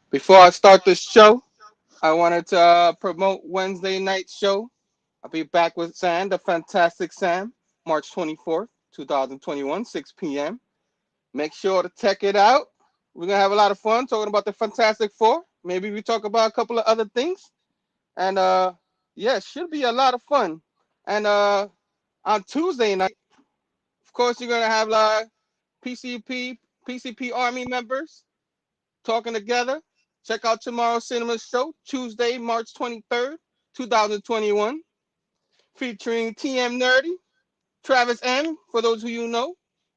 Before I start this show, I wanted to promote Wednesday night show. I'll be back with Sam, the Fantastic Sam, March 24th, 2021, 6 p.m. Make sure to check it out. We're going to have a lot of fun talking about the Fantastic Four. Maybe we talk about a couple of other things. And yeah, it should be a lot of fun. And on Tuesday night, of course, you're going to have PCP, PCP Army members talking together. Check out tomorrow's cinema show, Tuesday, March 23rd, 2021, featuring TM Nerdy, Travis M, for those who you know.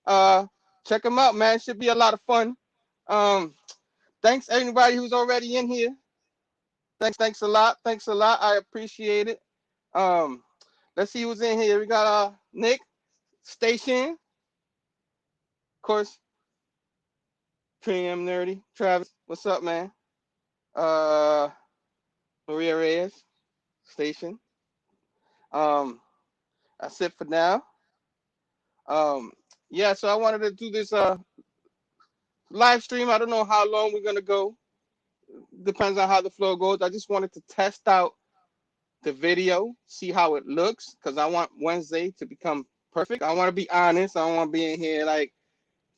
Uh, Check them out, man. Should be a lot of fun. Um, Thanks everybody who's already in here. Thanks a lot. Thanks a lot. I appreciate it. Um, let's see who's in here. We got Nick, Station, of course, TM Nerdy, Travis. What's up, man? Uh, Maria Reyes, Station. Um, that's it for now. Um, yeah, so I wanted to do this live stream. I don't know how long we're gonna go. Depends on how the flow goes. I just wanted to test out the video, see how it looks, because I want Wednesday to become perfect. I want to be honest. I don't want to be in here like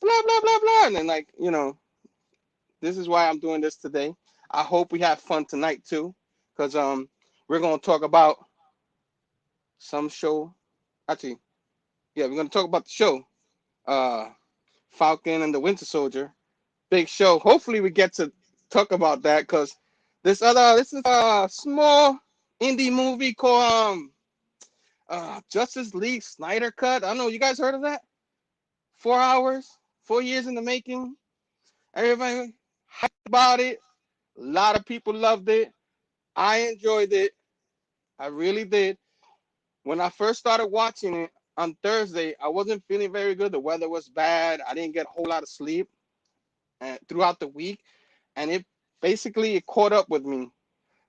blah blah blah blah, and then this is why I'm doing this today. I hope we have fun tonight too, because we're gonna talk about some show. Actually, yeah, we're gonna talk about the show. Uh, Falcon and the Winter Soldier. Big show. Hopefully we get to talk about that because this is a small indie movie called Justice League Snyder Cut. I don't know, you guys heard of that? 4 hours, 4 years in the making. Everybody hyped about it. A lot of people loved it. I enjoyed it. I really did. When I first started watching it on Thursday, I wasn't feeling very good. The weather was bad. I didn't get a whole lot of sleep throughout the week, and it caught up with me.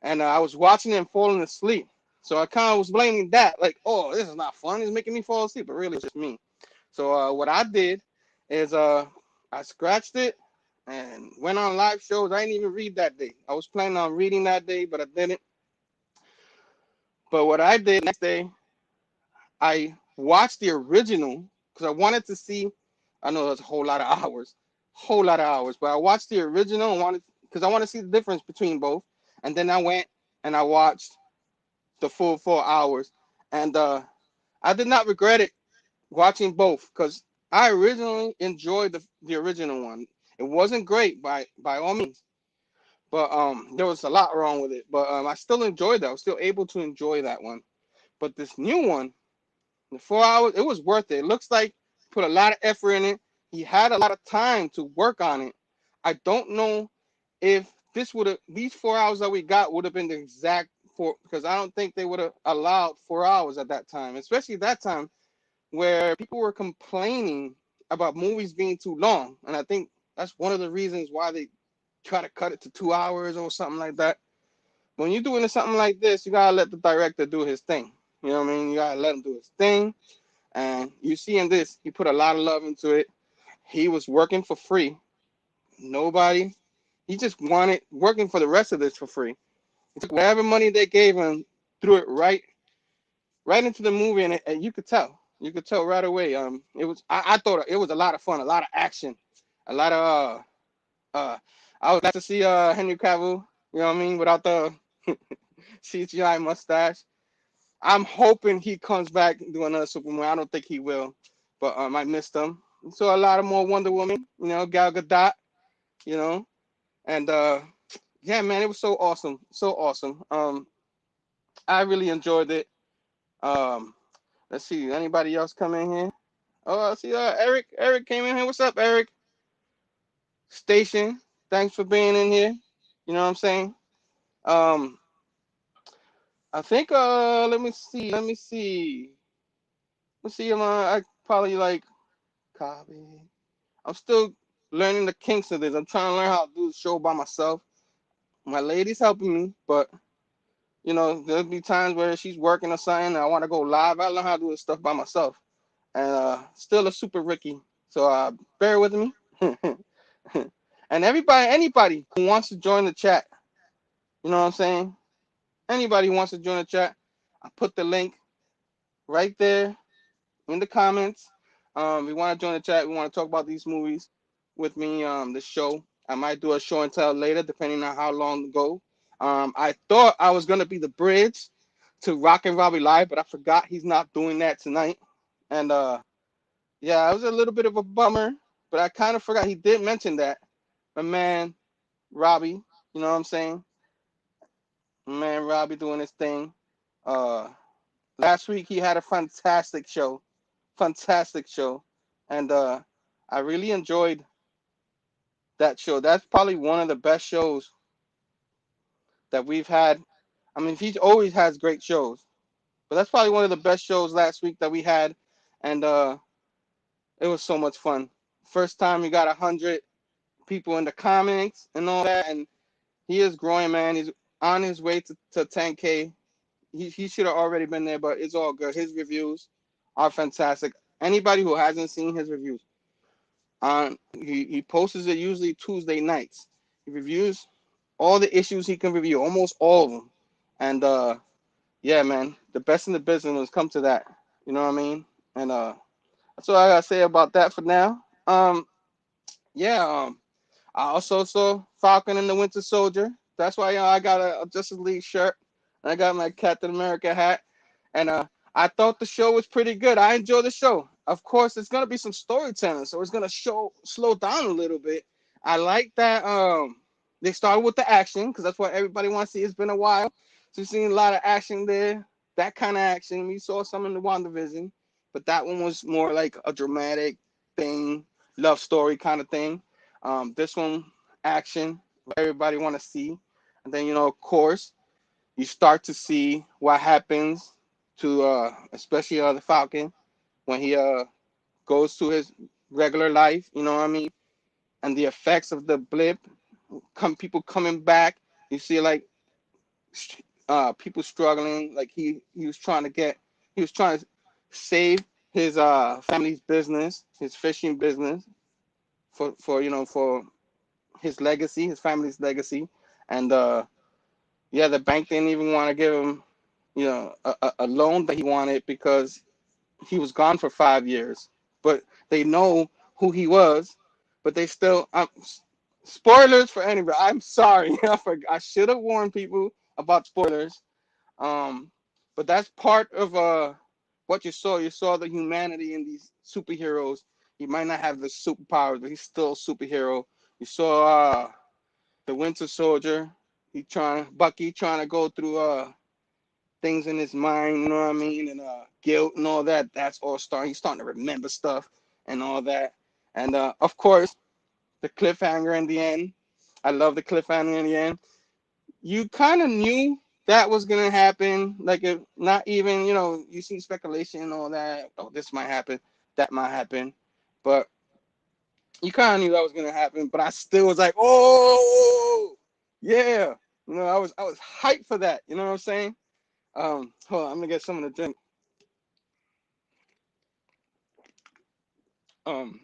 And I was watching it and falling asleep. So I kind of was blaming that, like, oh, this is not fun. It's making me fall asleep, but really it's just me. So what I did is I scratched it and went on live shows. I didn't even read that day. I was planning on reading that day, but I didn't. But what I did next day, I watched the original because I wanted to see. I know that's a whole lot of hours, but I watched the original and wanted because I want to see the difference between both. And then I went and I watched the full 4 hours, and I did not regret it watching both because I originally enjoyed the original one. It wasn't great by all means, but there was a lot wrong with it. But I still enjoyed that. I was still able to enjoy that one. But this new one, the 4 hours, it was worth it. It looks like he put a lot of effort in it. He had a lot of time to work on it. I don't know if these 4 hours that we got would have been the exact four because I don't think they would have allowed 4 hours at that time, especially that time where people were complaining about movies being too long. And I think that's one of the reasons why they try to cut it to 2 hours or something like that. When you're doing something like this, you gotta let the director do his thing. You know what I mean? You gotta let him do his thing. And you see in this, he put a lot of love into it. He was working for free. Nobody. He just wanted working for the rest of this for free. He took whatever money they gave him, threw it right into the movie, and you could tell right away. It was I thought it was a lot of fun, a lot of action, a lot of I would like to see Henry Cavill. You know what I mean, without the CGI mustache. I'm hoping he comes back and do another Superman. I don't think he will, but I missed him. So a lot of more Wonder Woman, Gal Gadot, you know, and yeah, man, it was so awesome, so awesome. I really enjoyed it. Um, let's see, anybody else come in here? Oh, I see, Eric. Eric came in here. What's up, Eric? Station. Thanks for being in here. You know what I'm saying? Um, I think let me see. I probably like copy. I'm still learning the kinks of this. I'm trying to learn how to do the show by myself. My lady's helping me, but There'll be times where she's working or something, and I want to go live. I learn how to do this stuff by myself, and still a super Ricky. So bear with me. And anybody who wants to join the chat, you know what I'm saying? Anybody who wants to join the chat, I put the link right there in the comments. We want to join the chat. We want to talk about these movies with me. The show. I might do a show and tell later, depending on how long to go. I thought I was gonna be the bridge to Rock and Robbie Live, but I forgot he's not doing that tonight. And yeah, it was a little bit of a bummer, but I kind of forgot he did mention that. My man Robbie, you know what I'm saying? My man Robbie doing his thing. Uh, Last week he had a fantastic show, and I really enjoyed that show. That's probably one of the best shows that we've had. I mean, he always has great shows, but that's probably one of the best shows last week that we had, and it was so much fun. First time he got 100 people in the comments and all that, and he is growing, man. He's on his way to 10K. He should have already been there, but it's all good. His reviews are fantastic. Anybody who hasn't seen his reviews, he posts it usually Tuesday nights. He reviews all the issues he can review, almost all of them. And yeah, man, the best in the business when it's come to that. You know what I mean? And that's all I gotta say about that for now. Yeah. I also saw Falcon and the Winter Soldier. That's why I got a Justice League shirt. And I got my Captain America hat. And I thought the show was pretty good. I enjoyed the show. Of course, it's gonna be some storytelling, so it's gonna slow down a little bit. I like that they started with the action because that's what everybody wants to see. It's been a while. So we've seen a lot of action there. That kind of action. We saw some in the WandaVision, but that one was more like a dramatic thing, love story kind of thing. This one, action, everybody want to see. And then, of course, you start to see what happens to especially the Falcon when he goes to his regular life, you know what I mean? And the effects of the blip, people coming back. You see like people struggling, like he was trying to save his family's business, his fishing business for his legacy, his family's legacy. And yeah, the bank didn't even want to give him, a loan that he wanted because he was gone for 5 years. But they know who he was, but they still. Spoilers for anybody. I'm sorry. I should have warned people about spoilers. Um, but that's part of what you saw. You saw the humanity in these superheroes. He might not have the superpowers, but he's still a superhero. You saw the Winter Soldier. Bucky trying to go through things in his mind, you know what I mean, and guilt and all that. That's all starting. He's starting to remember stuff and all that. And of course, the cliffhanger in the end. I love the cliffhanger in the end. You kind of knew that was gonna happen. Like, if not even, you see speculation and all that. Oh, this might happen, that might happen, but you kind of knew that was gonna happen. But I still was like, oh, yeah. I was hyped for that. You know what I'm saying? Hold on, I'm gonna get something to drink. Um,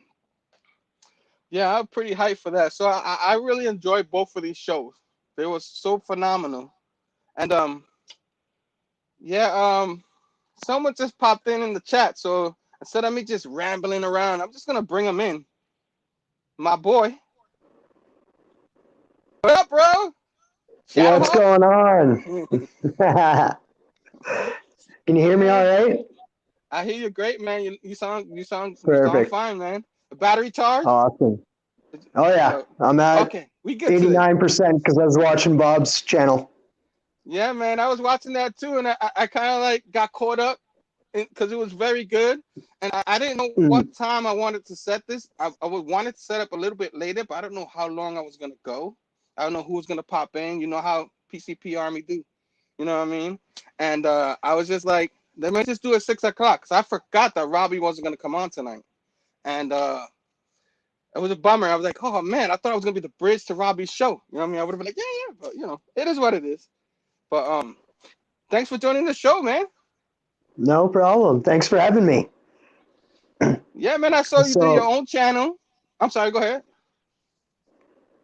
yeah, I'm pretty hyped for that. So I really enjoyed both of these shows. They were so phenomenal. And yeah, someone just popped in the chat. So instead of me just rambling around, I'm just gonna bring him in. My boy, what up, bro? What's Shadowhawk. going on? Can you hear me all Man, right? I hear you great, man. You sound Perfect. fine, man. The battery charged? Awesome. Oh yeah, Uh, I'm at okay, we good today. 89% because I was watching Bob's channel. Yeah, man, I was watching that too, and I kind of like got caught up because it was very good, and I didn't know Mm, what time I wanted to set this. I would wanted to set up a little bit later, but I don't know how long I was gonna go. I don't know who was gonna pop in. You know how PCP Army do. You know what I mean? And I was just like, let me just do it 6 o'clock, because I forgot that Robbie wasn't gonna come on tonight, and it was a bummer. I was like, oh man, I thought I was gonna be the bridge to Robbie's show. You know what I mean? I would have been like, yeah, yeah, but it is what it is. But Thanks for joining the show, man. No problem. Thanks for having me. Yeah, man. I saw you did your So, own channel. I'm sorry. Go ahead.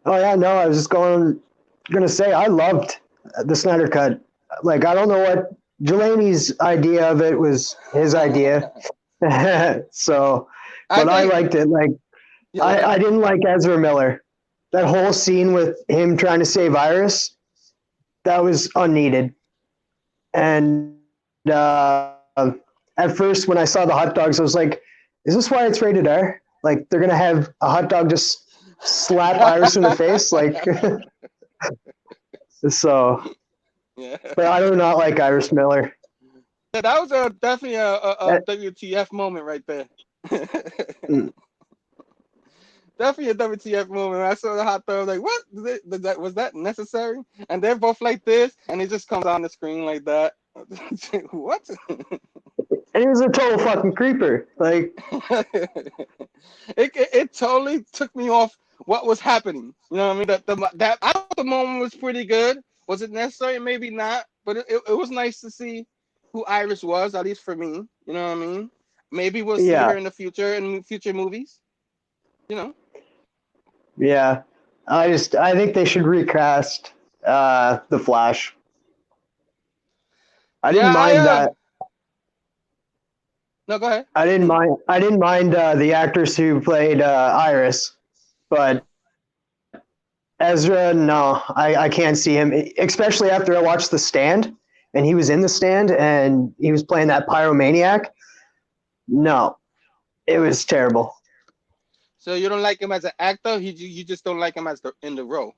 oh yeah, no, I was just gonna say I loved the Snyder Cut. Like, I don't know what Delaney's idea of it was his idea. So, I but I think. liked it. Like, Yeah. Go I ahead. didn't like Ezra Miller. That whole scene with him trying to save Iris, that was unneeded. And at first, when I saw the hot dogs, I was like, "Is this why it's rated R? Like they're gonna have a hot dog just slap Iris in the face? Like, so." Yeah. But I do not like Iris Miller. Yeah, that was definitely a That, WTF moment right there. mm, Definitely a WTF moment. I saw the hot dog, like, what? Was that necessary? And they're both like this, and it just comes on the screen like that. What? and he was a total fucking creeper. Like, It totally took me off what was happening. You know what I mean? That I thought the moment was pretty good. Was it necessary? Maybe not. But it was nice to see who Iris was, at least for me. You know what I mean? Maybe we'll see yeah, her in the future in future movies. You know? yeah. I think they should recast the Flash. I didn't Yeah, mind that. no, go ahead. I didn't mind the actors who played Iris, but Ezra, no, I can't see him, especially after I watched The Stand, and he was in The Stand, and he was playing that pyromaniac. No, it was terrible. So you don't like him as an actor? You just don't like him as in the role.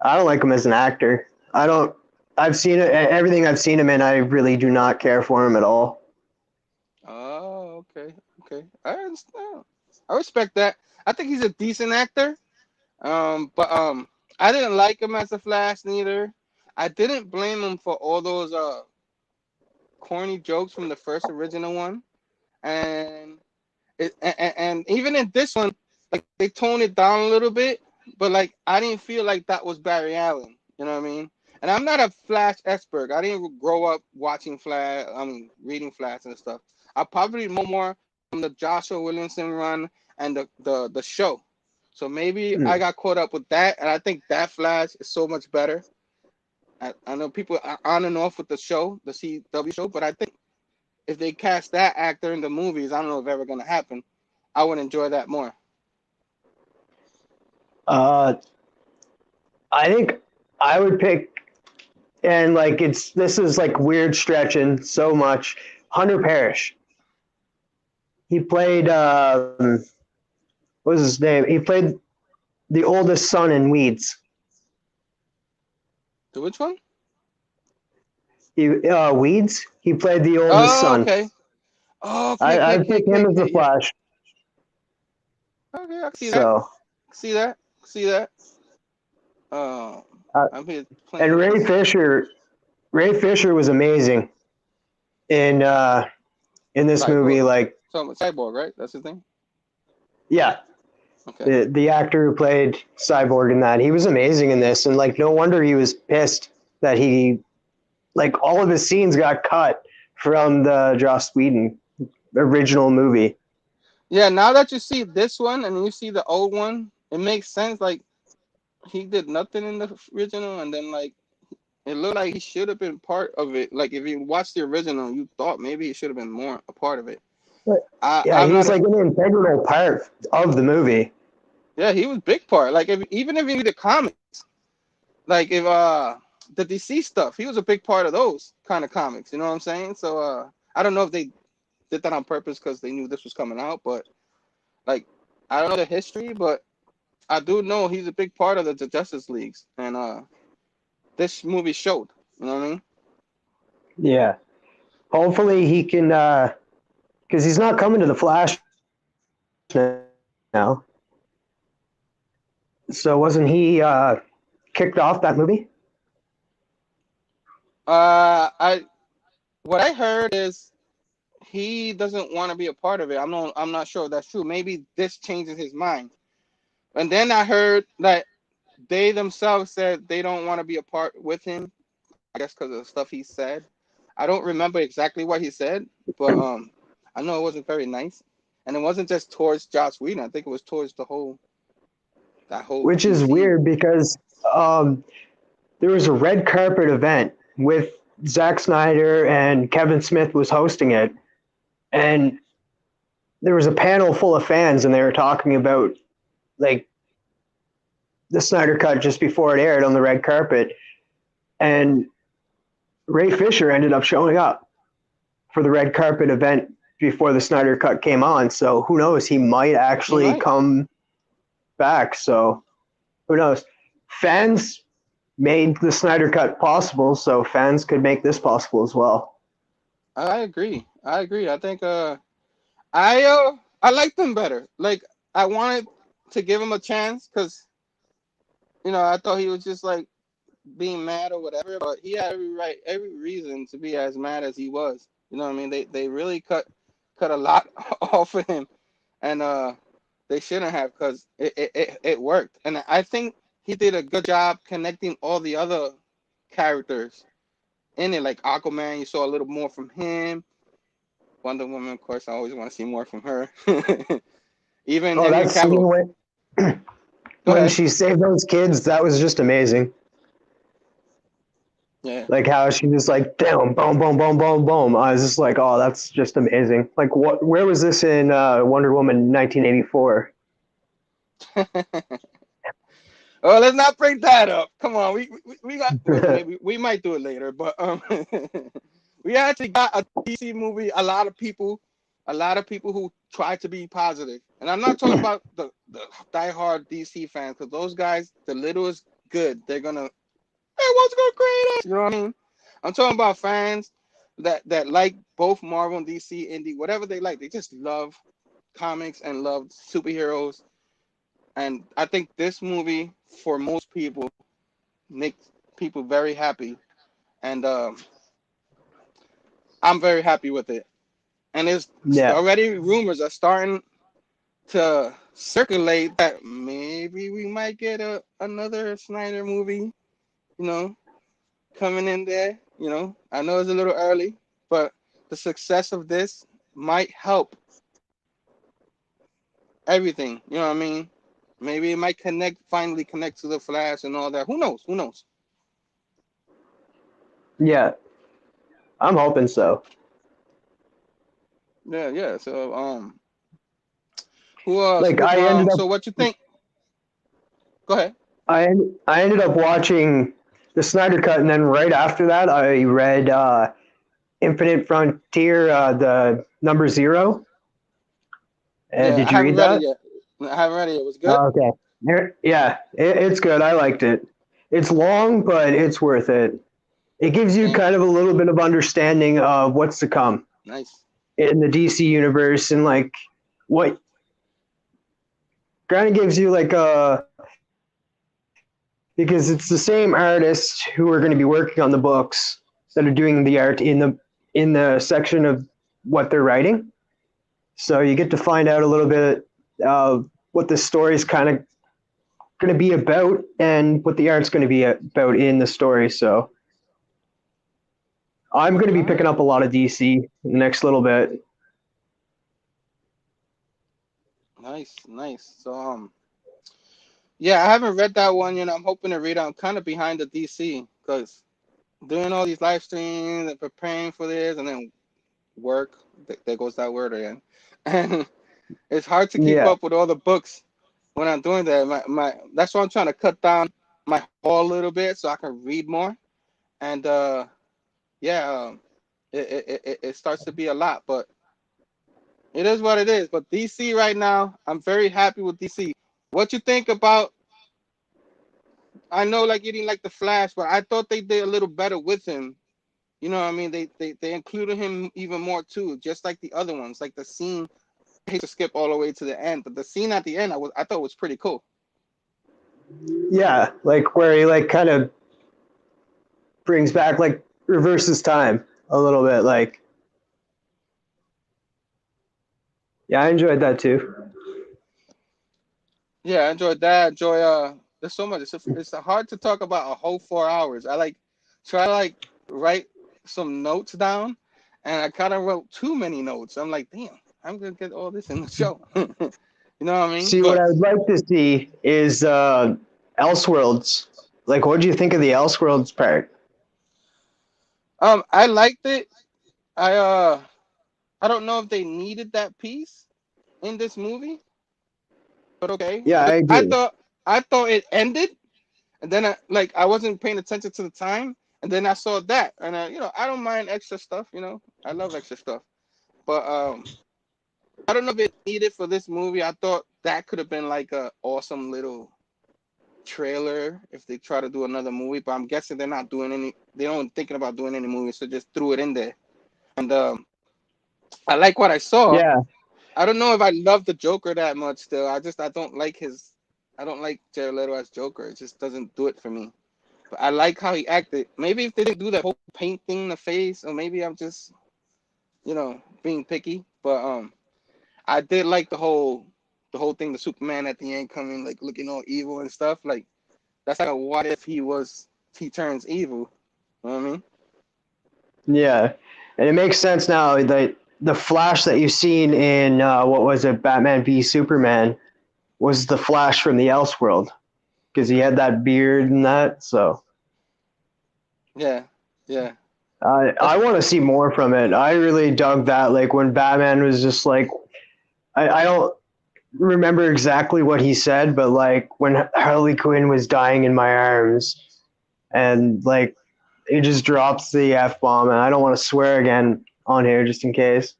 I don't like him as an actor. I don't. I've seen it. Everything I've seen him in, I really do not care for him at all. Oh, okay, okay. I understand. I respect that. I think he's a decent actor. But I didn't like him as a Flash neither. I didn't blame him for all those corny jokes from the first original one, and and even in this one, like they toned it down a little bit, but like I didn't feel like that was Barry Allen. You know what I mean? And I'm not a Flash expert. I didn't grow up watching Flash. I mean, reading Flash and stuff. I probably know more from the Joshua Williamson run and the show. So maybe I Mm. got caught up with that, and I think that Flash is so much better. I know people are on and off with the show, the CW show, but I think if they cast that actor in the movies, I don't know if ever gonna happen. I would enjoy that more. Uh, I think I would pick, and like this is like weird stretching so much. Hunter Parrish. He played. What was his name? He played the oldest son in Weeds. To which one? Weeds. He played the oldest Oh, son. okay. Oh, okay, okay, I okay, pick okay, him as the okay. Yeah. Flash. Okay, I can see that. So, See that. See that. Um, uh, I'm here playing and with Ray this. Fisher. Ray Fisher was amazing in this movie. Cyborg. Like, So Cyborg, right? That's his name. yeah, Okay. the actor who played Cyborg in that, he was amazing in this, and like no wonder he was pissed that he like all of his scenes got cut from the Joss Whedon original movie. Yeah. Now that you see this one and you see the old one, it makes sense. Like he did nothing in the original, and then like it looked like he should have been part of it. Like if you watched the original, you thought maybe he should have been more a part of it. But yeah, I'm he not was a like an integral part of the movie. yeah. He was big part. Like if even if you read the comics, like if the DC stuff, he was a big part of those kind of comics. You know what I'm saying? So I don't know if they did that on purpose because they knew this was coming out, but like I don't know the history, but I do know he's a big part of the Justice Leagues, and this movie showed. You know what I mean? Yeah, hopefully he can, because he's not coming to the Flash now. So wasn't he kicked off that movie? I what I heard is he doesn't want to be a part of it. I'm not sure if that's true. Maybe this changes his mind. And then I heard that they themselves said they don't want to be a part with him. guess because of the stuff he said. I don't remember exactly what he said, but I know it wasn't very nice, and it wasn't just towards Joss Whedon. I think it was towards that whole which is DC. weird because um, there was a red carpet event with Zack Snyder and Kevin Smith was hosting it, and there was a panel full of fans, and they were talking about like the Snyder Cut just before it aired on the red carpet, and Ray Fisher ended up showing up for the red carpet event before the Snyder Cut came on. So who knows? He might He actually might. come back. So who knows? Fans made the Snyder Cut possible, so fans could make this possible as well. I agree. I agree. I think I liked him better. Like I wanted to give him a chance because I thought he was just like being mad or whatever, but he had every reason to be as mad as he was. You know what I mean? They really cut a lot off of him, and they shouldn't have because it worked. And I think he did a good job connecting all the other characters in it, like Aquaman. You saw a little more from him. Wonder Woman, of course, I always want to see more from her. Even Oh, Henry that scene Cavill. Go when ahead. she saved those kids, that was just amazing. Yeah. Like how she was like, damn, boom, boom, boom, boom, boom. I was just like, oh, that's just amazing. Like, what? Where was this in Wonder Woman 1984? Oh, let's not bring that up. Come on, we got well, maybe we might do it later, but we actually got a DC movie. A lot of people who try to be positive, and I'm not talking about the diehard DC fans because those guys, the little is good. They're gonna, hey, what's gonna create us? You know what I mean? I'm talking about fans that like both Marvel and DC, indie, whatever they like. They just love comics and love superheroes. And I think this movie, for most people, makes people very happy. And I'm very happy with it. And there's Yeah, already rumors are starting to circulate that maybe we might get another Snyder movie, you know, coming in there. I know it's a little early, but the success of this might help everything. You know what I mean? Maybe it might finally connect to the Flash and all that. Who knows? Who knows? yeah, I'm hoping so. Yeah, yeah. So, who else? Like, I ended up, So what you think? Go ahead. I ended up watching the Snyder Cut, and then right after that, I read Infinite Frontier, the number zero. Yeah, Did I you haven't read read it that? yet. I haven't read it yet. Was it good? Oh, okay. Yeah, it's good. I liked it. It's long, but it's worth it. It gives you Yeah, kind of a little bit of understanding of what's to come nice. in the DC universe, and like what kind of gives you like a, because it's the same artists who are going to be working on the books that are doing the art in the section of what they're writing. So you get to find out a little bit of what the story is kind of going to be about and what the art's going to be about in the story. So I'm going to be All picking right. up a lot of DC in the next little bit. Nice, nice. So, yeah, I haven't read that one yet. I'm hoping to read it. I'm kind of behind the DC because doing all these live streams and preparing for this and then work. There goes that word again. And it's hard to keep Yeah, up with all the books when I'm doing that. My that's why I'm trying to cut down my haul a little bit so I can read more. And yeah, it starts to be a lot, but it is what it is. But DC right now, I'm very happy with DC. What you think about? I know like you didn't like the Flash, but I thought they did a little better with him. You know what I mean? They included him even more too, just like the other ones. Like the scene, I hate to skip all the way to the end, but the scene at the end, I thought was pretty cool. yeah, like where he like kind of brings back like reverses time a little bit. Like, yeah, I enjoyed that too. Yeah, I enjoyed that. Enjoy there's so much. It's hard to talk about a whole 4 hours. I like try to like write some notes down, and I kind of wrote too many notes. I'm like, damn, I'm gonna get all this in the show. You know what I mean? See, what But I would like to see is Elseworlds. Like, what do you think of the Elseworlds part? I liked it. I I don't know if they needed that piece in this movie, but okay. Yeah, I Because agree. I thought it ended, and then I wasn't paying attention to the time, and then I saw that, and I don't mind extra stuff. I love extra stuff, but I don't know if it needed for this movie. I thought that could have been like a awesome little trailer if they try to do another movie, but I'm guessing they're not doing any. They don't thinking about doing any movies, so just threw it in there. And I like what I saw. Yeah, I don't know if I love the Joker that much. Still, I don't like his. I don't like Jared Leto as Joker. It just doesn't do it for me. But I like how he acted. Maybe if they didn't do that whole paint thing in the face, or maybe I'm just being picky. But I did like the whole thing, the Superman at the end coming like looking all evil and stuff. Like that's like a what if he turns evil. You know what I mean? yeah, and it makes sense now. The Flash that you've seen in what was it, Batman v Superman, was the Flash from the Elseworld because he had that beard and that. So Yeah, yeah. I That's want to see more from it. I really dug that. Like when Batman was just like, I don't remember exactly what he said, but like when Harley Quinn was dying in my arms, and like he just drops the f bomb, and I don't want to swear again on here just in case.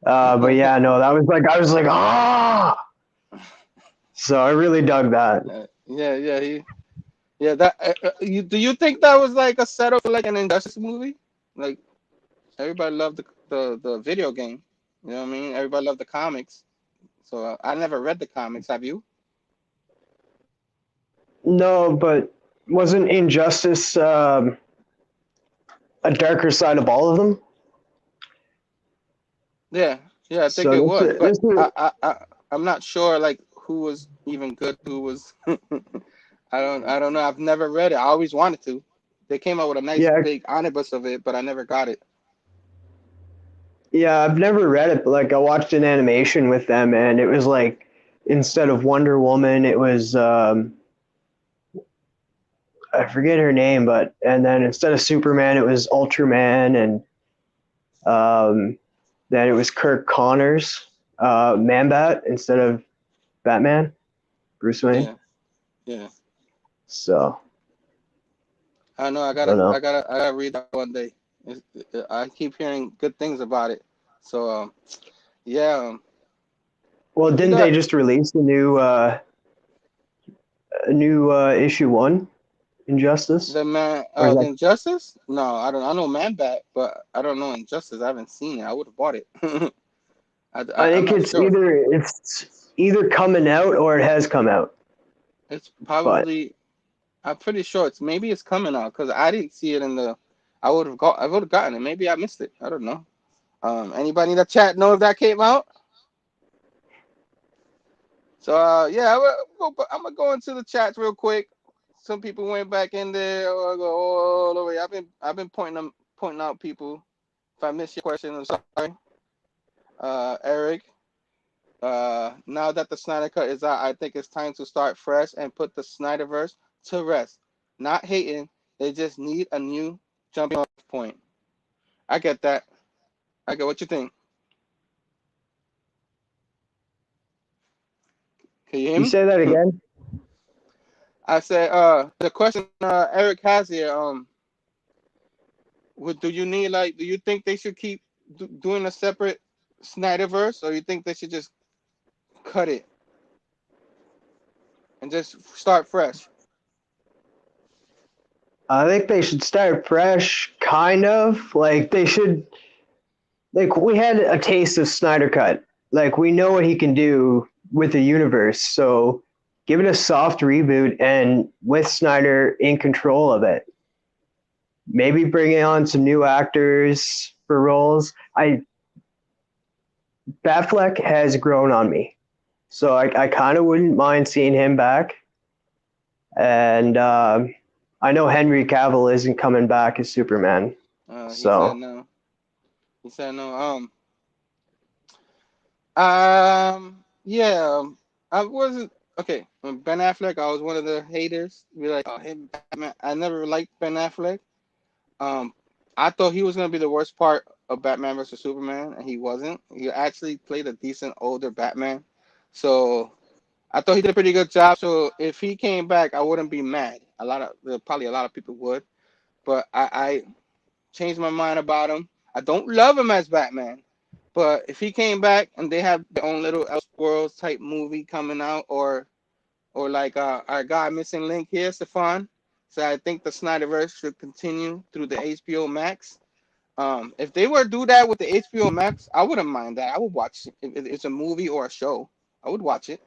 But yeah, no, that was like I was like ah. So I really dug that. yeah, yeah. Yeah. That do you think that was like a setup for like an Injustice movie? Like everybody loved the video game. You know what I mean? Everybody loved the comics. So I never read the comics. Have you? No, but wasn't Injustice a darker side of all of them? Yeah, yeah. I think So it was, but this is I'm not sure like who was even good, who was. I don't know. I've never read it. I always wanted to. They came out with a nice yeah, big omnibus of it, but I never got it. yeah. I've never read it, but like I watched an animation with them, and it was like instead of Wonder Woman, it was I forget her name, but and then instead of Superman, it was Ultraman, and then it was Kirk Connors, Man-Bat instead of Batman, Bruce Wayne. Yeah, yeah. So I know. I don't know. I gotta read that one day. I keep hearing good things about it. So, yeah. Well, We didn't they got just release a new issue one Injustice? the man, Or is the that Injustice. No, I don't. I know Man Bat, but I don't know Injustice. I haven't seen it. I would have bought it. I I'm think not sure. it's either coming out or it has come out. It's But probably. I'm pretty sure maybe it's coming out because I didn't see it in the. I would have gotten it. Maybe I missed it. I don't know. Anybody in the chat know if that came out? So yeah, I'm gonna go into the chats real quick. Some people went back in there. I'll go all the way. I've been pointing out people. If I missed your question, I'm sorry. Eric. Now that the Snyder Cut is out, I think it's time to start fresh and put the Snyderverse to rest. Not hating, they just need a new jumping off point. I get that. I get what you think. Can you hear you me? say that again? I said, the question Eric has here, do you need do you think they should keep doing a separate Snyderverse, or you think they should just cut it and just start fresh? I think they should start fresh, kind of. Like they should. Like we had a taste of Snyder Cut. Like we know what he can do with the universe. So give it a soft reboot, and with Snyder in control of it, maybe bringing on some new actors for roles. Batfleck has grown on me, so I kind of wouldn't mind seeing him back. And I know Henry Cavill isn't coming back as Superman. He said So no. He said no. Yeah. I wasn't okay. When Ben Affleck, I was one of the haters. Be like, oh, him Batman. I never liked Ben Affleck. Um, I thought he was gonna be the worst part of Batman versus Superman, and he wasn't. He actually played a decent older Batman. So I thought he did a pretty good job. So if he came back, I wouldn't be mad. Probably a lot of people would, but I changed my mind about him. I don't love him as Batman, but if he came back and they have their own little Elseworlds type movie coming out, or like our guy missing link here, Stefan. So I think the Snyderverse should continue through the HBO Max. If they were to do that with the HBO Max, I wouldn't mind that. I would watch it. If it's a movie or a show. I would watch it.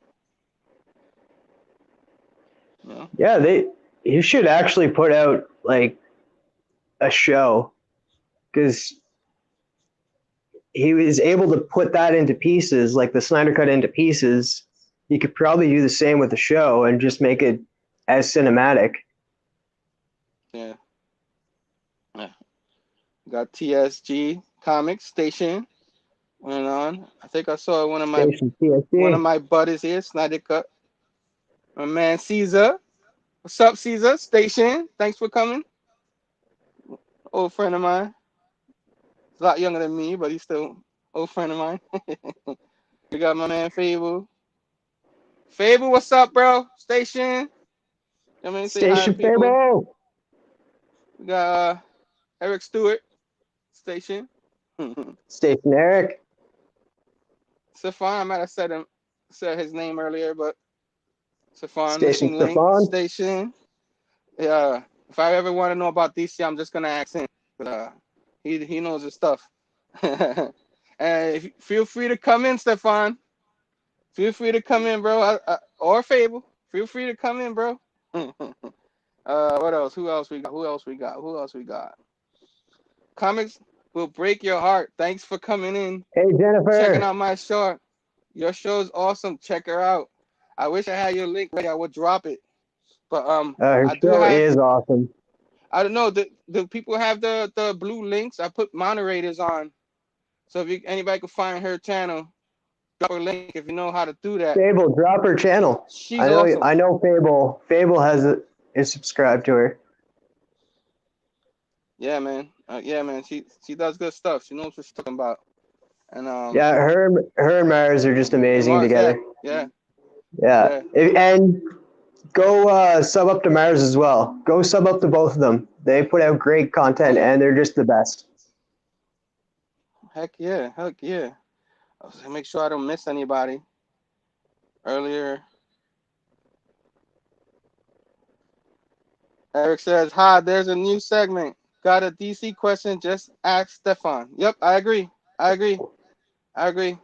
You know? yeah, you should actually put out like a show because he was able to put that into pieces, like the Snyder Cut into pieces. You could probably do the same with the show and just make it as cinematic. Yeah. Yeah. Got TSG Comics Station went on. I think I saw Station one of TSD. my buddies here, Snyder Cut. My man Caesar. What's up, Caesar? Station. Thanks for coming. Old friend of mine. He's a lot younger than me, but he's still old friend of mine. We got my man Fable. Fable, what's up, bro? Station. I mean, say hi to Station people. Fable. We got Eric Stewart. Station. Station Eric. Safan, I might have said his name earlier, but Safan Station Missing Link Stefan. Station. Yeah. If I ever want to know about DC, I'm just gonna ask him. But he knows his stuff. And feel free to come in, Stefan. Feel free to come in, bro. Or Fable. Feel free to come in, bro. What else? Who else we got? Who else we got? Who else we got? Comics will break your heart. Thanks for coming in, Hey checking Jennifer. out my show. Your show is awesome. Check her out. I wish I had your link ready. I would drop it. But Her I do show have. is awesome. I don't know. The people have the blue links. I put moderators on. So if anybody can find her channel, drop her link if you know how to do that. Fable, drop her channel. She's I know. awesome. I know. Fable. Fable is subscribed to her. Yeah, man. Yeah, man. She does good stuff. She knows what she's talking about. And Yeah, her and Mars are just and amazing Mars, yeah, together. yeah, Yeah, yeah. and go sub up to Mars as well. Go sub up to both of them. They put out great Oh content, yeah. and they're just the best. Heck yeah. Heck yeah. I was gonna make sure I don't miss anybody. Earlier, Eric says, "Hi, there's a new segment. Got a DC question? Just ask Stefan." Yep, I agree. I agree. I agree.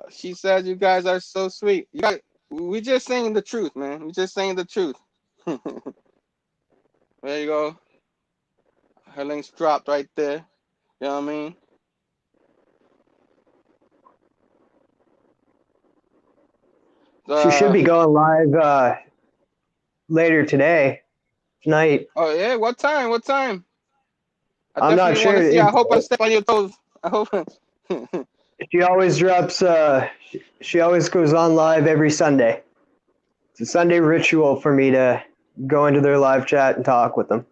She says you guys are so sweet. We just saying the truth, man. We just saying the truth. There you go. Her links dropped right there. You know what I mean? She should Uh, be going live later tonight. oh yeah. What time? What time? I I'm not definitely want sure. to see. I hope I step on your toes. I hope. She always drops. She always goes on live every Sunday. It's a Sunday ritual for me to go into their live chat and talk with them.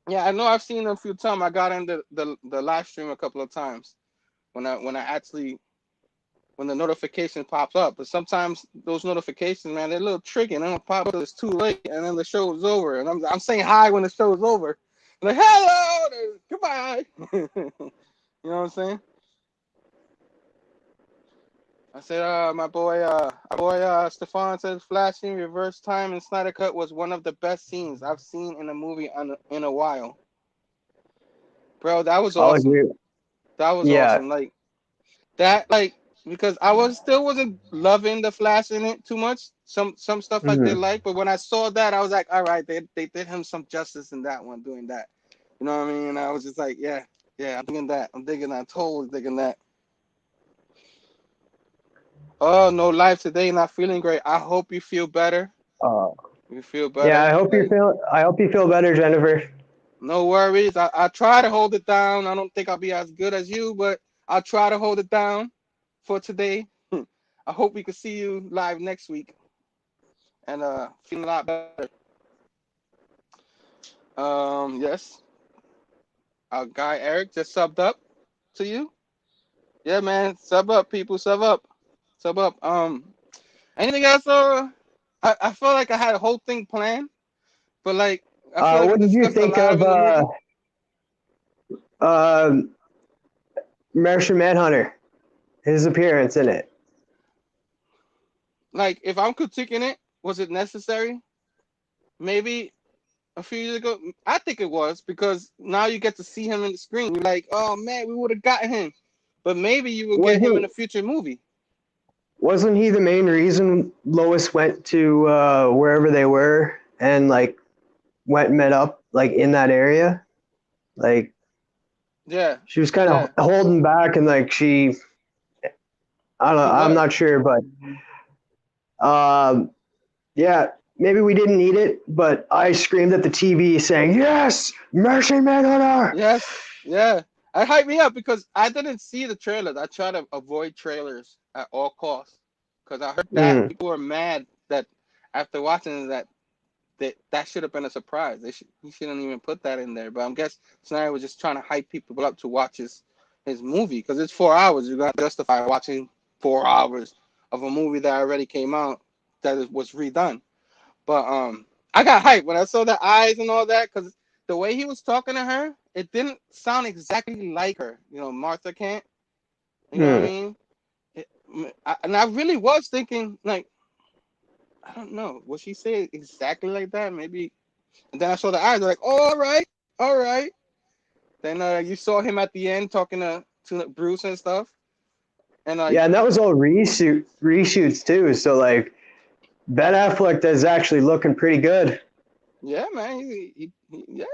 Yeah, I know. I've seen them a few times. I got in the live stream a couple of times when I actually when the notification pops up. But sometimes those notifications, man, they're a little tricky, and then it pop up. It's too late, and then the show is over. And I'm saying hi when the show is over. I'm like hello, goodbye. You know what I'm saying? I said, Stefan says, flashing reverse time in Snyder Cut was one of the best scenes I've seen in a movie in a while. Bro, that was I'll awesome. agree. That was Yeah. awesome. Like that, like because I wasn't loving the Flash in it too much. Some stuff I did Mm-hmm. like, but when I saw that, I was like, all right, they did him some justice in that one, doing that. You know what I mean? And I was just like, yeah, I'm digging that. I'm digging that. Totally digging that. Oh, no life today. Not feeling great. I hope you feel better. Oh, You feel Yeah, better. Like, I hope you feel better, Jennifer. no worries. I try to hold it down. I don't think I'll be as good as you, but I'll try to hold it down for today. I hope we can see you live next week and feeling a lot better. Yes, our guy Eric just subbed up to you. Yeah, man, sub up, people, sub up, sub up. Anything else? I feel like I had a whole thing planned, but like I feel like we What did you discussed a think lot of of in the movie. uh, Martian Manhunter? His appearance in it. Like if I'm critiquing it, was it necessary? Maybe a few years ago, I think it was because now you get to see him in the screen. You're like, oh man, we would have gotten him, but maybe you will get him in Wasn't a future movie. wasn't he the main reason Lois went to wherever they were and like went and met up like in that area? Like Yeah, she was kind of yeah, holding back and like she I don't know, she I'm was. not sure, but um, yeah, maybe we didn't need it, but I screamed at the TV saying, "Yes, Martian Manhunter!" Yes, yeah. It hyped me up because I didn't see the trailers. I try to avoid trailers at all costs because I heard that Mm. people were mad that after watching that should have been a surprise. He shouldn't even put that in there. But I guess Snyder was just trying to hype people up to watch his movie because it's 4 hours. You're gonna justify watching 4 hours of a movie that already came out was redone. But I got hyped when I saw the eyes and all that because the way he was talking to her, it didn't sound exactly like her. You know, Martha can't. You know what I Mm. mean? It, and I really was thinking like, I don't know, would she say it exactly like that? Maybe. And then I saw the eyes, like, oh, all right, all right. Then you saw him at the end talking to Bruce and stuff, and Yeah, and that was all reshoots too. So like Ben Affleck is actually looking pretty good. yeah, man, yeah,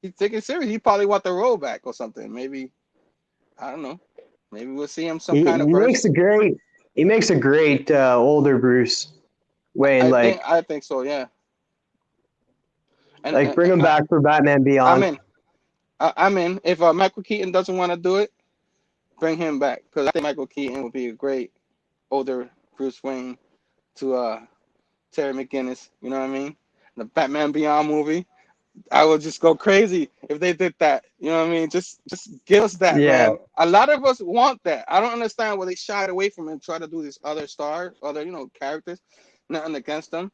he's taking it serious. He probably want the role back or something. Maybe I don't know. Maybe we'll see him some kind of He makes version. a great older Bruce Wayne. I think so. Yeah, and, Like bring him back for Batman I'm Beyond. in. I'm in. If Michael Keaton doesn't want to do it, bring him back because I think Michael Keaton would be a great older Bruce Wayne to Terry McGinnis. You know what I mean? The Batman Beyond movie. I would just go crazy if they did that. You know what I mean? Just give us that, Yeah, man. A lot of us want that. I don't understand why they shied away from it and try to do these other stars, other characters. Nothing against them,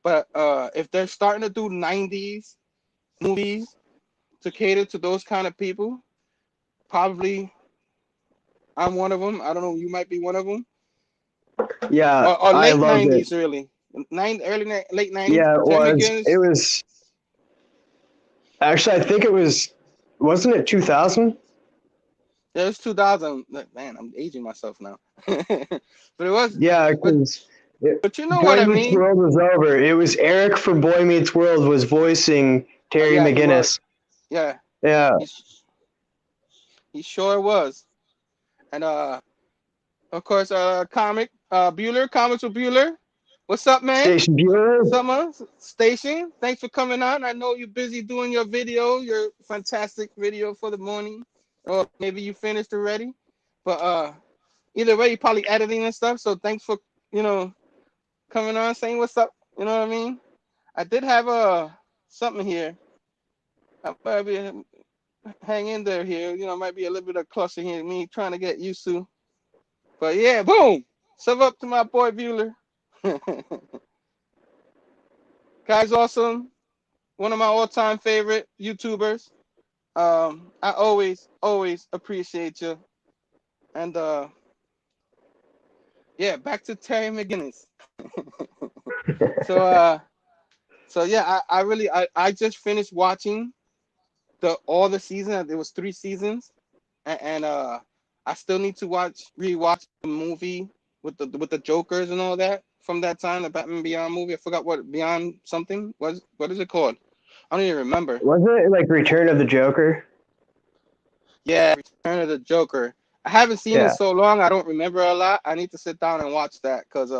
but if they're starting to do '90s movies to cater to those kind of people, probably I'm one of them. I don't know. You might be one of them, yeah, or I late loved it. '90s, really. Late '90s. Yeah, it Terry was. McGinnis. It was actually. I think it was. Wasn't it 2000? Yeah, it was 2000. Man, I'm aging myself now. But it was, Yeah, but because but you know what Boy I Meets mean? World was over. It was Eric from Boy Meets World was voicing Terry Yeah, he was. McGinnis. Yeah, Yeah, he he sure was. And of course, Comics with Bueller. What's up, man? Station Bureau. Summer Station. Thanks for coming on. I know you're busy doing your video, your fantastic video for the morning, or maybe you finished already. But either way, you're probably editing and stuff. So thanks for you know coming on, saying what's up. You know what I mean? I did have something here. I might be hang in there here. You know, might be a little bit of cluster here. Me trying to get used to. But yeah, boom. Sub up to my boy Bueller. Guy's awesome. One of my all-time favorite YouTubers. I always appreciate you. And yeah, back to Terry McGinnis. So so yeah, I just finished watching the all the season. There was 3 seasons, and I still need to rewatch the movie with the Jokers and all that from that time, the Batman Beyond movie. I forgot what Beyond something was. What is it called? I don't even remember. Wasn't it like Return of the Joker? Yeah, Return of the Joker. I haven't seen it Yeah. so long. I don't remember a lot. I need to sit down and watch that because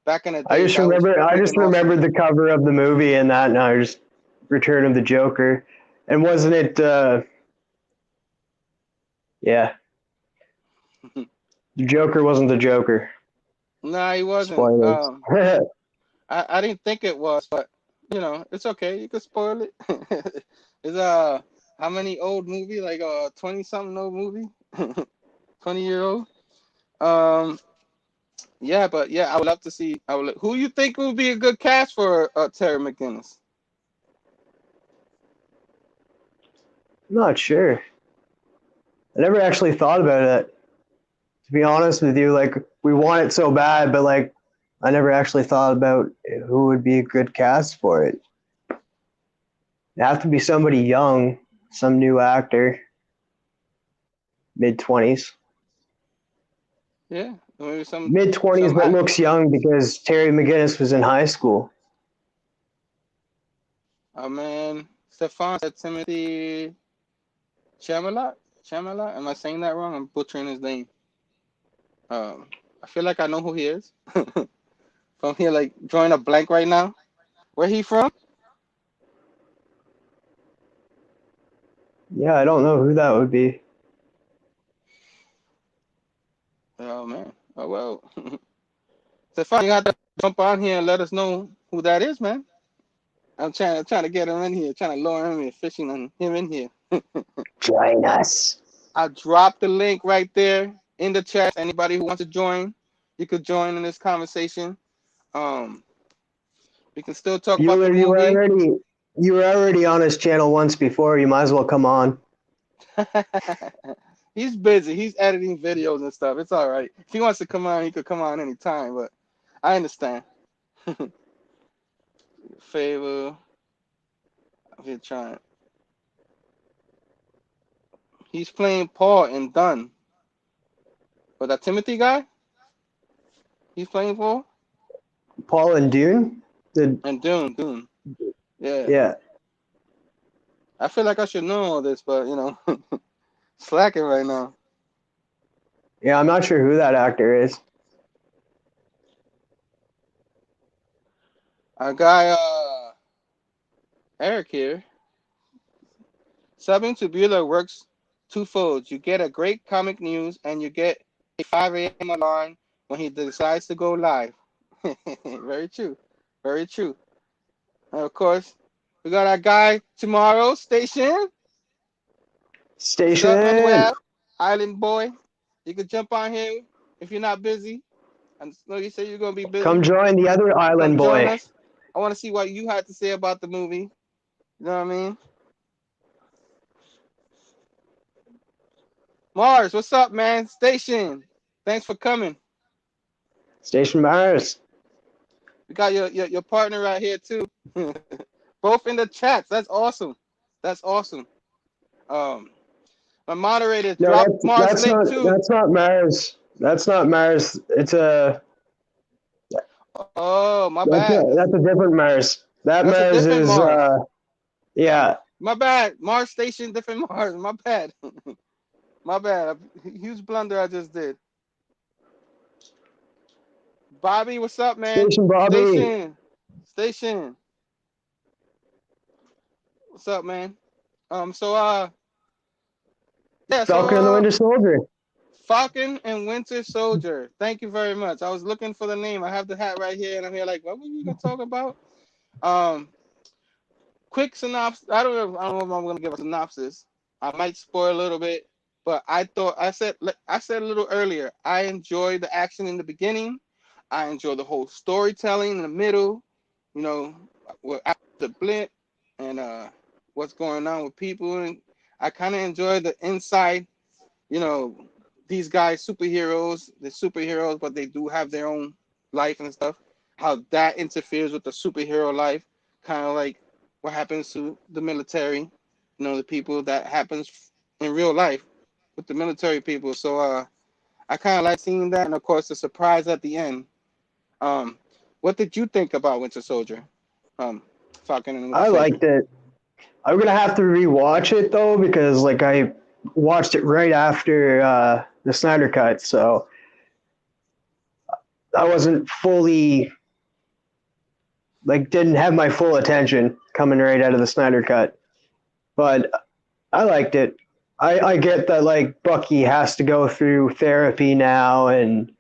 back in the I day, just that was remember I just freaking awesome. remembered the cover of the movie and that now just Return of the Joker. And wasn't it yeah, the Joker wasn't the Joker. Nah, he wasn't. Spoilers. I didn't think it was, but it's okay. You can spoil it. It's how many old movie? Like 20 something old movie, 20-year old. Um, yeah, but yeah, I would love to see. Who you think would be a good cast for Terry McGinnis? I'm not sure. I never actually thought about it. To be honest with you, like we want it so bad, but like I never actually thought about who would be a good cast for it. It'd have to be somebody young, some new actor, mid 20s. Yeah, maybe Mid 20s some but act. looks young because Terry McGinnis was in high school. Oh man, Stefan said Timothy Chalamet. Chalamet. Am I saying that wrong? I'm butchering his name. I feel like I know who he is. From here, like drawing a blank right now. Where he from? Yeah, I don't know who that would be. Oh man. Oh well. Stefan, you got to jump on here and let us know who that is, man. I'm trying to get him in here, trying to lure him in, fishing on him in here. Join us. I dropped the link right there in the chat. Anybody who wants to join, you could join in this conversation. Um, we can still talk You about the were you were movie. already you were already on his channel once before. You might as well come on. He's busy. He's editing videos and stuff. It's all right. If he wants to come on, he could come on anytime. But I understand. Favor. I'm trying. He's playing Paul and Dunn. But that Timothy guy, he's playing for Paul and Dune? The and Dune. Yeah. yeah. I feel like I should know all this, but slacking right now. Yeah, I'm not sure who that actor is. Our guy Eric here. Subbing to Bueller works twofold. You get a great comic news and you get a 5 a.m. alarm when he decides to go live. Very true. Very true. And of course, we got our guy tomorrow, Station. What's up, Station. Manuel? Island boy. You could jump on here if you're not busy. I know you say you're gonna be Come busy. join the other Come island join boy. us. I want to see what you had to say about the movie. You know what I mean? Mars, what's up, man? Station. Thanks for coming. Station Mars. We got your partner right here too. Both in the chats. That's awesome. That's awesome. Um, my moderator No, dropped Mars link too. that's not Mars. That's not Mars. It's a Oh, my bad. that's a different Mars. That That's a Mars different is Mars. yeah. My bad. Mars station, different Mars. My bad. My bad. Huge blunder I just did. Bobby, what's up, man? Station Bobby. Station. Station. What's up, man? So yeah, so Falcon and the Winter Soldier. Falcon and Winter Soldier. Thank you very much. I was looking for the name. I have the hat right here, and I'm here like, what were we gonna talk about? Um, quick synopsis. I don't know if I'm gonna give a synopsis. I might spoil a little bit, but I said a little earlier. I enjoy the action in the beginning. I enjoy the whole storytelling in the middle. You know, after the blip and what's going on with people, and I kind of enjoy the inside. You know, these guys superheroes. They're superheroes, but they do have their own life and stuff. How that interferes with the superhero life, kind of like what happens to the military. The people that happens in real life with the military people. So I kind of like seeing that, and of course the surprise at the end. Um, what did you think about Winter Soldier? Um, Falcon and Winter I Soldier. liked it. I'm gonna have to rewatch it though because like I watched it right after the Snyder Cut, so I wasn't fully like didn't have my full attention coming right out of the Snyder Cut, but I liked it. I get that like Bucky has to go through therapy now, and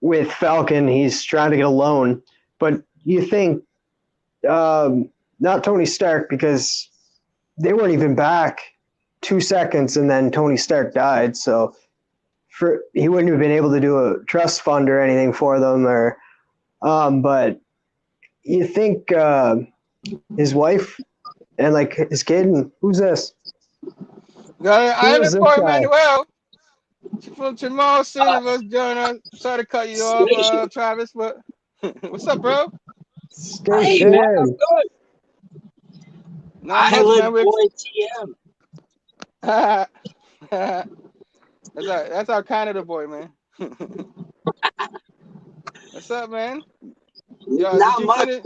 with Falcon he's trying to get a loan, but you think not Tony Stark because they weren't even back 2 seconds, and then Tony Stark died, so he wouldn't have been able to do a trust fund or anything for them, or but you think his wife and like his kid, and who's this? Got an Who is island this boy, guy? Manuel. From Jamal Cinemas, join us. Sorry to cut you off, Station. Travis, but what's up, bro? Hey man, I'm Station. good. Not much, Island man. We're boy TM. that's our Canada boy, man. What's up, man? Yo, Not much, dude.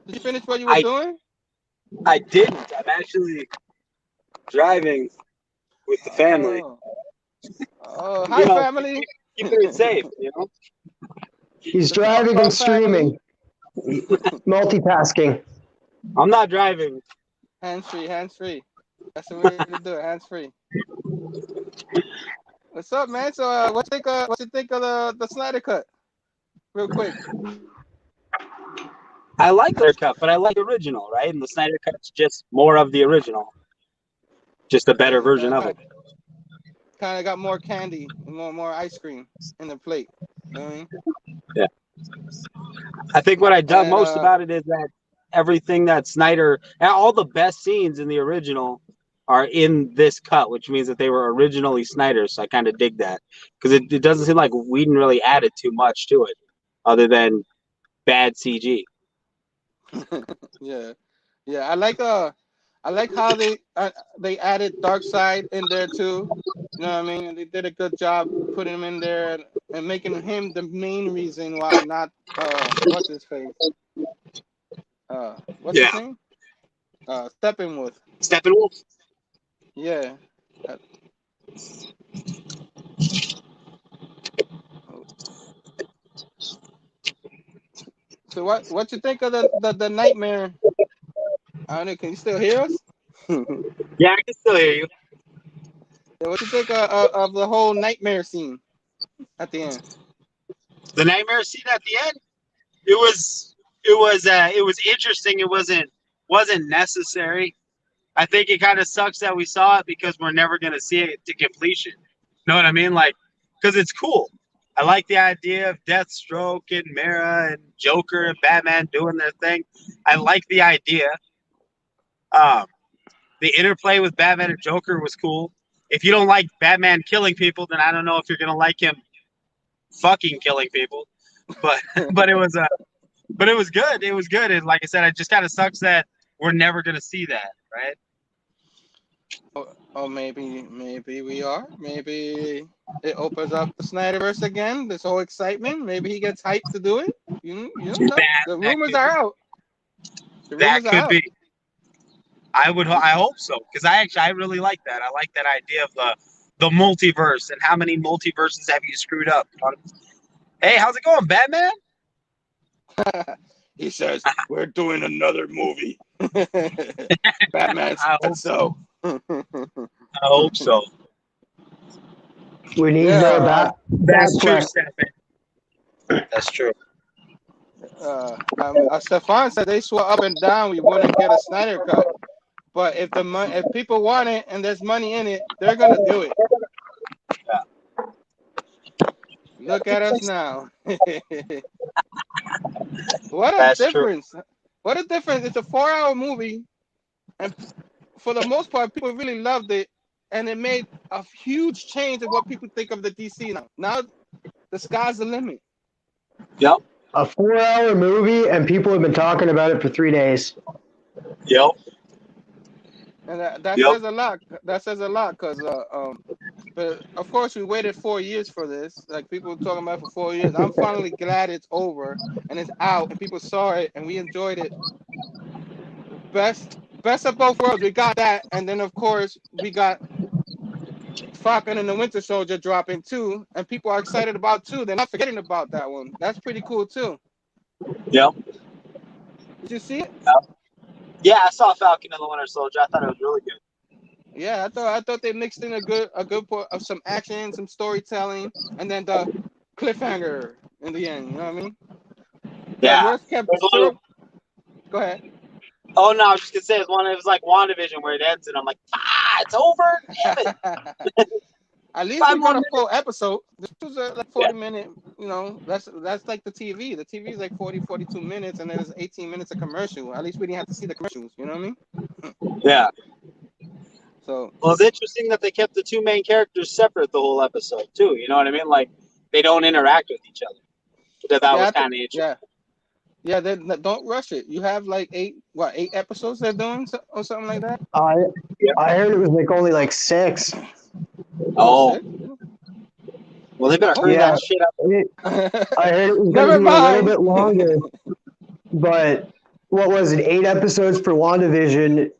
did you finish what you were I doing? I didn't. I'm actually driving with the family. Oh, oh, You hi, know, family. keeping it safe. You know. He's The Talk driving and About family. streaming, multitasking. I'm not driving. Hands free, hands free. That's the way to do it. Hands free. What's up, man? So, what you think of the Snyder Cut? Real quick. I like the cut, but I like the original, right? And the Snyder Cut's just more of the original, just a better version of it. Kind of got more candy and more ice cream in the plate. You know what I mean? Yeah. I think what I dug And most about it is that everything that Snyder and all the best scenes in the original are in this cut, which means that they were originally Snyder. So I kind of dig that because it doesn't seem like Whedon really added too much to it, other than bad CG. yeah, yeah. I like how they added Dark Side in there too. You know what I mean? And they did a good job putting him in there and making him the main reason why, not what's his face? What's his name? Steppenwolf. Steppenwolf. Yeah. So what you think of the nightmare? I don't know. Can you still hear us? Yeah, I can still hear you. Yeah, what you think of the whole nightmare scene at the end? The nightmare scene at the end. It was interesting. It wasn't necessary. I think it kind of sucks that we saw it because we're never gonna see it to completion. Know what I mean? Like, because it's cool. I like the idea of Deathstroke and Mara and Joker and Batman doing their thing. I like the idea. Um, the interplay with Batman and Joker was cool. If you don't like Batman killing people, then I don't know if you're gonna like him fucking killing people. But but it was but it was good. It was good. And like I said, it just kind of sucks that we're never gonna see that, right? Oh, maybe we are. Maybe it opens up the Snyderverse again. This whole excitement. Maybe he gets hyped to do it. You don't know. The rumors are out. That could be. I hope so because I really like that. I like that idea of the multiverse and how many multiverses have you screwed up? Hey, how's it going, Batman? He says we're doing another movie. Batman said so. I hope so. We need more That's true, Batfleck. Stephen. That's true. Stefan said they swore up and down we wouldn't get a Snyder Cut, but if people want it and there's money in it, they're gonna do it. Yeah. Look at us now. What a That's difference! True. What a difference! It's a 4-hour movie, and for the most part, people really loved it, and it made a huge change in what people think of the DC now. Now, the sky's the limit. Yep. A 4-hour movie, and people have been talking about it for 3 days. Yep. And that says a lot. That says a lot because, but of course, we waited 4 years for this. Like people were talking about it for 4 years. I'm finally glad it's over and it's out, and people saw it, and we enjoyed it. Best of both worlds. We got that, and then of course we got Falcon and the Winter Soldier dropping too, and people are excited about too. They're not forgetting about that one. That's pretty cool too. Yep. Did you see it? Yeah, I saw Falcon and the Winter Soldier. I thought it was really good. Yeah, I thought they mixed in a good part of some action, some storytelling, and then the cliffhanger in the end. You know what I mean? That Yeah. worst kept secret. Go ahead. Oh no, I was just gonna say it was like WandaVision where it ends, and I'm like, it's over. Damn it. At least 5 we more got a minutes. full episode. This was like Yeah. 40-minute. You know, that's like the TV. The TV is like 42 minutes, and then there's 18 minutes of commercial. At least we didn't have to see the commercials. You know what I mean? Yeah. So. Well, it's interesting that they kept the two main characters separate the whole episode too. You know what I mean? Like they don't interact with each other. That was kind of interesting. Yeah. Yeah, don't rush it. You have like 8 episodes they're doing or something like that? I heard it was like only like 6. Oh. 6? Well, they better hurry that shit up. I heard it was going to be a little bit longer. But what was it? 8 episodes for WandaVision,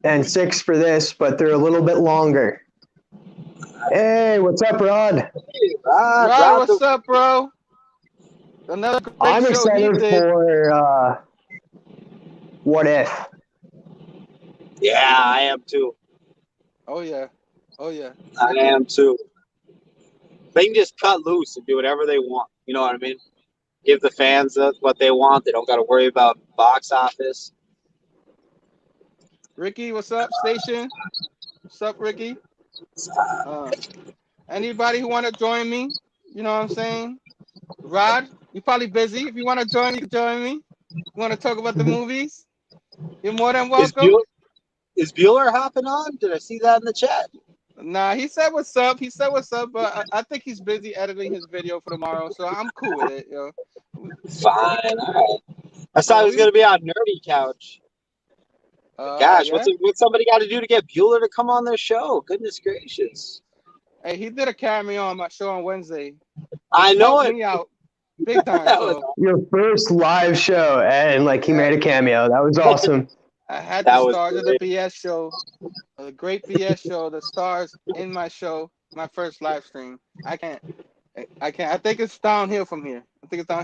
and 6 for this, but they're a little bit longer. Hey, what's up, Rod? Hey, Rod, what's up, bro? Another great I'm show excited for What If. Yeah, I am too. Oh yeah. I am too. They can just cut loose and do whatever they want. You know what I mean? Give the fans what they want. They don't got to worry about box office. Ricky, what's up, Station? What's up, Ricky? Anybody who want to join me? You know what I'm saying? Rod, you're probably busy. If you want to join, you can join me. You want to talk about the movies? You're more than welcome. Is Bueller hopping on? Did I see that in the chat? Nah, he said what's up. But I think he's busy editing his video for tomorrow, so I'm cool with it, yo. Fine. All right. I thought he was going to be on Nerdy Couch. Gosh, yeah? what's somebody got to do to get Bueller to come on their show? Goodness gracious. Hey, he did a cameo on my show on Wednesday. I know it. Me out big time. So. Your first live show, and he made a cameo. That was awesome. I had the stars of the BS show, a great BS show. The stars in my show, my first live stream. I can't. I think it's downhill from here. That's how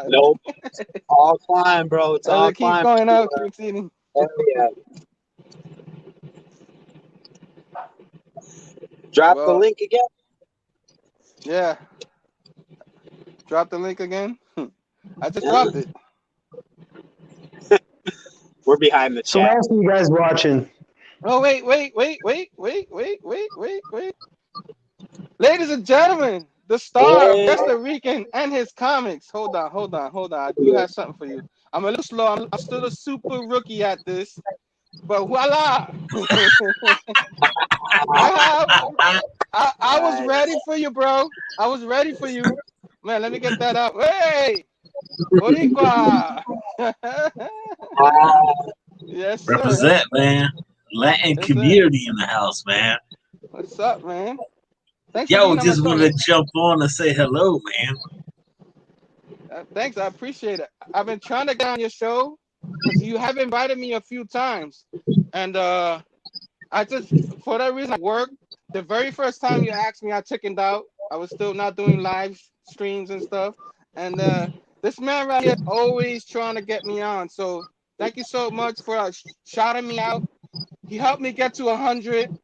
nope. It's all climb, bro. It's all keep climb. Going up. Keep exceeding. Yeah. Drop the link again. Yeah. Drop the link again. I just dropped it. We're behind the chat. So ask you guys watching. Oh wait. Ladies and gentlemen, the star of Costa Rican and his comics. Hold on. I do have something for you. I'm a little slow. I'm still a super rookie at this. But voila! I was ready for you, bro. I was ready for you. Man, let me get that up. Hey! Boricua! Yes, sir. Represent, man. Latin community in the house, man. What's up, man? Thanks Yo, just wanted to jump on and say hello, man. Thanks, I appreciate it. I've been trying to get on your show because you have invited me a few times, and I just, for that reason, I worked. The very first time you asked me, I chickened out. I was still not doing live streams and stuff, and this man right here always trying to get me on. So thank you so much for shouting me out. He helped me get to 100.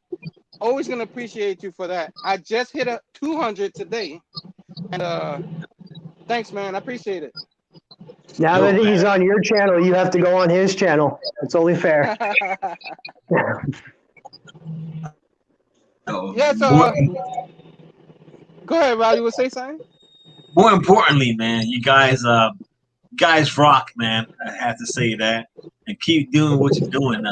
Always gonna appreciate you for that. I just hit a 200 today, and thanks, man. I appreciate it. Now that he's on your channel, you have to go on his channel. It's only fair. Yeah. So go ahead, Rob. You would say something? More importantly, man, you guys rock, man. I have to say that, and keep doing what you're doing.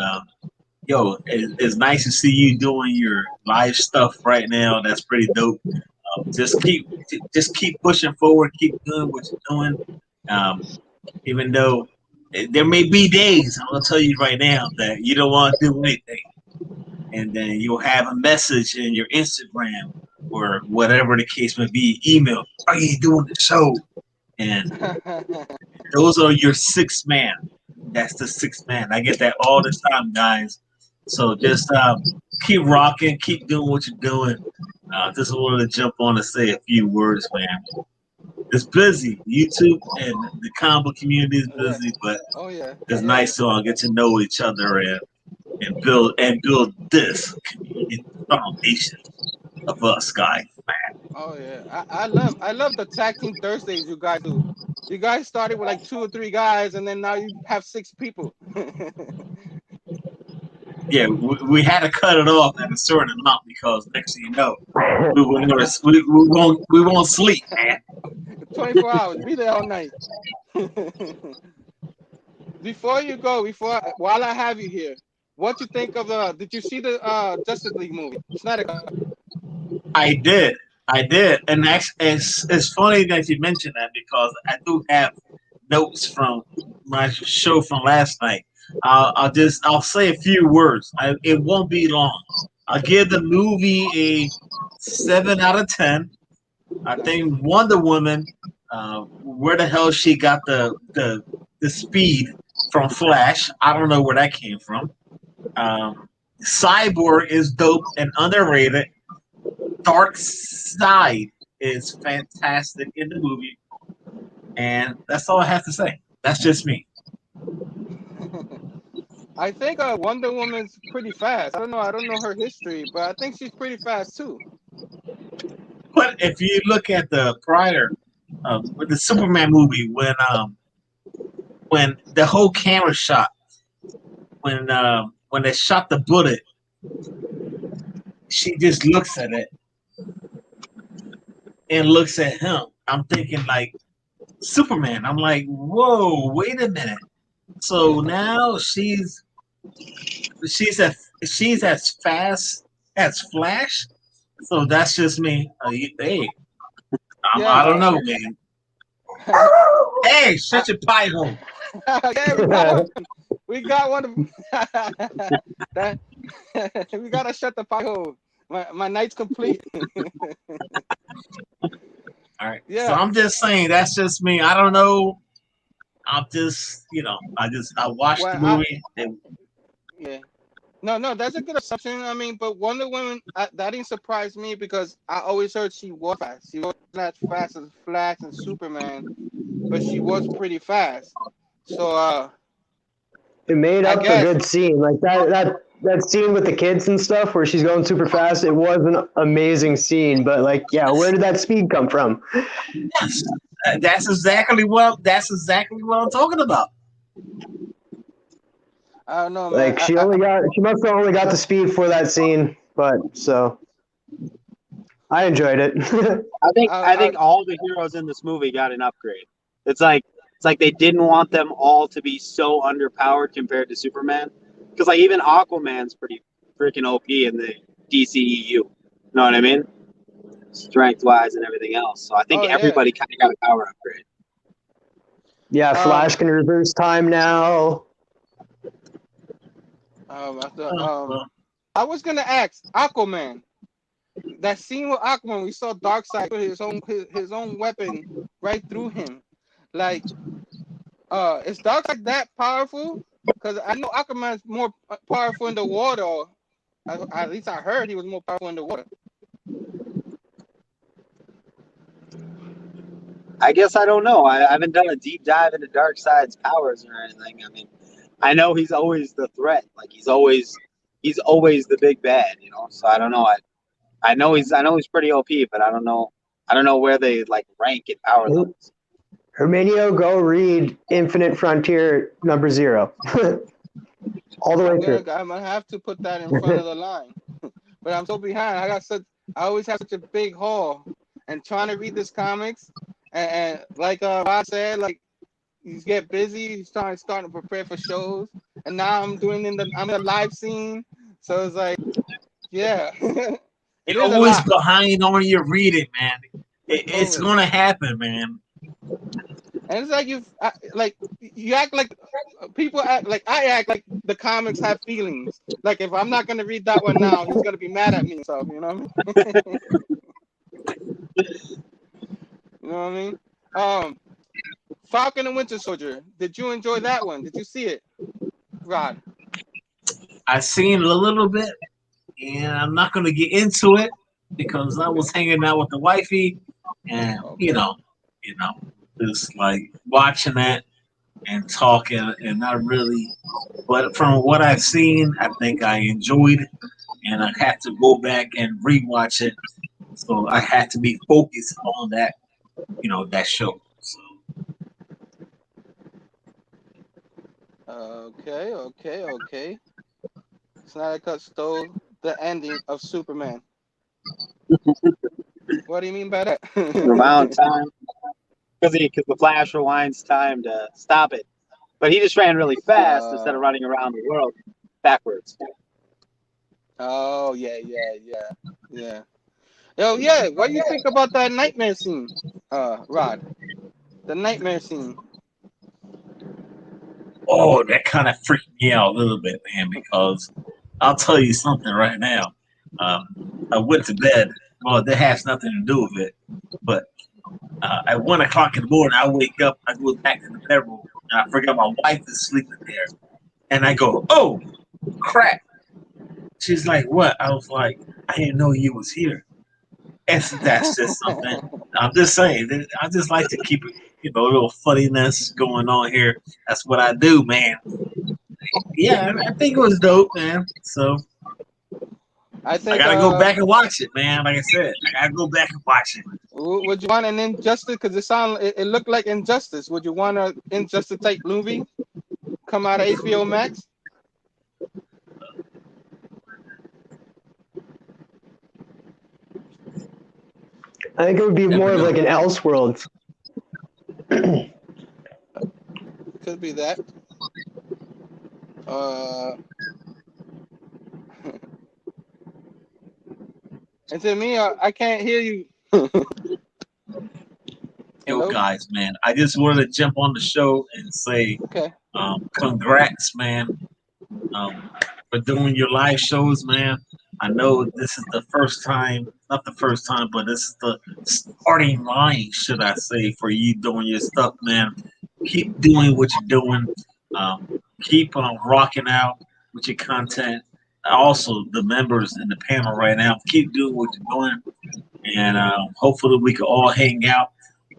Yo, it's nice to see you doing your live stuff right now. That's pretty dope. Just keep pushing forward. Keep doing what you're doing. Even though there may be days, I'm gonna tell you right now that you don't want to do anything, and then you'll have a message in your Instagram or whatever the case may be, email. Are you doing the show? And those are your 6 man. That's the 6 man. I get that all the time, guys. So just keep rocking, keep doing what you're doing. Just wanted to jump on and say a few words, man. It's busy. YouTube and the combo community is Yeah. busy, but Oh yeah. it's Yeah. nice to all get to know each other and build this community foundation of us guys. Oh yeah. I love the tag team Thursdays you guys do. You guys started with like 2 or 3 guys, and then now you have 6 people. Yeah, we had to cut it off at a certain amount because next thing you know, we won't sleep, man. 24 hours. Be there all night. Before you go, while I have you here, what you think of the? Did you see the Justice League movie, Snyder Cut? I did. I did. And actually, it's funny that you mentioned that because I do have notes from my show from last night. I'll say a few words. It won't be long. I'll give the movie a 7 out of 10. I Nice. think Wonder Woman, where the hell she got the speed from Flash? I don't know where that came from. Cyborg is dope and underrated. Dark Side is fantastic in the movie, and that's all I have to say. That's just me. I think Wonder Woman's pretty fast. I don't know. I don't know her history, but I think she's pretty fast too. But if you look at the prior, with the Superman movie, when the whole camera shot, when they shot the bullet, she just looks at it and looks at him. I'm thinking like Superman. I'm like, whoa, wait a minute. So now she's as fast as Flash. So that's just me. Hey, I don't Yeah. know, man. Hey, shut your pie hole. Yeah, we got one. We got one. That we gotta shut the pie hole. My night's complete. All right. So Yeah. I'm just saying that's just me. I don't know. I'm just, I watched the Well, movie. And yeah. No, that's a good assumption. I mean, but Wonder Woman, that didn't surprise me because I always heard she was fast. She wasn't as fast as Flash and Superman, but she was pretty fast. So, It made I up a guess. good scene. Like that scene with the kids and stuff where she's going super fast. It was an amazing scene. But like, yeah, where did that speed come from? yes, that's exactly what I'm talking about. I don't know, man. Like she must have only got the speed for that scene. But so I enjoyed it. I think all the heroes in this movie got an upgrade. It's like they didn't want them all to be so underpowered compared to Superman. Because like even Aquaman's pretty freaking OP in the DCEU. You know what I mean? Strength wise and everything else. So I think Oh yeah. everybody kind of got a power upgrade. Yeah, Flash Um. can reverse time now. Well, I was gonna ask Aquaman. That scene with Aquaman, we saw Darkseid put his own weapon right through him. Like, is Darkseid that powerful? Because I know Aquaman's more powerful in the water. Or at least I heard he was more powerful in the water. I guess I don't know. I haven't done a deep dive into Darkseid's powers or anything. I mean, I know he's always the threat. Like he's always the big bad. So I don't know. I know he's pretty OP, but I don't know where they like rank in power levels. Herminio, go read Infinite Frontier #0. All the way through. I'm gonna have to put that in front of the line. But I'm so behind. I always have such a big haul, and trying to read this comics, and like Rod said, like you get busy, you starting to prepare for shows, and now I'm in the live scene, so it's like, yeah, it you're is a always lot. behind on your reading, man. It's Always. gonna happen, man. And it's like you act like people act like I act like the comics have feelings. Like if I'm not gonna read that one now, he's gonna be mad at me. So you know what I mean? You know what I mean? Falcon and Winter Soldier. Did you enjoy that one? Did you see it, Rod? I seen a little bit, and I'm not gonna get into it because I was Okay. hanging out with the wifey, and Okay. just like watching that and talking, and not really. But from what I've seen, I think I enjoyed it, and I had to go back and rewatch it. So I had to be focused on that, that show. So Okay. Okay. Okay. Snyder Cut stole the ending of Superman. What do you mean by that? Rewound time because the Flash rewinds time to stop it, but he just ran really fast instead uh, of running around the world backwards. oh yeah, yeah, yeah, yeah. Yo, yeah. What do you think about that nightmare scene, Rod? The nightmare scene. oh, that kind of freaked me out a little bit, man, because I'll tell you something right now. I went to bed. Well, that has nothing to do with it. But at 1 o'clock in the morning, I wake up, I go back to the bedroom, and I forget my wife is sleeping there. And I go, oh, crap. She's like, what? I was like, I didn't know you was here. That's just something. I'm just saying. I just like to keep it, a little funniness going on here. That's what I do, man. Yeah, I think it was dope, man. So I I think. gotta go back and watch it, man. Like I said, I gotta go back and watch it. Would you want an Injustice? Because it looked like Injustice. Would you want an Injustice type movie come out of HBO Max? I think it would be Never more of know. like an Elseworlds. Could be that. Uh, and to me, I can't hear you. Yo, Hello. guys, man. I just wanted to jump on the show and say, Okay. congrats, man, um, for doing your live shows, man. I know this is the first time, not the first time, but this is the starting line, should I say, for you doing your stuff, man. Keep doing what you're doing. Um, keep on rocking out with your content. Also, the members in the panel right now, keep doing what you're doing, and hopefully we can all hang out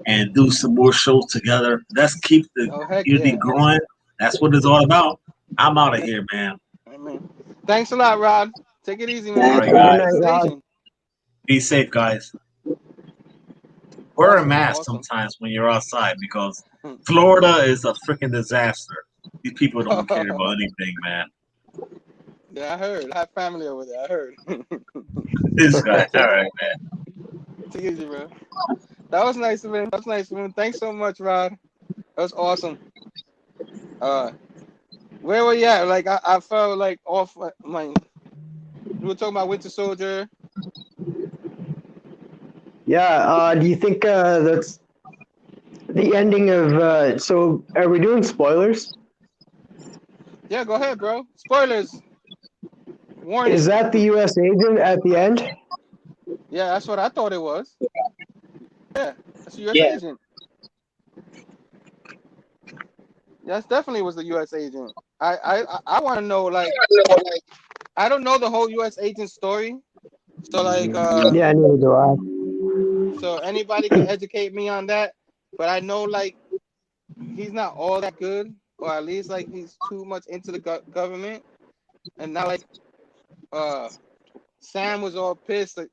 and do some more shows together. Let's keep the Oh heck community yeah. growing. That's what it's all about. I'm out of here, man. Amen. Thanks a lot, Rod. Take it easy, All man. Thanks, right, Have a good Rod. night, guys. Rod. Station. Be safe, guys. Wear a Awesome. mask Awesome. sometimes when you're outside because Florida is a freaking disaster. These people don't care about anything, man. Yeah, I heard. I have family over there. I heard. This guy. All right, man. Take it easy, bro. That was nice, man. That was nice, man. Thanks so much, Rod. That was awesome. Uh, where were you at? Like, I felt like off. Like, we were talking about Winter Soldier. Yeah. Do you think that's the ending of? So, are we doing spoilers? Yeah, go ahead, bro. Spoilers. Warning. Is that the U.S. agent at the end? Yeah, that's what I thought it was. Yeah, that's a U.S. Yeah, agent. Yes, definitely was the U.S. agent. I want to know, like, I don't know the whole U.S. agent story. So, like, Yeah, neither do I. so anybody can educate me on that. But I know, like, he's not all that good, or at least, like, he's too much into the government. And now, like, uh, Sam was all pissed that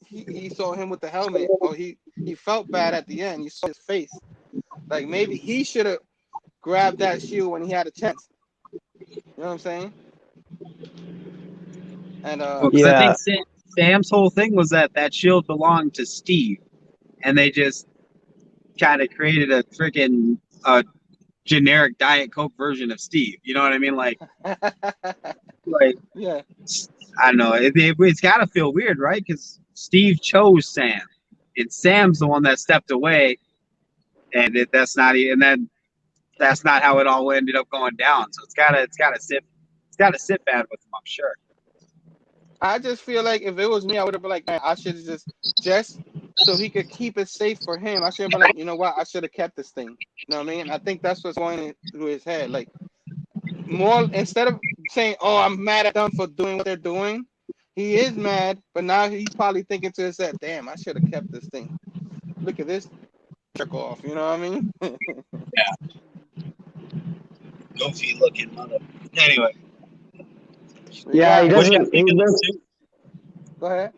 he saw him with the helmet, or he felt bad at the end. You saw his face. Like, maybe he should have grabbed that shield when he had a chance. You know what I'm saying? And because I Yeah. think Sam's whole thing was that shield belonged to Steve, and they just kind of created a freaking generic Diet Coke version of Steve. You know what I mean? Like yeah, I don't know. It's got to feel weird, right? Because Steve chose Sam, and Sam's the one that stepped away, and and then that's not how it all ended up going down. So it's gotta sit bad with him, I'm sure. I just feel like if it was me, I would have been like, man, I should have just so he could keep it safe for him. I should have been like, you know what? I should have kept this thing. You know what I mean? I think that's what's going through his head. Like, more instead of saying, "Oh, I'm mad at them for doing what they're doing." He is mad, but now he's probably thinking to himself, "Damn, I should have kept this thing. Look at this jerk off." You know what I mean? Goofy looking mother. Anyway, Yeah, he what do you doesn't. think of the suit? Go ahead.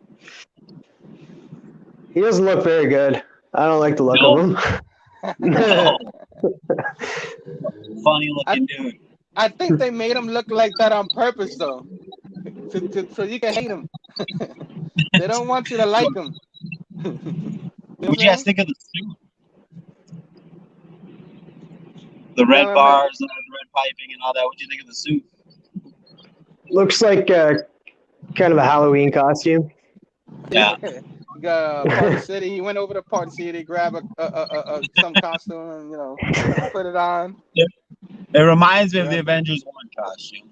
He doesn't look very good. I don't like the look No? of him. No. Funny I, looking dude. I think they made him look like that on purpose, though, so you can hate him. They don't want you to like him. You know what What I'm do you guys saying? think of the suit? The red Man, bars, the red piping, and all that. What do you think of the suit? Looks like kind of a Halloween costume. Yeah. He got Party City. He went over to Party City, grab some costume, and put it on. It reminds me of the Yeah. Avengers 1 costume.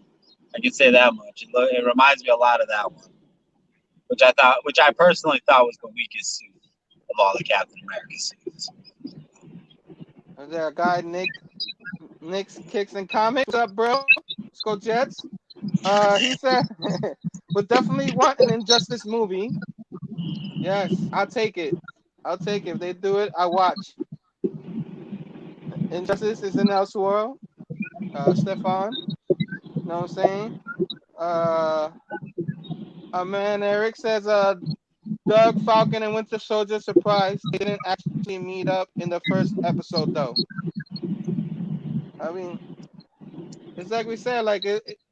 I can say that much. It reminds me a lot of that one, which I personally thought was the weakest suit of all the Captain America suits. Is there a guy, Nick's Kicks and Comics? What's up, bro? Let's go Jets. He said, "We'll definitely want an Injustice movie." Yes, I'll take it. I'll take it. If they do it, I watch. Injustice is in Elseworld. Stefan, you know what I'm saying? Our man Eric says, Doug, Falcon, and Winter Soldier surprised they didn't actually meet up in the first episode, though. I mean, it's like we said,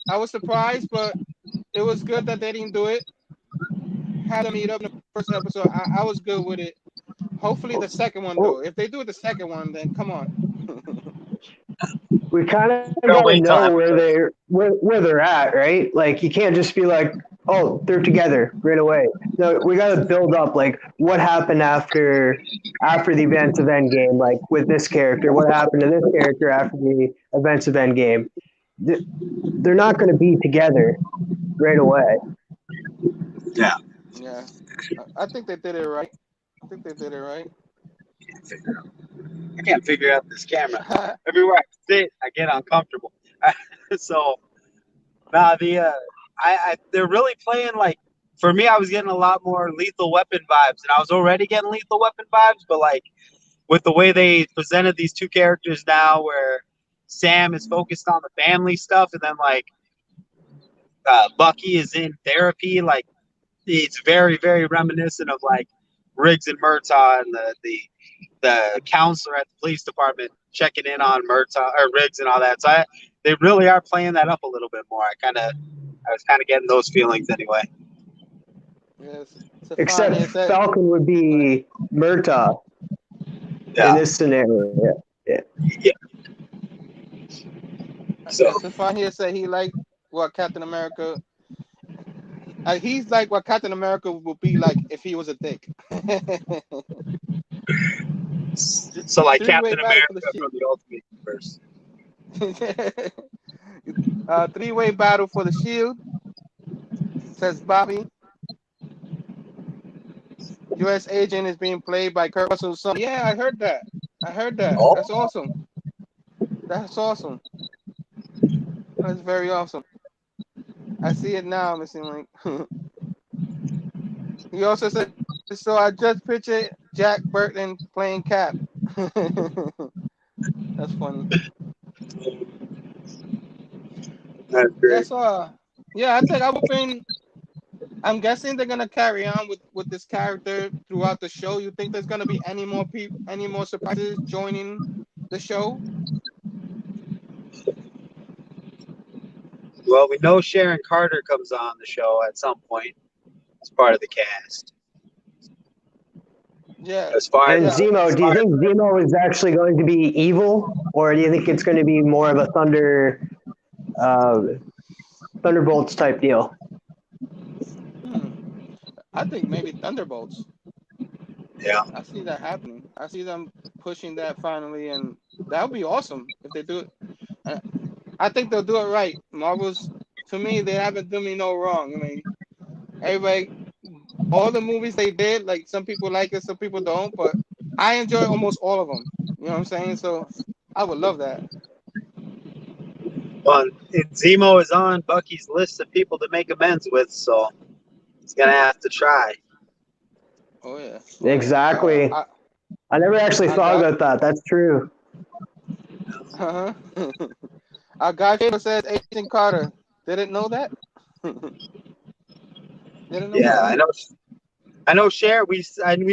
I was surprised, but it was good that they didn't do it. Had them meet up in the first episode. I was good with it. Hopefully the second one, though. If they do the second one, then come on. We kind of Gotta got to wait till know episode. where they're at, right? Like you can't just be like, oh, they're together right away. No, we got to build up. Like what happened after the events of Endgame? Like with this character, what happened to this character after the events of Endgame? They're not going to be together right away. Yeah. Yeah. I think they did it right. I can't figure out this camera. Everywhere I sit, I get uncomfortable. So, nah, they're really playing like. For me, I was getting a lot more Lethal Weapon vibes, and I was already getting Lethal Weapon vibes, but like with the way they presented these two characters now, where Sam is focused on the family stuff, and then like Bucky is in therapy, like it's very, very reminiscent of like Riggs and Murtaugh and the counselor at the police department checking in on Murtaugh or Riggs and all that. So they really are playing that up a little bit more. I was kind of getting those feelings anyway. Yes. Except Falcon would be Murtaugh in this scenario. Yeah. So Stefan here said he liked what Captain America. He's like what Captain America would be like if he was a dick. So like Captain America from the Ultimate Universe. Three-way battle for the Shield, says Bobby. U.S. agent is being played by Kurt Russell's son. Yeah, I heard that. Oh. That's awesome. That's very awesome. I see it now, Mr. Link. He also said, so I just pictured Jack Burton playing Cap. That's funny. That's great. I'm guessing they're gonna carry on with this character throughout the show. You think there's gonna be any more surprises joining the show? Well, we know Sharon Carter comes on the show at some point as part of the cast. Yeah. Zemo, do you think Zemo is actually going to be evil, or do you think it's going to be more of a Thunderbolts type deal? I think maybe Thunderbolts. Yeah. I see that happening. I see them pushing that finally, and that would be awesome if they do it. I think they'll do it right. Marvel's, to me, they haven't done me no wrong. I mean, everybody, all the movies they did, like some people like it, some people don't, but I enjoy almost all of them. You know what I'm saying? So I would love that. Well, Zemo is on Bucky's list of people to make amends with, so he's gonna have to try. Oh yeah. Exactly. I never actually I thought got. about that. That's true. Uh-huh. Our guy Faber says Agent Carter. Didn't know that. Didn't know Yeah, that. I know. We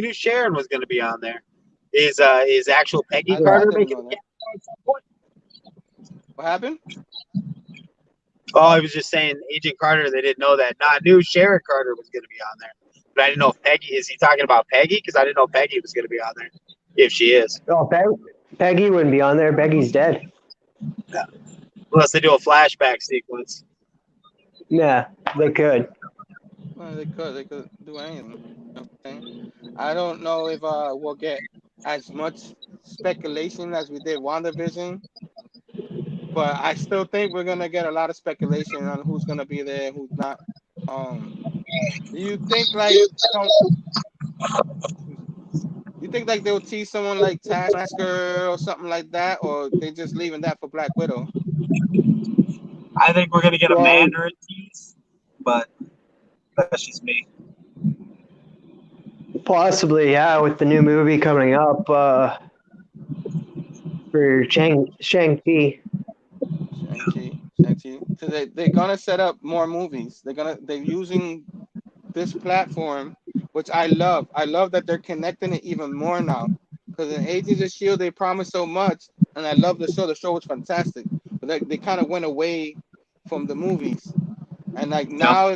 knew Sharon was gonna be on there. Is actual Peggy I Carter didn't making know a that. cameo at some point? What happened? Oh, I was just saying Agent Carter. They didn't know that. No, I knew Sharon Carter was gonna be on there, but I didn't know if Peggy. Is he talking about Peggy? Because I didn't know Peggy was gonna be on there. If she is, Oh, Peggy wouldn't be on there. Peggy's dead. unless they do a flashback sequence. Yeah, they could. Well, they could do anything. Okay. I don't know if we'll get as much speculation as we did WandaVision, but I still think we're gonna get a lot of speculation on who's gonna be there, who's not. Do you think like some? You think like they'll tease someone like Taskmaster or something like that, or they just leaving that for Black Widow? I think we're gonna get a Well, Mandarin tease, but that's just me. possibly, yeah, with the new movie coming up for Shang-Chi. Shang-Chi, because they're gonna set up more movies. They're using this platform, which I love. I love that they're connecting it even more now. Because in Agents of Shield they promised so much, and I love the show. The show was fantastic, but they kind of went away from the movies, and like Yep. now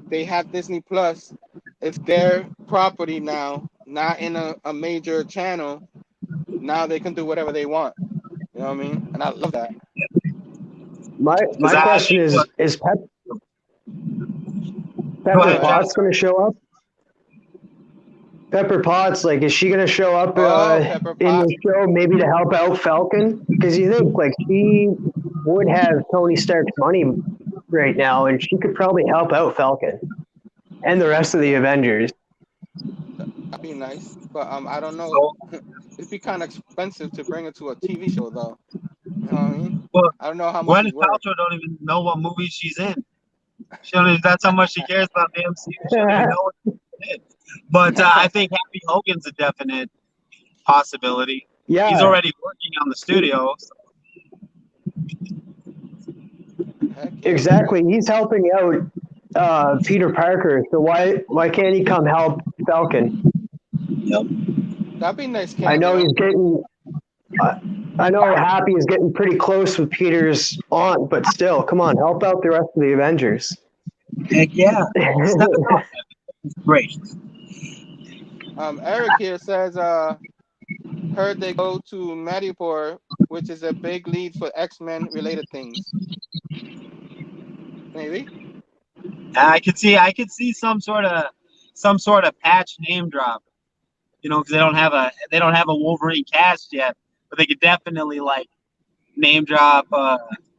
they have Disney Plus. It's their property now, not in a major channel. Now they can do whatever they want. You know what I mean? And I love that. My Because I question think what. is Go Pepper Go ahead, ahead. Potts Johnson. going to show up? Pepper Potts, like, is she going to show up Oh, Pepper in Pot. the show maybe to help out Falcon? Because you think, like, she would have Tony Stark's money right now, and she could probably help out Falcon and the rest of the Avengers. That'd be nice, but I don't know. So, It'd be kind of expensive to bring it to a TV show, though. You know what I mean? well, I don't know how much Gwyneth it's worth. Paltrow don't even know what movie she's in. She don't even, that's how much she cares about the MCU. She don't even know what she's in. But I think Happy Hogan's a definite possibility. Yeah, He's already working on the studio. So. Heck yeah. exactly. He's helping out Peter Parker, so why can't he come help Falcon? Yep. That'd be a nice I know cameo. he's getting. I know Happy is getting pretty close with Peter's aunt, but still, come on, help out the rest of the Avengers. Heck yeah. Great. Eric here says, heard they go to Madripoor, which is a big lead for X-Men related things. Maybe. I could see some sort of patch name drop. You know, because they don't have a Wolverine cast yet, but they could definitely like name drop.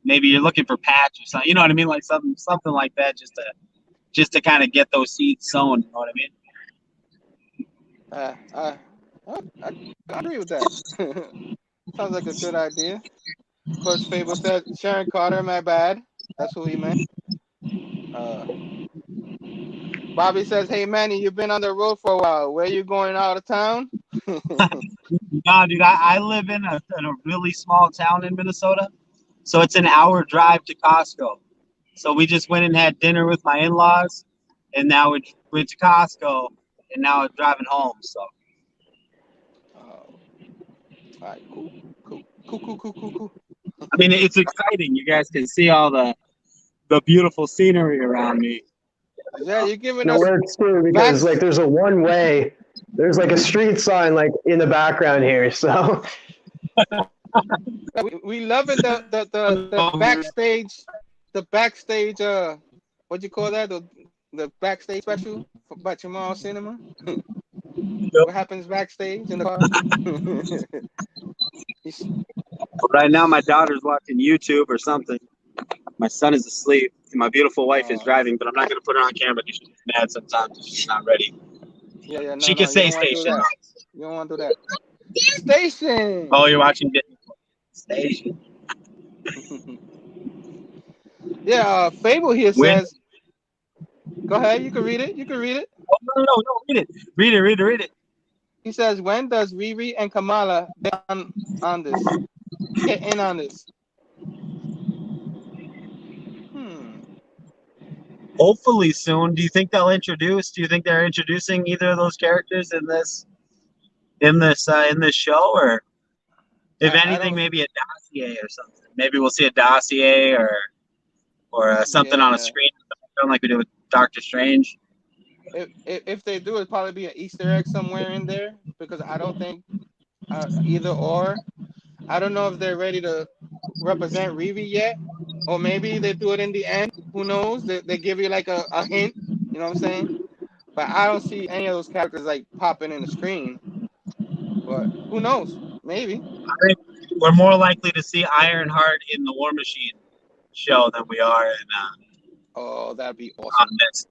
Maybe you're looking for Patch or something. You know what I mean? Like something like that, just to kind of get those seeds sown. You know what I mean? I agree with that. Sounds like a good idea. Of course, Fable said Sharon Carter. My bad. That's who he meant. Bobby says, "Hey Manny, you've been on the road for a while. Where you going out of town?" No, dude, I live in a really small town in Minnesota, so it's an hour drive to Costco. So we just went and had dinner with my in-laws, and now we went to Costco, and now I'm driving home. So. All right, cool. I mean, it's exciting. You guys can see all the beautiful scenery around me. Yeah, you're giving It us works too because vast. like there's a one way, there's like a street sign like in the background here, so We loving the backstage, what do you call that? The backstage special by Jamal Cinema. What happens backstage in the car? Right now, my daughter's watching YouTube or something. My son is asleep, and my beautiful wife is driving, but I'm not going to put her on camera because she's mad sometimes if she's not ready. Yeah, She no, can you say don't want to do station. that. You don't want to do that. Station. Oh, you're watching station. Yeah, Fable here When? says, go ahead, you can read it. You can read it. Oh, no, read it. Read it. He says, when does Riri and Kamala get on this? Get in on this? Hmm. Hopefully soon. Do you think they're introducing either of those characters in this show, or if I anything, don't. maybe a dossier or something? Maybe we'll see a dossier or something on a Yeah. screen, like we did with Doctor Strange. If they do, it'd probably be an Easter egg somewhere in there because I don't think either or. I don't know if they're ready to represent Riri yet, or maybe they do it in the end. Who knows? They give you like a hint. You know what I'm saying? But I don't see any of those characters like popping in the screen. But who knows? Maybe. I think we're more likely to see Ironheart in the War Machine show than we are Oh, that'd be on awesome. this.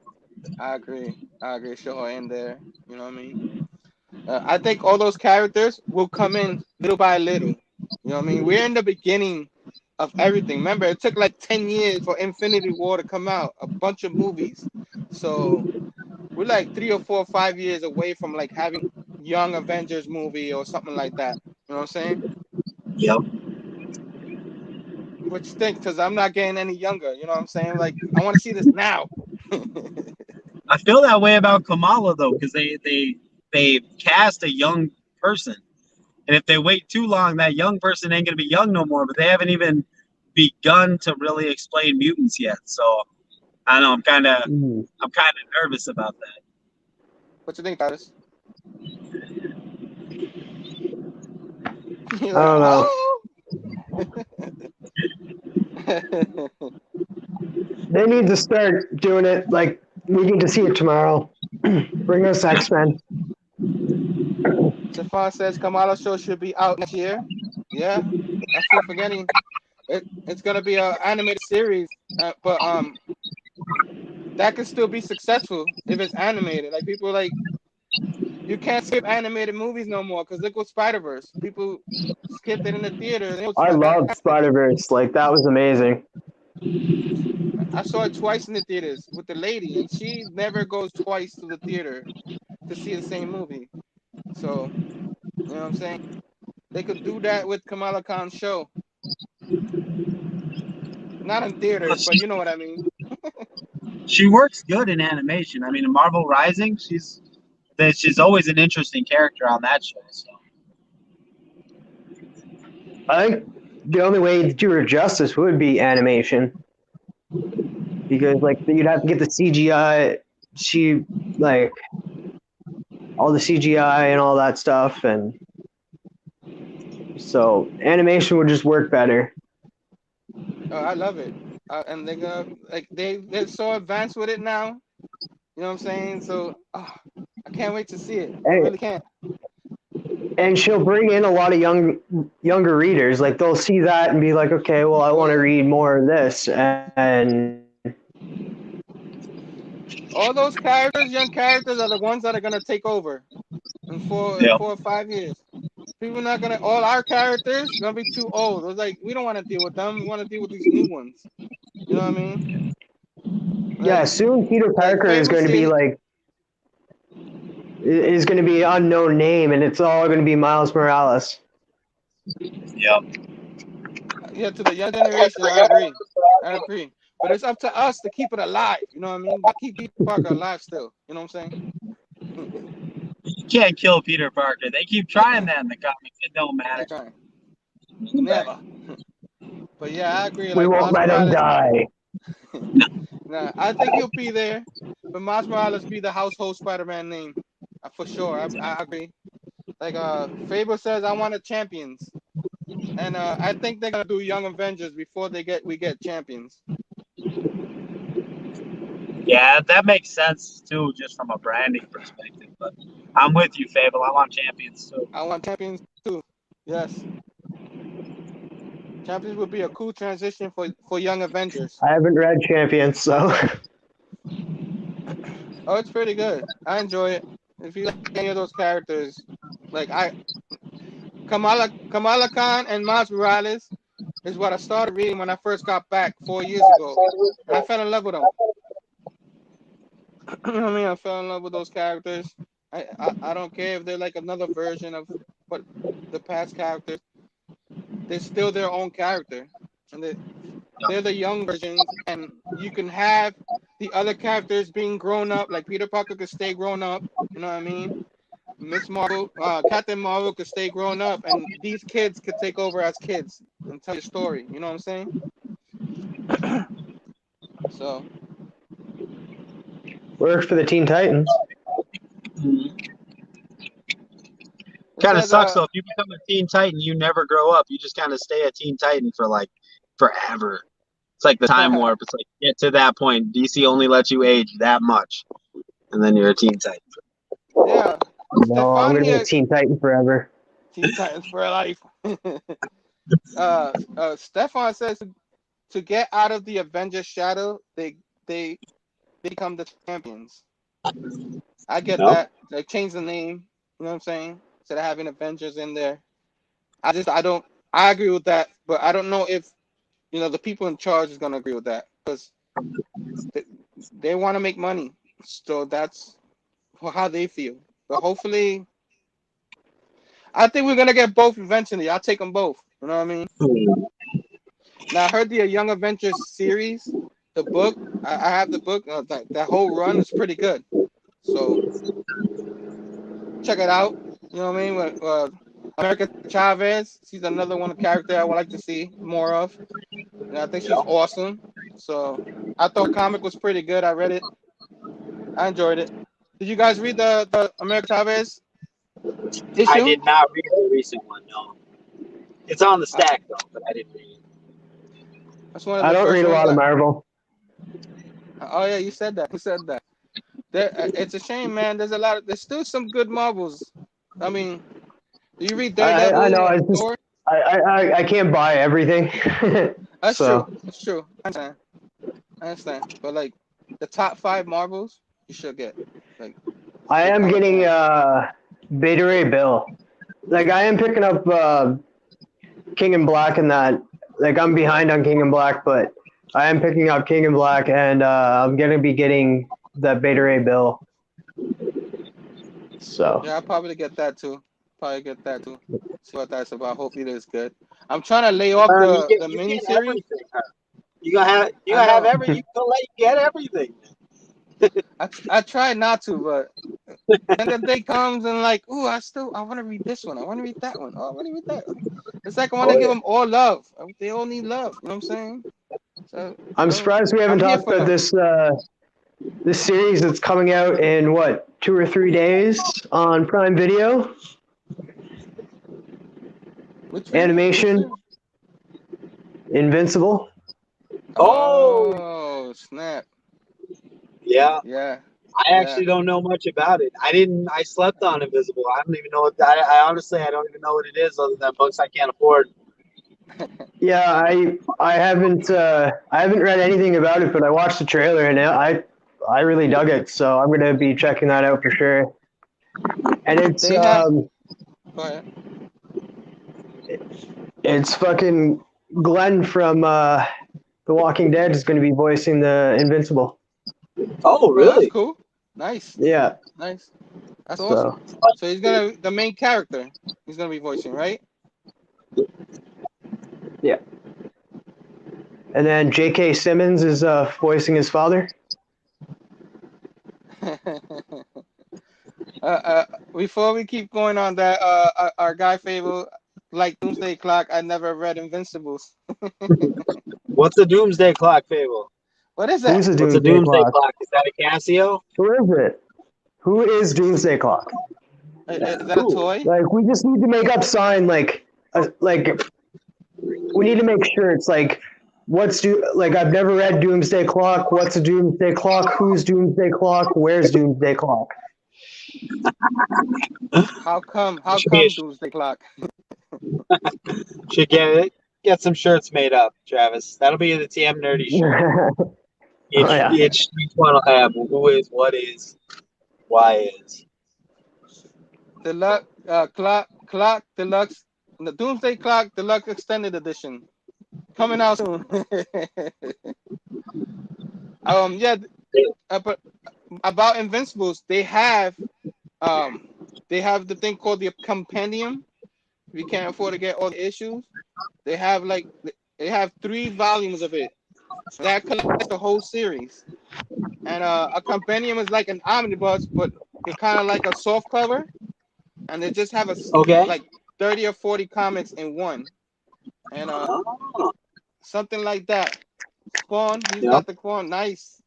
I agree. I agree. Show her in there. You know what I mean? I think all those characters will come in little by little. You know what I mean? We're in the beginning of everything. Remember, it took like 10 years for Infinity War to come out, a bunch of movies. So we're like 3 or 4 or 5 years away from like having Young Avengers movie or something like that. You know what I'm saying? Yep. Which stinks because I'm not getting any younger. You know what I'm saying? Like, I want to see this now. I feel that way about Kamala though, because they cast a young person, and if they wait too long, that young person ain't gonna be young no more. But they haven't even begun to really explain mutants yet. So I don't know. I'm kind of nervous about that. What you think, Titus? You're I like, don't know. oh. They need to start doing it. Like, we need to see it tomorrow. Bring us X-Men. Stefan says Kamala show should be out next year. Yeah, I keep forgetting. It's gonna be an animated series, but that could still be successful if it's animated. Like people like you can't skip animated movies no more because look what Spider-Verse. People skipped it in the theater. And it was I love fantastic. Spider-Verse. Like, that was amazing. I saw it twice in the theaters with the lady, and she never goes twice to the theater to see the same movie. So you know what I'm saying? They could do that with Kamala Khan's show. Not in theaters, but you know what I mean. She works good in animation. I mean, in Marvel Rising, she's always an interesting character on that show. So I think the only way to do her justice would be animation. Because, like, you'd have to get the CGI, like, all the CGI and all that stuff, and so animation would just work better. Oh, I love it. And they're gonna like they're so advanced with it now. You know what I'm saying? So I can't wait to see it. I And, really can't. and she'll bring in a lot of younger readers. Like, they'll see that and be like, okay, well, I want to read more of this, and All those characters, young characters, are the ones that are gonna take over in yeah, 4 or 5 years. People not gonna. All our characters gonna be too old. It's like we don't want to deal with them. We want to deal with these new ones. You know what I mean? yeah, Like soon Peter Parker is Fable going to be said, like is going to be an unknown name, and it's all going to be Miles Morales. yeah. yeah, to the young generation, I agree. I agree. But it's up to us to keep it alive. You know what I mean? Keep Peter Parker alive still. You know what I'm saying? You can't kill Peter Parker. They keep trying that in the comics. It don't matter. They're trying. Never. But yeah, I agree. We Like won't Miles let him Morales. die. Nah, I think he'll be there. But Miles Morales be the household Spider-Man name. For sure. I agree. Like Faber says, I want a champions. And I think they're gonna do Young Avengers before we get champions. Yeah, that makes sense too, just from a branding perspective. But I'm with you, Fable. I want champions too. I want champions too. Yes. Champions would be a cool transition for Young Avengers. I haven't read Champions, so Oh, it's pretty good. I enjoy it. If you like any of those characters, like Kamala Khan and Miles Morales, is what I started reading when I first got back 4 years ago. And I fell in love with them. You know what I mean? I fell in love with those characters. I don't care if they're like another version of what the past characters. They're still their own character, and they're the young versions. And you can have the other characters being grown up, like Peter Parker could stay grown up. You know what I mean? Miss Marvel, Captain Marvel could stay grown up, and these kids could take over as kids and tell your story. You know what I'm saying? So Works for the Teen Titans. Kind of sucks though. If you become a Teen Titan, you never grow up. You just kind of stay a Teen Titan for like forever. It's like the time warp. It's like get to that point. DC only lets you age that much, and then you're a Teen Titan. Yeah. No, I'm gonna be a Teen Titan forever. Teen Titans for life. Stefan says to get out of the Avengers shadow, they become the champions. I get that. They change the name. You know what I'm saying? Instead of having Avengers in there. I agree with that, but I don't know if the people in charge is gonna agree with that because they want to make money. So that's how they feel. But hopefully, I think we're gonna get both eventually. I'll take them both. You know what I mean? Now I heard the Young Avengers series, the book. I have the book. That whole run is pretty good. So check it out. You know what I mean? With, America Chavez, she's another one character I would like to see more of. And I think she's awesome. So I thought comic was pretty good. I read it. I enjoyed it. Did you guys read the America Chavez issue? I did not read the recent one. No, it's on the stack though, but I didn't read it. That's one of the I don't first read a ones lot of Marvel. Oh yeah, you said that. It's a shame, man. There's still some good Marvels. I mean, do you read Daredevil? I know. I can't buy everything. That's true. That's true. I understand. But like the top 5 Marvels, you should get. Like I am getting Beta Ray Bill. Like I am picking up King and Black and that. Like I'm behind on King and Black, but I am picking up King and Black, and I'm gonna be getting the Beta Ray Bill. So yeah, I'll probably get that too. See what that's about. Hopefully it's good. I'm trying to lay off the miniseries. You gonna have every. You gonna let you get everything. I try not to, but then the day comes and like, ooh, I want to read this one. I want to read that one. Oh, I want to read that one. It's like I want to give them all love. They all need love. You know what I'm saying? So I'm surprised we haven't talked about this series that's coming out in 2 or 3 days on Prime Video. Which animation. Invincible. Oh snap! Yeah. I actually don't know much about it. I slept on Invisible. I don't even know what I honestly I don't even know what it is other than books I can't afford. Yeah, I haven't read anything about it, but I watched the trailer and I really dug it, so I'm gonna be checking that out for sure. And it's it's fucking Glenn from The Walking Dead is gonna be voicing the Invincible. Oh, really? That's cool. Nice. Yeah. Nice. That's awesome. So he's the main character. He's gonna be voicing, right? Yeah. And then J.K. Simmons is voicing his father. Before we keep going on that, our guy Fable, like Doomsday Clock, I never read Invincibles. What's the Doomsday Clock, Fable? What is that? What's a Doomsday Clock? Is that a Casio? Who is it? Who is Doomsday Clock? Is that a toy? Like we just need to make up sign like we need to make sure it's like I've never read Doomsday Clock. What's a Doomsday Clock? Who's Doomsday Clock? Where's Doomsday Clock? How come Doomsday Clock? Should get some shirts made up, Travis. That'll be the TM Nerdy shirt. Each one will have who is, what is, why is. The clock deluxe, the Doomsday Clock Deluxe Extended Edition. coming out soon. Yeah, but about Invincibles, they have the thing called the compendium. If you can't afford to get all the issues, they have they have 3 volumes of it. That collects the whole series. And a compendium is like an omnibus, but it's kind of like a soft cover, and they just have Okay. like 30 or 40 comics in one, and Oh, something like that. Spawn, he's yeah. got the Spawn. Nice,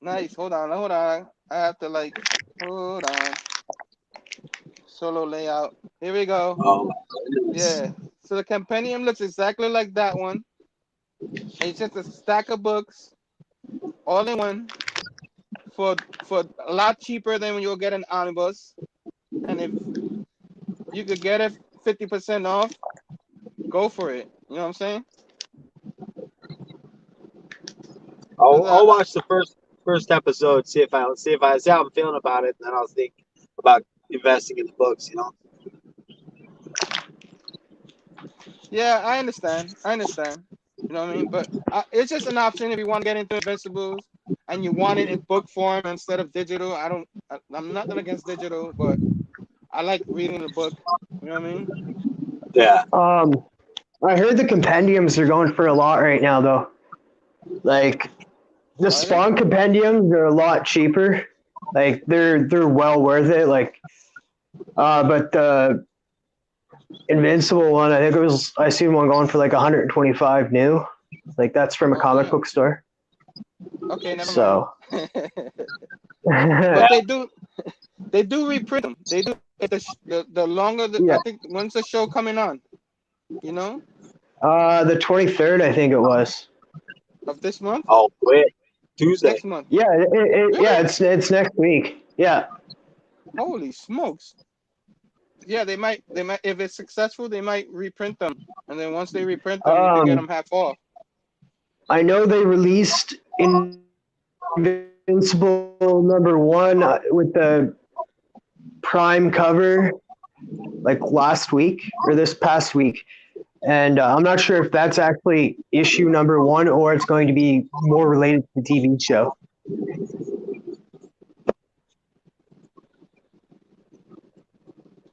nice. Hold on. I have to hold on. Solo layout. Here we go. Oh my goodness. Yeah. So the compendium looks exactly like that one. It's just a stack of books, all in one, for a lot cheaper than when you'll get an omnibus. And if you could get it 50% off, go for it. You know what I'm saying? I'll watch the first episode, see how I'm feeling about it, and then I'll think about investing in the books. Yeah, I understand. You know what I mean? But it's just an option if you want to get into Invincibles and you want it in book form instead of digital. I'm nothing against digital, but I like reading the book. You know what I mean? Yeah. I heard the compendiums are going for a lot right now, though. Like the Are they? Spawn compendiums are a lot cheaper. Like they're well worth it. Like, but the Invincible one, I seen one going for like 125 new. Like that's from a Oh, comic damn. book store. Okay, never So, mind. But they do reprint them. They do the longer yeah. I think when's the show coming on? You know, The 23rd, I think it was. of this month, Oh, quick. Tuesday. next month. Yeah, yeah, Really? it's next week. Yeah. Holy smokes! Yeah, they might if it's successful, they might reprint them, and then once they reprint them, you can get them Um, half off. I know they released Invincible #1 with the Prime cover like last week or this past week. And I'm not sure if that's actually issue #1 or it's going to be more related to the TV show.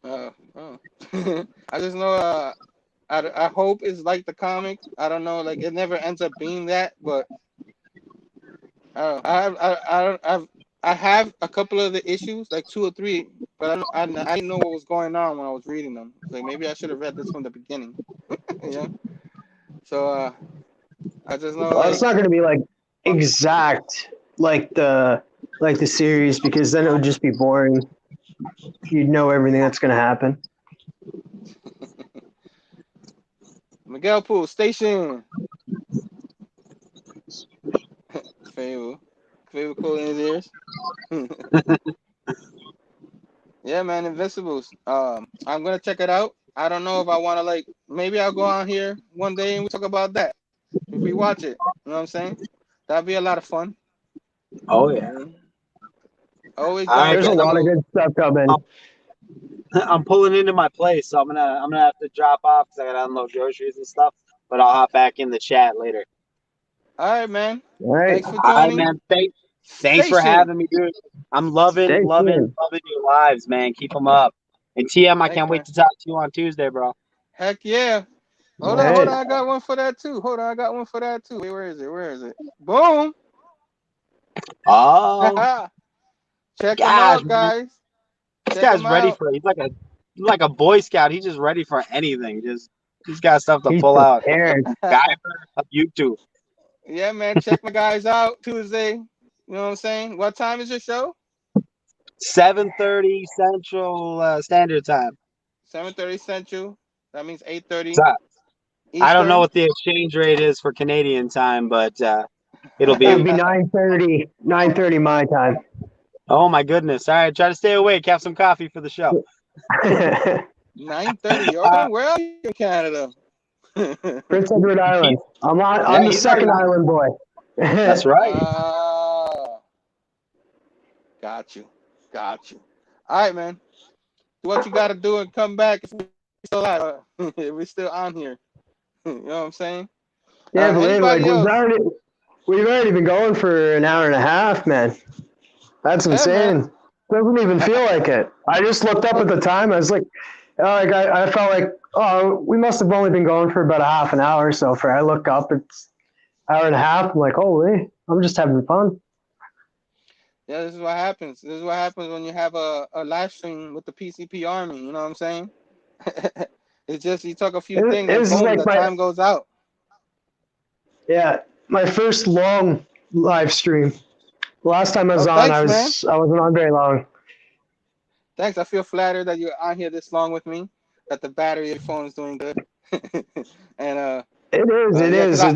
Oh. I just know. I hope it's like the comics. I don't know. Like it never ends up being that, but I have a couple of the issues, like 2 or 3, but I didn't know what was going on when I was reading them. It's like maybe I should have read this from the beginning. Yeah. So I just know Well, it's not going to be like exact like the series because then it would just be boring. You'd know everything that's going to happen. Miguel Pool Station. Favor cool in his ears. Yeah, man, Invincibles. I'm gonna check it out. I don't know if I want to maybe I'll go on here one day and we talk about that if we watch it. You know what I'm saying? That'd be a lot of fun. Oh yeah. Always All down right, There's a for lot of good stuff coming. I'm pulling into my place, so I'm gonna have to drop off because I gotta unload groceries and stuff. But I'll hop back in the chat later. All right, man. All right. Thanks for All right, joining. man. Thanks for Station. having me, dude. I'm loving Stay tuned. your lives, man. Keep them up. And TM, I Thanks, can't man. wait to talk to you on Tuesday, bro. Heck yeah. All Hold on. right. I got one for that too. Wait, where is it? Boom. Oh Check them gosh, out, man. guys. This Check guy's them ready out. for it. He's like a Boy Scout. He's just ready for anything. He's got stuff to He's pull out. prepared. Guy of YouTube. Yeah, man. Check my guys out Tuesday. You know what I'm saying? What time is your show? 7:30 Central Standard Time. 7:30 Central. That means 8:30 So, I don't know Eastern. what the exchange rate is for Canadian time, but it'll It'll be. be 9:30 my time. Oh my goodness! All right, try to stay awake. Have some coffee for the show. 9:30. Okay, where are you in Canada? Prince Edward Island. I'm the he's on second an island boy. That's right. Got you. All right, man. Do what you got to do and come back if we're still out. If we're still on here. You know what I'm saying? Yeah, believe like Anybody else? we've already been going for an hour and a half, man. That's Yeah, man. insane. Doesn't even I, feel like it. I just looked up I, at the time. I was I felt like, oh, we must have only been going for about a half an hour. So I look up, it's hour and a half. I'm like, holy, I'm just having fun. yeah, this is what happens. This is what happens when you have a live stream with the PCP Army. You know what I'm saying? It's just you talk a few things and This is boom, like the time goes out. my first long live stream. Last time I was Oh, on, thanks, man. I wasn't on very long. Thanks. I feel flattered that you're on here this long with me. That the battery of your phone is doing good. And It yeah, cause is. I It's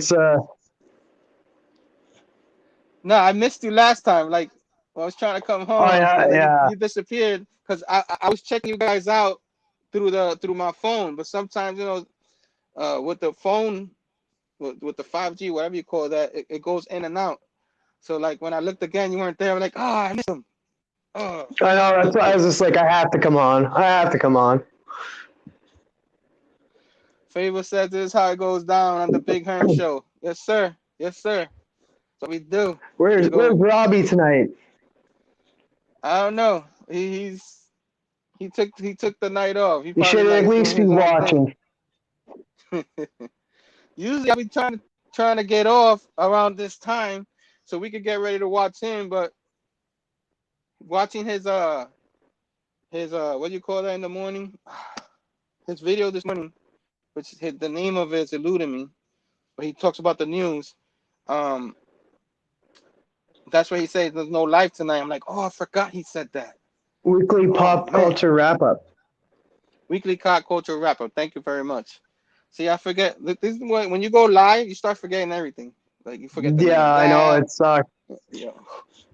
no, I missed you last time. Like when I was trying to come oh home, yeah, yeah. you disappeared because I was checking you guys out through my phone. But sometimes with the phone with the 5G whatever you call that, it goes in and out. So like when I looked again, you weren't there. I'm like, oh, I missed him. Oh, I know. That's why I was just like, I have to come on. I have to come on. Favor says this is how it goes down on the Big Herm Show. Yes, sir. Yes, sir. That's what we do. We Where's go. Robbie tonight? I don't know. He took the night off. He You probably should at like doing least be his own thing. watching. Usually I be trying to get off around this time so we could get ready to watch him, but watching his what do you call that in the morning? His video this morning, which the name of it is eluding me, but he talks about the news. Um, that's what he says. There's no life tonight. I'm like, oh, I forgot he said that. Weekly Oh pop man, culture wrap up. weekly cock culture wrap up. Thank you very much. See, I forget. This is when you go live, you start forgetting everything. Like you forget the name Yeah, of I know that. it sucks. You know,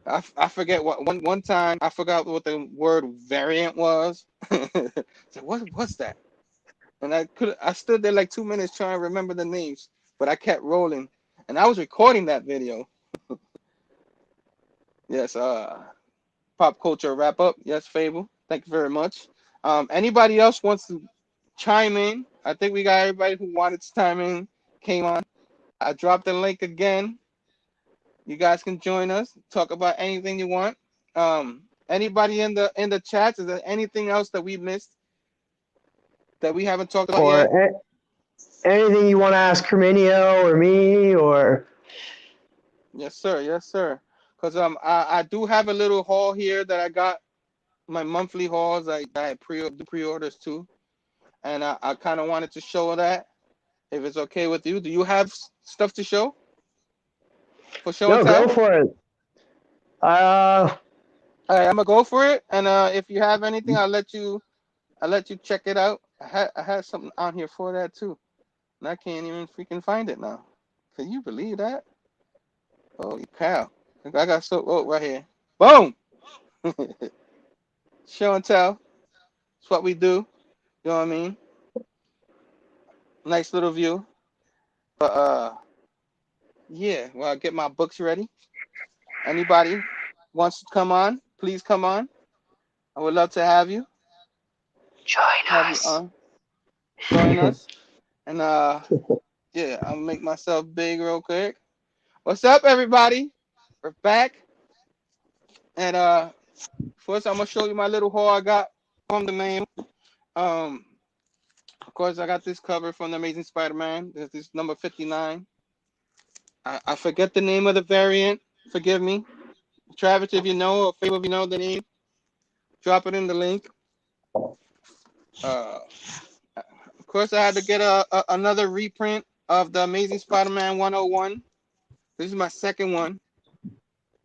I forget what one time I forgot what the word variant was. So what's that? And I stood there like 2 minutes trying to remember the names, but I kept rolling, and I was recording that video. Yes, pop culture wrap up. Yes, Fable. Thank you very much. Anybody else wants to chime in? I think we got everybody who wanted to chime in came on. I dropped the link again. You guys can join us. Talk about anything you want. Anybody in the chats? Is there anything else that we missed that we haven't talked about Or yet? anything you want to ask Herminio or me or Yes, sir. Yes, sir. Because I do have a little haul here that I got my monthly hauls. I pre-orders too, and I kind of wanted to show that if it's okay with you. Do you have stuff to show for show and no, go tell? for it. Uh, All right, I'm gonna go for it, and if you have anything, I'll let you check it out. I had something on here for that too, and I can't even freaking find it now. Can you believe that? Holy cow! I got right here. Boom! Show and tell. It's what we do. You know what I mean? Nice little view. But yeah. Well, I get my books ready. Anybody wants to come on? Please come on. I would love to have you. join Have you us. on. Join us. And yeah, I'll make myself big real quick. What's up, everybody? We're back. And first I'm gonna show you my little haul I got from the mail. Um, of course I got this cover from the Amazing Spider-Man. This is number 59. I forget the name of the variant. Forgive me. Travis, if you know, or Fable, if you know the name, drop it in the link. Uh, of course, I had to get another reprint of the Amazing Spider-Man 101. This is my second one.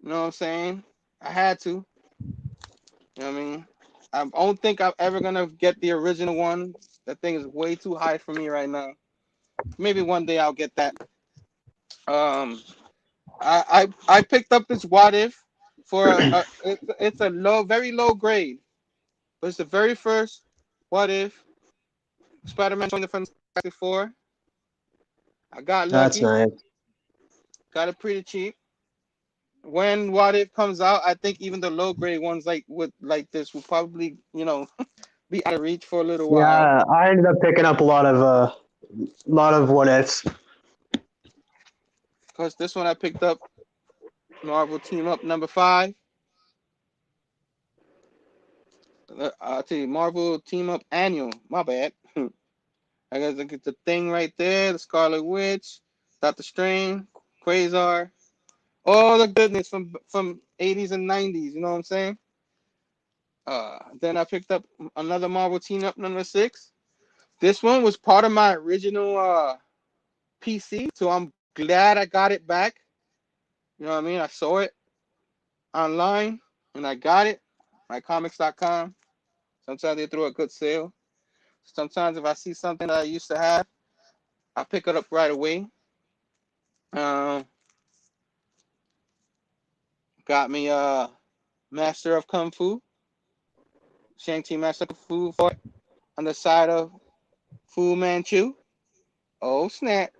You know what I'm saying? I had to. You know what I mean? I don't think I'm ever gonna get the original one. That thing is way too high for me right now. Maybe one day I'll get that. Um, I picked up this What If for it's a very low grade, but it's the very first What If Spider-Man joined the Fantastic Four. I got That's lucky, nice. got it pretty cheap. When What If comes out, I think even the low grade ones like this will probably be out of reach for a little while. Yeah, I ended up picking up a lot of what ifs. course, this one I picked up Marvel Team Up number 5. I'll tell you, Marvel Team Up Annual. My bad. I gotta get the Thing right there, the Scarlet Witch, Doctor Strange, Quasar, all the goodness from 80s and 90s. You know what I'm saying? Then I picked up another Marvel Team Up number 6. This one was part of my original PC, so I'm glad I got it back. You know what I mean? I saw it online and I got it. MyComics.com. Sometimes they throw a good sale. Sometimes if I see something that I used to have, I pick it up right away. Um, got me Master of Kung Fu, Shang-Chi Master of Kung Fu for it on the side of Fu Manchu. Oh snap!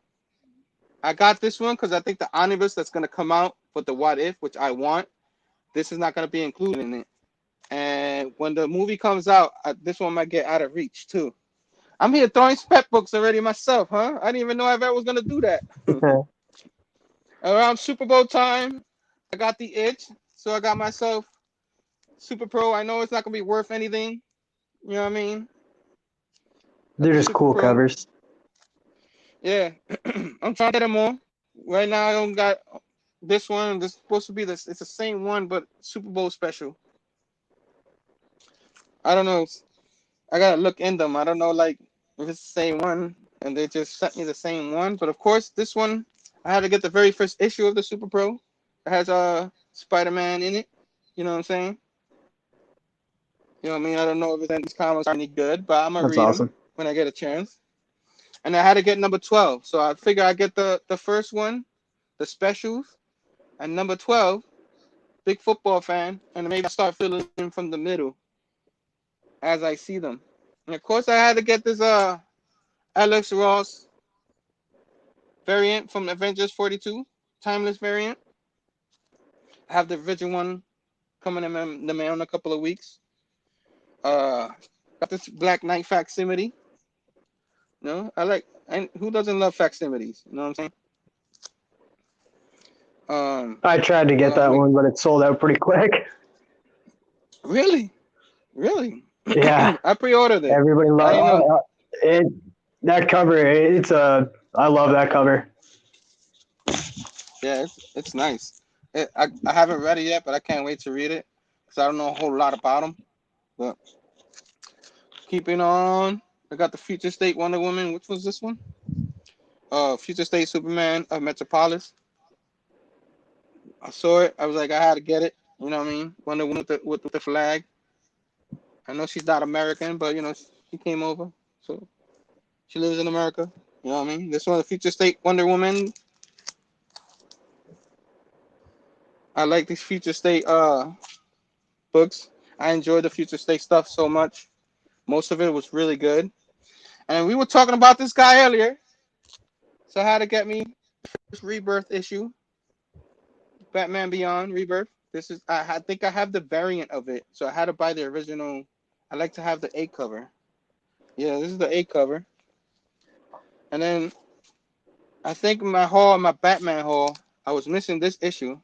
I got this one because I think the omnibus that's gonna come out with the What If, which I want, this is not gonna be included in it. And when the movie comes out, this one might get out of reach too. I'm here throwing spec books already myself, huh? I didn't even know if I was gonna do that. Around Super Bowl time, I got the itch, so I got myself Super Pro. I know it's not gonna be worth anything. You know what I mean? Got They're the just Super cool Pro. covers. Yeah, I'm trying to get them all. Right now, I don't got this one. This is supposed to be this. It's the same one, but Super Bowl special. I don't know. I gotta look in them. I don't know, like if it's the same one, and they just sent me the same one. But of course, this one I had to get the very first issue of the Super Pro. It has Spider-Man in it. You know what I'm saying? You know what I mean? I don't know if these comics are any good, but I'm gonna That's read them awesome. when I get a chance. And I had to get number 12, so I figure I get the first one, the specials, and number 12. Big football fan, and maybe I start filling in from the middle as I see them. And of course, I had to get this Alex Ross variant from Avengers 42, timeless variant. I have the original one coming in the mail in a couple of weeks. Uh, got this Black Knight facsimile. No, I like, and who doesn't love facsimiles? You know what I'm saying? I tried to get Well, that one, but it sold out pretty quick. really, really. Yeah, I pre-ordered it. everybody I didn't know. love it. That cover, I love that cover. Yeah, it's nice. I haven't read it yet, but I can't wait to read it because I don't know a whole lot about them. But keeping on, I got the Future State Wonder Woman. Which was this one? Future State Superman of Metropolis. I saw it. I was like, I had to get it. You know what I mean? Wonder Woman with the flag. I know she's not American, but you know she came over, so she lives in America. You know what I mean? This one, the Future State Wonder Woman. I like these Future State books. I enjoy the Future State stuff so much. Most of it was really good. And we were talking about this guy earlier, so I had to get me this Rebirth issue, Batman Beyond Rebirth. This is I think I have the variant of it, so I had to buy the original. I like to have the A cover. Yeah, this is the A cover. And then I think my Batman haul, I was missing this issue,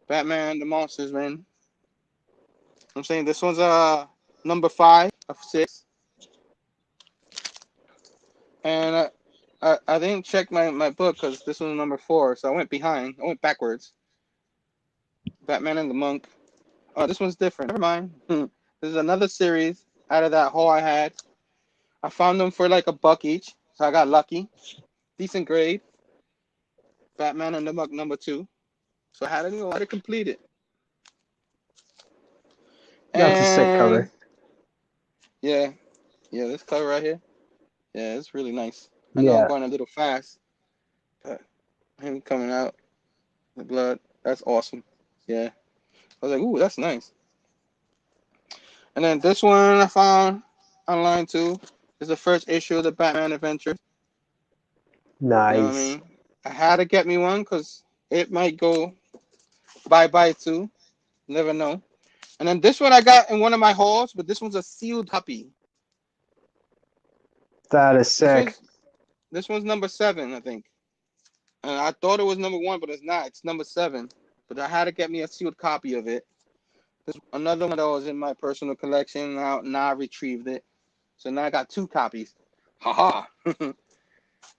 Batman the Monsters Man. I'm saying this one's number 5 of 6, and I didn't check my book because this was number 4, so I went behind. I went backwards. Batman and the Monk. Oh, this one's different. Never mind. This is another series out of that haul I had. I found them for like $1 each, so I got lucky. Decent grade. Batman and the Monk number 2. So I had to complete it. That's a sick And cover. yeah, yeah, this cover right here. Yeah, it's really nice. I know I'm Yeah, going a little fast, but him coming out, the blood, that's awesome. Yeah. I was like, ooh, that's nice. And then this one I found online too. Is the first issue of the Batman Adventures. You know what I nice. mean? I had to get me one because it might go bye bye too. Never know. And then this one I got in one of my hauls, but this one's a sealed copy. That is This sick. was this one's number 7, I think. and I thought it was number 1, but it's not. It's number 7. But I had to get me a sealed copy of it. There's another one that was in my personal collection. Now I retrieved it, so now I got 2 copies. Haha.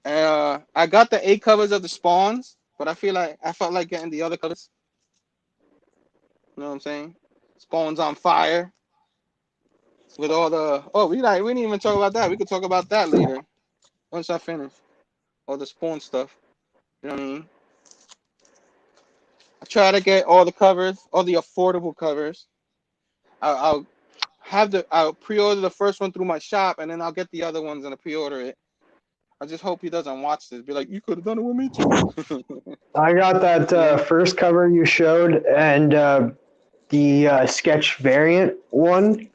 And I got the 8 covers of the Spawns, but I felt like getting the other covers. You know what I'm saying? Spawns on Fire with all the. Oh, we didn't even talk about that. We could talk about that later once I finish all the Spawn stuff. You know what I mean? I try to get all the covers, all the affordable covers. I'll I'll pre-order the first one through my shop, and then I'll get the other ones and I'll pre-order it. I just hope he doesn't watch this. Be like, you could have done it with me too. I got that first cover you showed, and the sketch variant one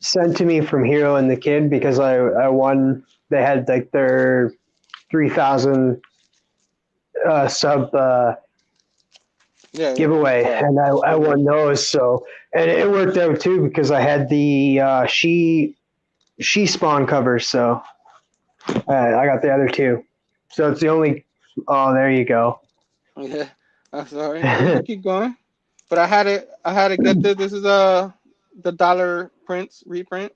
sent to me from Hero and the Kid because I won. They had like their 3,000 sub giveaway, and I won those. So, and it worked out too because I had the she Spawn covers. So I got the other 2. So it's the only. Oh, there you go. Yeah, I'm sorry. Keep going. But I had to get this. This is the dollar prints reprint.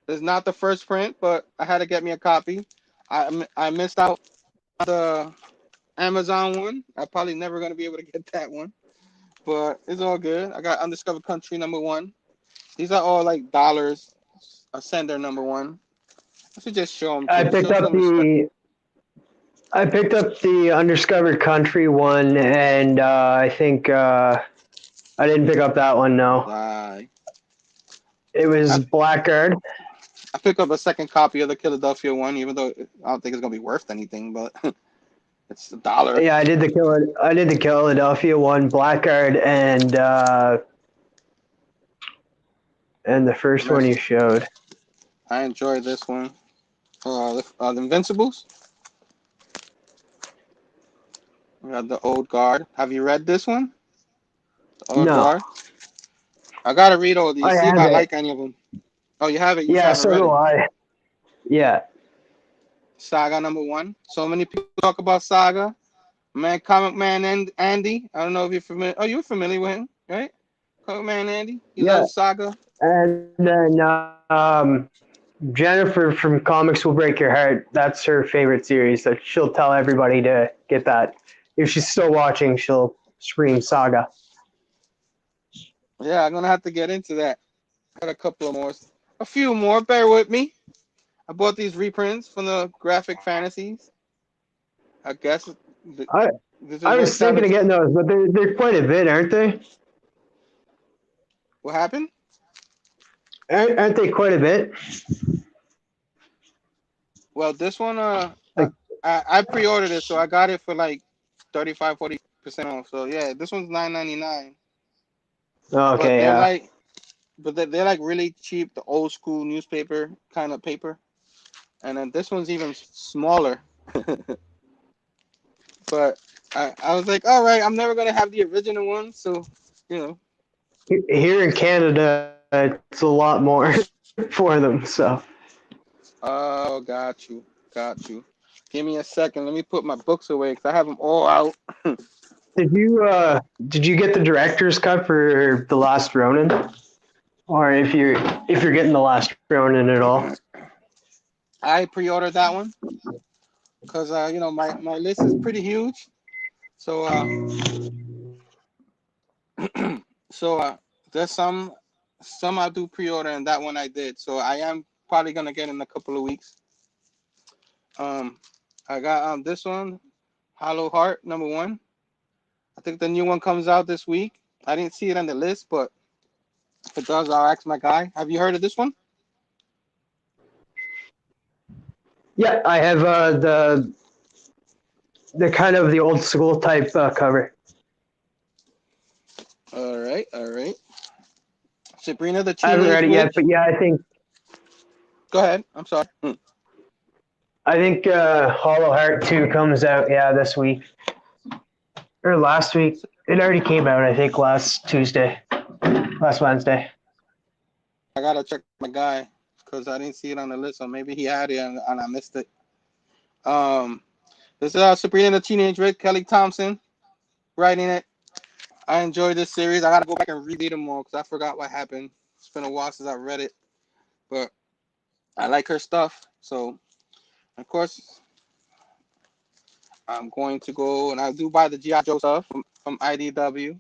It's not the first print, but I had to get me a copy. I missed out on the Amazon one. I'm probably never gonna be able to get that one, but it's all good. I got Undiscovered Country number 1. These are all like dollars. Ascender number 1. I should just show them. I picked up the Undiscovered Country one, and I think I didn't pick up that one. No, it was Blackguard. I picked up a second copy of the Philadelphia one, even though I don't think it's gonna be worth anything, but it's $1. Yeah, I did the Philadelphia one, Blackguard, and the first one you showed. I enjoyed this one. The Invincibles. We got the Old Guard. Have you read this one? The Old Guard? I gotta read all these. See if I like any of them. Oh, you have it? Yeah, so do I. Yeah. Saga number 1. So many people talk about Saga. Man, Comic Man and Andy. I don't know if you're familiar. Oh, you're familiar with him, right? Comic Man Andy. He loves Saga. And then Jennifer from Comics Will Break Your Heart. That's her favorite series. So she'll tell everybody to get that. If she's still watching, she'll scream Saga. Yeah, I'm gonna have to get into that. Got a few more. Bear with me. I bought these reprints from the Graphic Fantasies. I guess. I was thinking of getting those, but they're quite a bit, aren't they? What happened? Aren't they quite a bit? Well, this one, I pre-ordered it, so I got it for like 35-40% off. So yeah, this one's $9.99. Okay, but they're like really cheap, the old school newspaper kind of paper, and then this one's even smaller. But I was like, all right, I'm never gonna have the original one, so you know. Here in Canada, it's a lot more for them. So. Oh, got you. Give me a second. Let me put my books away because I have them all out. Did you get the director's cut for The Last Ronin, or if you're getting The Last Ronin at all? I pre-ordered that one because my list is pretty huge. So there's some I do pre-order, and that one I did. So I am probably gonna get in a couple of weeks. I got this one, Hollow Heart number 1. I think the new one comes out this week. I didn't see it on the list, but if it does, I'll ask my guy. Have you heard of this one? Yeah, I have the kind of the old school type cover. All right. Sabrina the Teenage I haven't read it Witch. yet, but yeah, I think. Go ahead. I'm sorry. I think Hollow Heart 2 comes out, this week. Or last week. It already came out, I think, last Wednesday. I gotta check my guy because I didn't see it on the list, so maybe he had it and I missed it. This is Sabrina the Teenage Witch, Kelly Thompson writing it. I enjoyed this series. I gotta go back and read them all because I forgot what happened. It's been a while since I read it, but I like her stuff. So, of course, I'm going to go and I do buy the GI Joe stuff from IDW,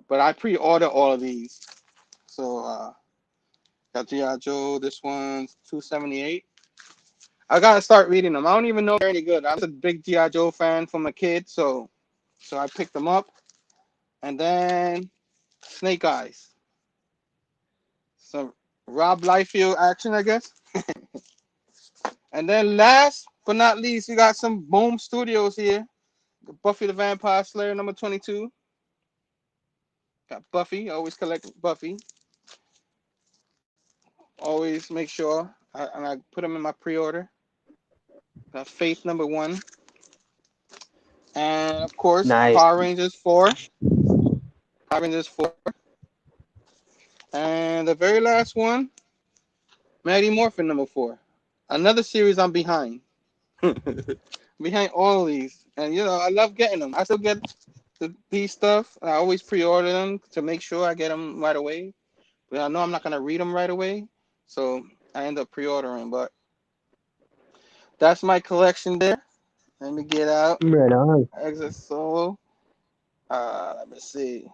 but I pre-order all of these. So, got GI Joe. This one's 278. I gotta start reading them. I don't even know if they're any good. I was a big GI Joe fan from a kid, so I picked them up. And then Snake Eyes. Some Rob Liefeld action, I guess. And then last but not least, we got some Boom Studios here. Buffy the Vampire Slayer number 22. Got Buffy. Always collect Buffy. Always make sure I put them in my pre-order. Got Faith number 1. And of course, Nice. Power Rangers 4. Power Rangers 4. And the very last one, Mighty Morphin number 4. Another series I'm behind. Behind all of these. And I love getting them. I still get these stuff. I always pre-order them to make sure I get them right away. But I know I'm not going to read them right away. So I end up pre-ordering. But that's my collection there. Let me get out. Right on. Exit Solo. Let me see.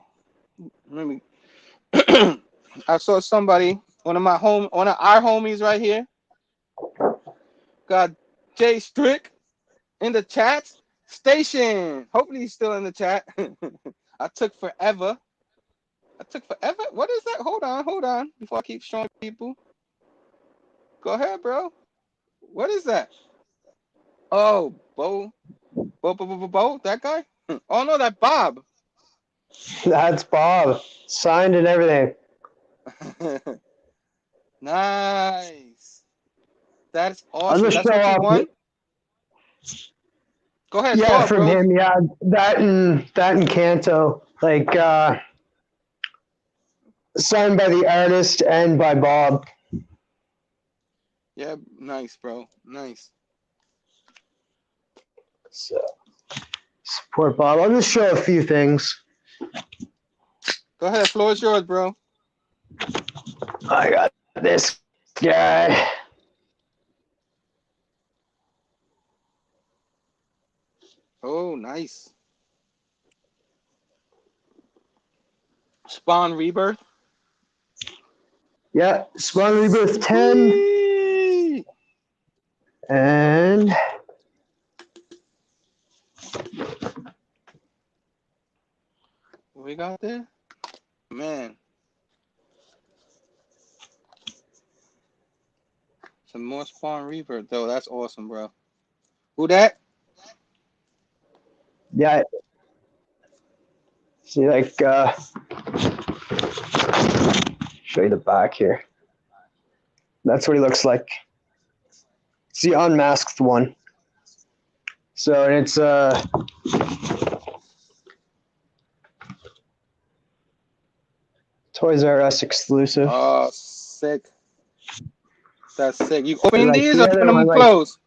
Let me. I saw somebody, one of our homies right here, got Jay Strick in the chat station. Hopefully he's still in the chat. I took forever. What is that? Hold on. Before I keep showing people. Go ahead, bro. What is that? Oh, Bo, that guy? Oh no, that Bob. That's Bob. Signed and everything. Nice. That's I'll awesome. just That's show what you off. want? Go ahead, Yeah, talk, from bro. him. Yeah, that and Kanto. Like signed by the artist and by Bob. Yeah, nice, bro. Nice. So support Bob. I'll just show a few things. Go ahead, floor is yours, bro. I got this guy. Oh, nice. Spawn Rebirth. Yeah, Spawn Rebirth 10. Sweet. And What we got there? Man. Some more Spawn Rebirth, though. That's awesome, bro. Who that? yeah. See, like, show you the back here. That's what he looks like. It's the unmasked one. So it's Toys R Us exclusive. Oh, sick. That's sick. You opening Like these the or other keeping them one, like, closed?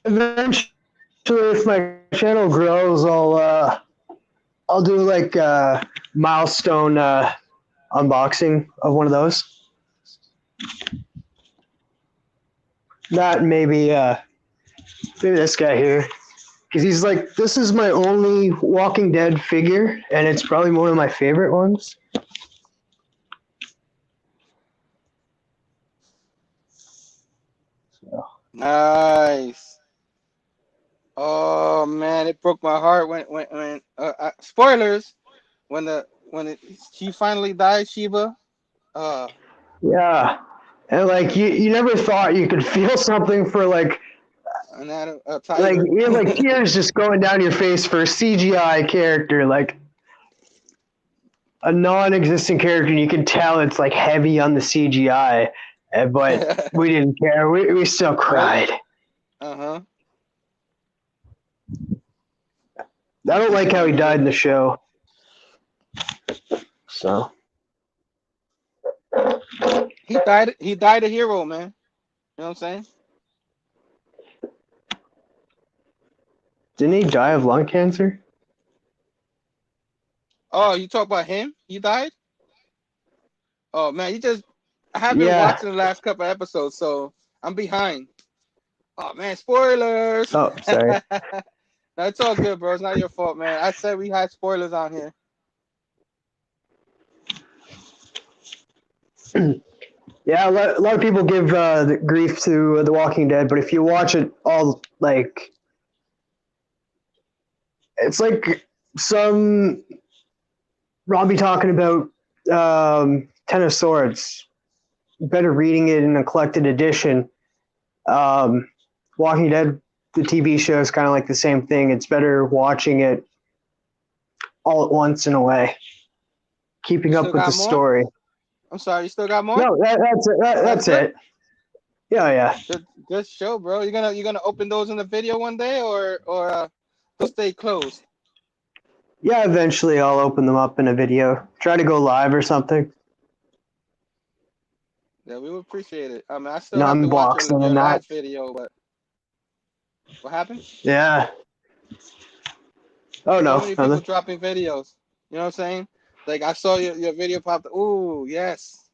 Eventually, if my channel grows, I'll do like a milestone unboxing of one of those. Not maybe this guy here, because he's like, this is my only Walking Dead figure, and it's probably one of my favorite ones. So. Nice. Oh man, it broke my heart when spoilers when she finally died, Sheba. Yeah, and like you never thought you could feel something for like A like tiger. you have like tears just going down your face for a CGI character, like a non-existent character, and you can tell it's like heavy on the CGI, but we didn't care. We still cried. Uh-huh. I don't like how he died in the show. So He died. He died a hero, man. You know what I'm saying? Didn't he die of lung cancer? Oh, you talk about him? He died? Oh man, you just I haven't been Yeah. watching the last couple of episodes, so I'm behind. Oh man, spoilers. Oh, sorry. No, it's all good, bro. It's not your fault, man. I said we had spoilers on here. Yeah, a lot of people give the grief to The Walking Dead, but if you watch it all, like, it's like some Robbie talking about Ten of Swords. Better reading it in a collected edition. Walking Dead, the TV show, is kind of like the same thing. It's better watching it all at once in a way, keeping You up still with the got more? story. I'm sorry, you still got more? No, that's it. That's it? it. Yeah, yeah. Good show, bro. You gonna open those in the video one day, or they'll stay closed? Yeah, eventually I'll open them up in a video. Try to go live or something. Yeah, we would appreciate it. I mean, I still No, have to I'm watch boxing your and that. last video, but what happened? Yeah. Oh So no, many people nothing. dropping videos. You know what I'm saying? Like I saw your video popped. Ooh, yes.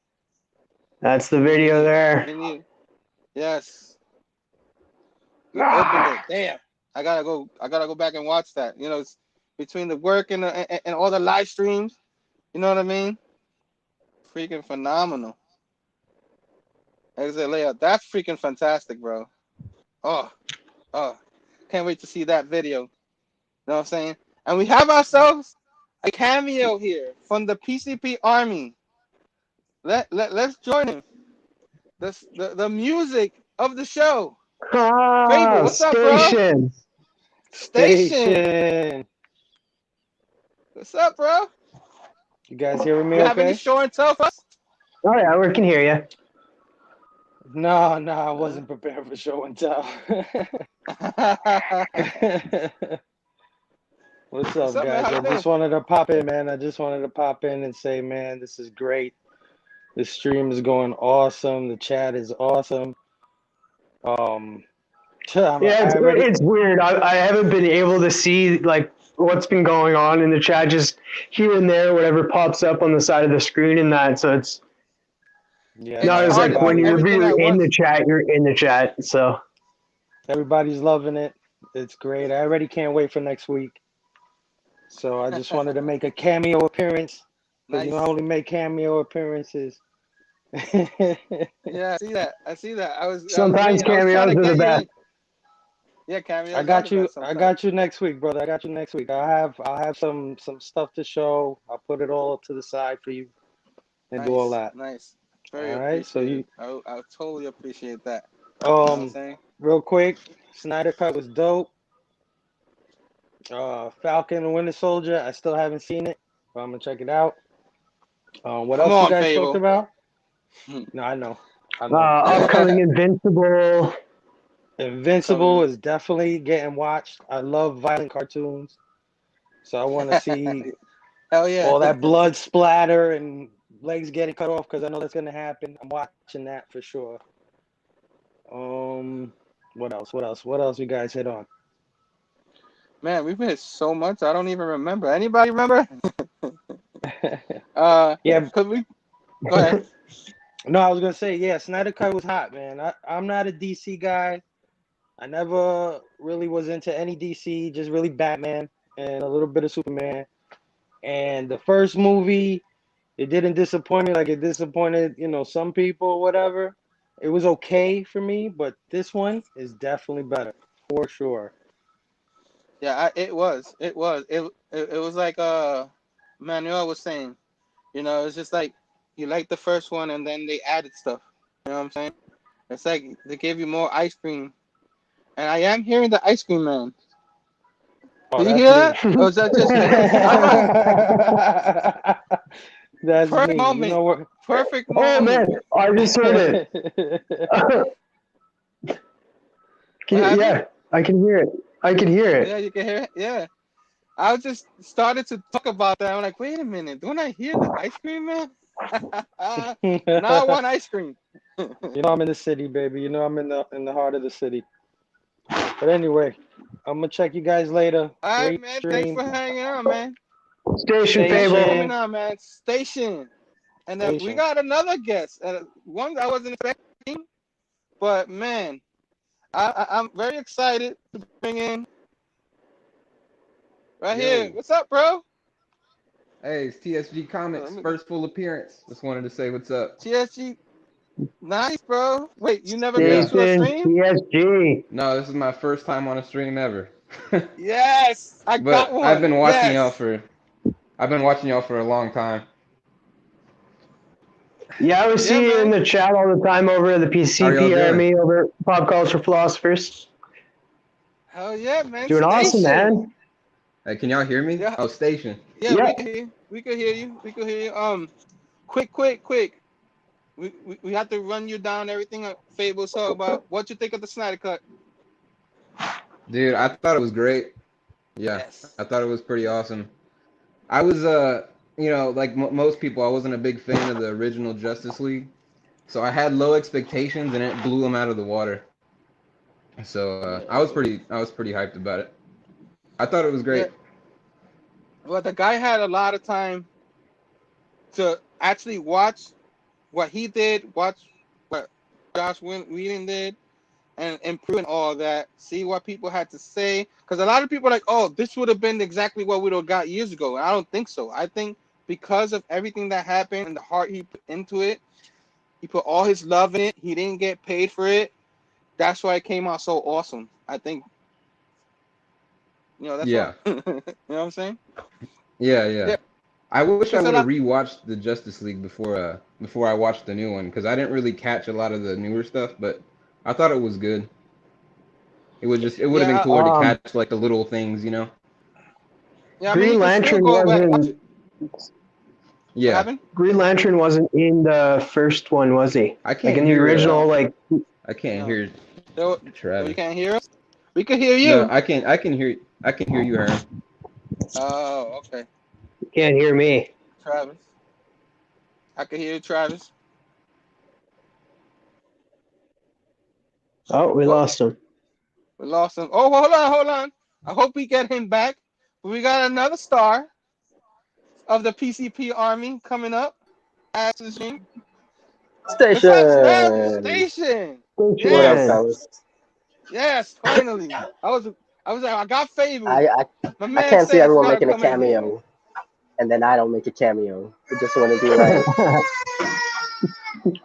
That's the We video need. there. We need. Yes. You opened it. Damn. I gotta go back and watch that. You know, it's between the work and all the live streams. You know what I mean? Freaking phenomenal. Like I said, Leia, that's freaking fantastic, bro. Oh, oh, can't wait to see that video. You know what I'm saying? And we have ourselves a cameo here from the PCP Army. Let's join him. The music of the show. Fable, Ah, what's up, bro? station. Station. Station. What's up, bro? You guys hearing me You have any okay? show and tell for us? Oh yeah, we can hear you. No, I wasn't prepared for show and tell. What's What's up, up, man? guys? How I you doing? just wanted to pop in, man. I just wanted to pop in and say, man, this is great. The stream is going awesome. The chat is awesome. Yeah, I already, it's weird. I haven't been able to see like what's been going on in the chat, just here and there, whatever pops up on the side of the screen and that. So it's yeah, It's not no, as hard like to put when you're everybody, everything at in the once. chat, you're in the chat. So everybody's loving it. It's great. I already can't wait for next week. So I just wanted to make a cameo appearance because I Nice. only make cameo appearances. Yeah, I see that. I see that. I was sometimes waiting. I was trying cameos to are the get you best. in. Yeah, I cameos are the got you. best I sometimes. got you next week, brother. I got you next week. I'll have some stuff to show. I'll put it all to the side for you and do all Nice, that. nice. Very All right. So appreciated. you I totally appreciate that. You know what I'm um saying? real quick, Snyder Cut was dope. Falcon and Winter Soldier. I still haven't seen it, but I'm gonna check it out. What Come else you on, guys talked Fable. about? No, I know. Upcoming Invincible. Invincible is definitely getting watched. I love violent cartoons, so I want to see Hell yeah. all that blood splatter and legs getting cut off because I know that's gonna happen. I'm watching that for sure. What else? What else you guys hit on? Man, we've missed so much. I don't even remember. Anybody remember? Yeah, Could we go ahead? no, I was gonna say, yeah, Snyder Cut was hot, man. I'm not a DC guy. I never really was into any DC, just really Batman and a little bit of Superman. And the first movie, it didn't disappoint me like it disappointed, some people or whatever. It was okay for me, but this one is definitely better for sure. Yeah, it was like Manuel was saying. It's just like you like the first one and then they added stuff. You know what I'm saying? It's like they gave you more ice cream. And I am hearing the ice cream man. Oh, Did you that's hear me. that? Or is that just me? I don't know. That's Perfect me. You moment. know what? Perfect Oh man, moment. I just heard it. What happened? Yeah, I can hear it. I can hear Yeah, it. you can hear it. Yeah. I was just started to talk about that. I'm like, wait a minute, don't I hear the ice cream man? Now I want ice cream. You know I'm in the city, baby. You know I'm in the heart of the city. But anyway, I'm gonna check you guys later. All right, Great man. Thanks stream. for hanging out, man. Station Thanks for Fable. coming on, man. Station. And then we Station. got another guest. One I wasn't expecting, but man, I'm very excited to bring in right Yo. here. What's up, bro? Hey, it's TSG Comics, first full appearance. Just wanted to say what's up. TSG. Nice, bro. Wait, you never been Yeah. to a Station stream? TSG. No, this is my first time on a stream ever. Yes, I got But one. I've been watching Yes. y'all for a long time. Yeah, I was seeing you in man. the chat all the time over at the How y'all PCP doing? Army over at Pop Culture Philosophers. Hell yeah, man. Doing awesome, Station. man. Hey, can y'all hear me? Yeah. Oh, Station. Yeah, Yeah. we can hear you. We can hear you. We can hear you. Quick. We have to run you down everything Fable talk about. What you think of the Snyder Cut? Dude, I thought it was great. Yeah, Yes. I thought it was pretty awesome. I was, like most people, I wasn't a big fan of the original Justice League. So I had low expectations and it blew them out of the water. So I was pretty hyped about it. I thought it was great. Yeah. Well, the guy had a lot of time to actually watch what he did, watch what Josh Whedon did, and improve all that. See what people had to say, because a lot of people are like, "Oh, this would have been exactly what we'd have got years ago." I don't think so. I think because of everything that happened and the heart he put into it, he put all his love in it. He didn't get paid for it. That's why it came out so awesome. I think, that's Yeah. why. You know what I'm saying? Yeah. Yeah. I wish I It's a would have lot. rewatched the Justice League before I watched the new one because I didn't really catch a lot of the newer stuff, but I thought it was good. It would have been Yeah. cooler to catch like the little things, you know? Yeah. I mean, Green you can still Lantern go back and watch wasn't. it. What Yeah. happened? Green Lantern wasn't in the first one, was he? I Like can't in the hear original, like. I can't No. hear So you Travis. can't hear us? We can hear No, you. I can hear you, Herm. Oh, okay. You can't hear me. Travis. I can hear you, Travis. Oh, we Whoa. lost him. We lost him. Oh, hold on. I hope we get him back. We got another star of the PCP Army coming up. Station. What's up, Travis? Station. What Yes. up, fellas? Yes, finally. I got Fable. I My I man can't see says everyone gotta making a come in here. cameo, and then I don't make a cameo. I just want to be right.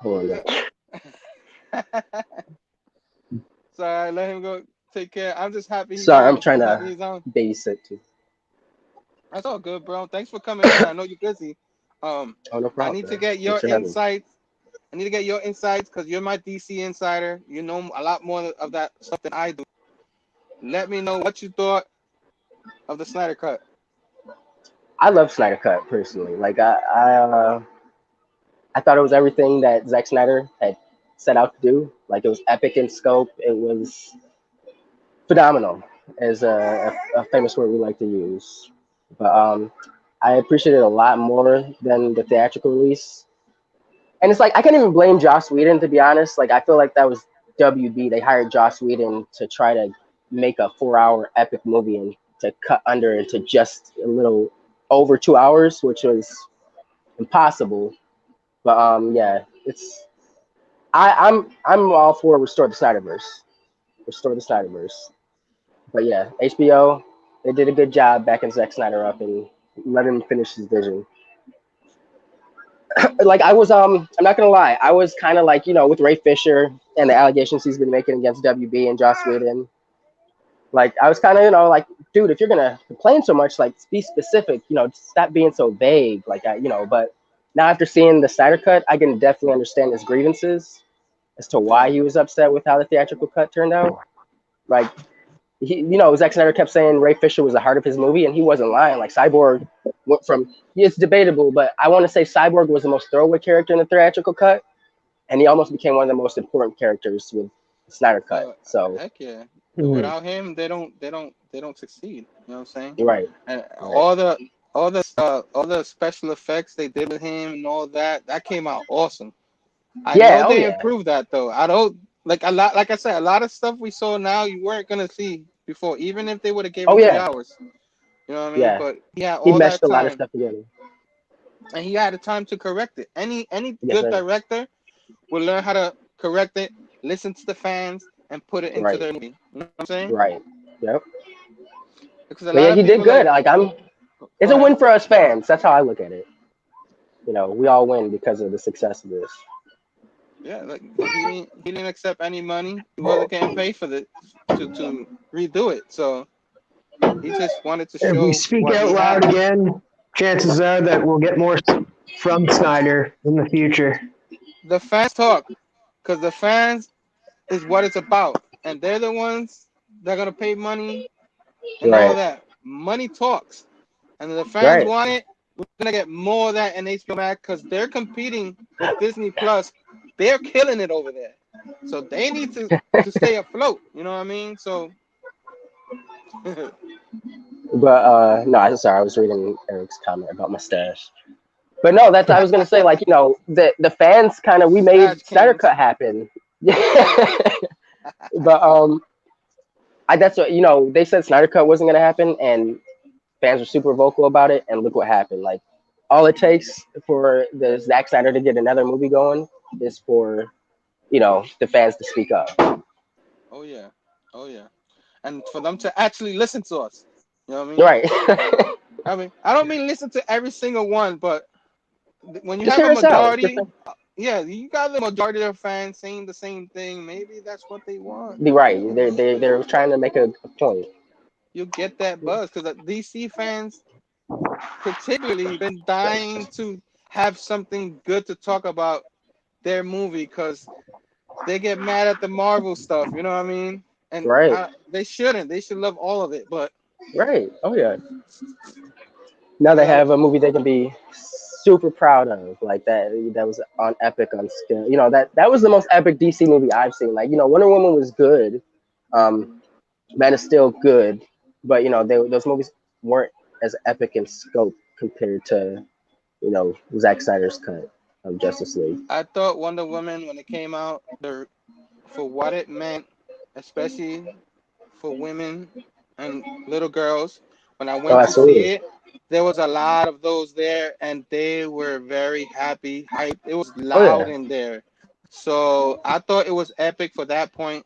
Hold on. Sorry, let him go take care. I'm just happy he's Sorry, on. I'm trying I'm happy to he's on. babysit too. That's all good, bro. Thanks for coming in. I know you're busy. Oh, no I problem. need to Man. get your Thanks for having me. insights. I need to get your insights because you're my DC insider. You know a lot more of that stuff than I do. Let me know what you thought of the Snyder Cut. I love Snyder Cut personally. Like I thought it was everything that Zack Snyder had set out to do. Like it was epic in scope. It was phenomenal, as a famous word we like to use. But I appreciate it a lot more than the theatrical release. And it's like I can't even blame Joss Whedon, to be honest. Like I feel like that was WB. They hired Joss Whedon to try to make a 4-hour epic movie and to cut under into just a little over 2 hours, which was impossible. But yeah, I'm all for restore the Snyderverse. Restore the Snyderverse. But yeah, HBO, they did a good job backing Zack Snyder up and let him finish his vision. Like I'm not gonna lie, I was kind of like, with Ray Fisher and the allegations he's been making against WB and Joss Whedon. Like I was kind of, like, dude, if you're gonna complain so much, like be specific, stop being so vague. Like but now after seeing the Snyder Cut, I can definitely understand his grievances as to why Yeah. he was upset with how the theatrical cut turned out. Like Zack Snyder kept saying Ray Fisher was the heart of his movie, and he wasn't lying. Like Cyborg went from, it's debatable, but I want to say Cyborg was the most throwaway character in the theatrical cut, and he almost became one of the most important characters with the Snyder Cut. So Heck yeah. Mhm. Without him, they don't succeed. You know what I'm saying? right, And right. all the special effects they did with him and all that came out awesome. I Yeah, know oh they yeah, improved that though. I don't like a lot. Like I said, a lot of stuff we saw now you weren't gonna see before, even if they would have gave oh him three yeah, hours. You know what I mean? yeah. But he had He all meshed that a lot of time, stuff together. and he had the time to correct it. Any Yes, good sir. director will learn how to correct it, listen to the fans, and put it into Right, their movie. You know what I'm saying? right. Yep. Because a But yeah, lot of he did people good. like, Like go it's a ahead. win for us fans. That's how I look at it. You know, we all win because of the success of this. Yeah, like he didn't accept any money. He wasn't getting paid for the to redo it. So he just wanted to If we show speak what out he loud had. again, chances are that we'll get more from Snyder in the future. The fans talk because the fans is what it's about, and they're the ones that are gonna pay money and all Right, that. Money talks, and if the fans right. want it. We're gonna get more of that in HBO Max because they're competing with Disney Plus. They're killing it over there, so they need to stay afloat. You know what I mean? So But no, I'm sorry. I was reading Eric's comment about mustache. But no, that's I was gonna say like the fans kind of we Stash made Snyder Kings. Cut happen. But I that's what they said Snyder Cut wasn't gonna happen, and fans were super vocal about it, and look what happened. Like all it takes for the Zack Snyder to get another movie going is for the fans to speak up. Oh yeah, oh yeah, and for them to actually listen to us. You know what I mean? Right. I don't mean listen to every single one, but when you Just have a hear us out. majority, yeah, you got the majority of fans saying the same thing. Maybe that's what they want. Be You right. know what I mean? They're trying to make a point. You get that buzz because the DC fans, particularly, been dying to have something good to talk about their movie because they get mad at the Marvel stuff. You know what I mean? And Right. they shouldn't. They should love all of it. But Right. Oh yeah. Now they yeah, have a movie they can be super proud of, like that. That was on epic on scale. That was the most epic DC movie I've seen. Like Wonder Woman was good. Um, Man is still good, but those movies weren't as epic in scope compared to Zack Snyder's cut of Justice League. I thought Wonder Woman when it came out, for what it meant, especially for women and little girls. When I Oh, went to see absolutely. it, there was a lot of those there, and they were very happy, hyped. It was Oh loud yeah. in there, so I thought it was epic for that point.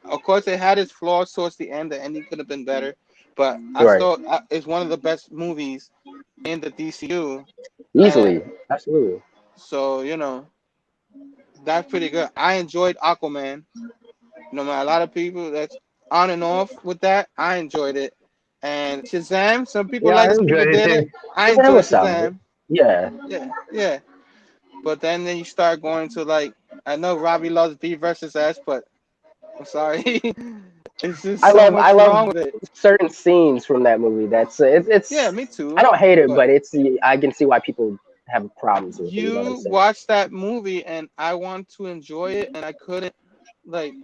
Of course, it had its flaws towards the end. The ending could have been better, but I Right. thought it's one of the best movies in the DCU, Easily. and Absolutely. so that's pretty good. I enjoyed Aquaman. A lot of people that's on and off with that. I enjoyed it. And Shazam, some people Yeah, I like it, some people enjoyed it didn't. too. I Shazam enjoyed was solid. Shazam. Yeah. Yeah, yeah. But then you start going to like, I know Robbie loves B versus S, but I'm sorry, it's just I so love I much love wrong with it. certain scenes from that movie. That's Yeah, it's me I too. don't hate it, But but I can see why people have problems with it. You know what I'm you saying? watch that movie, and I want to enjoy it, and I couldn't. Like,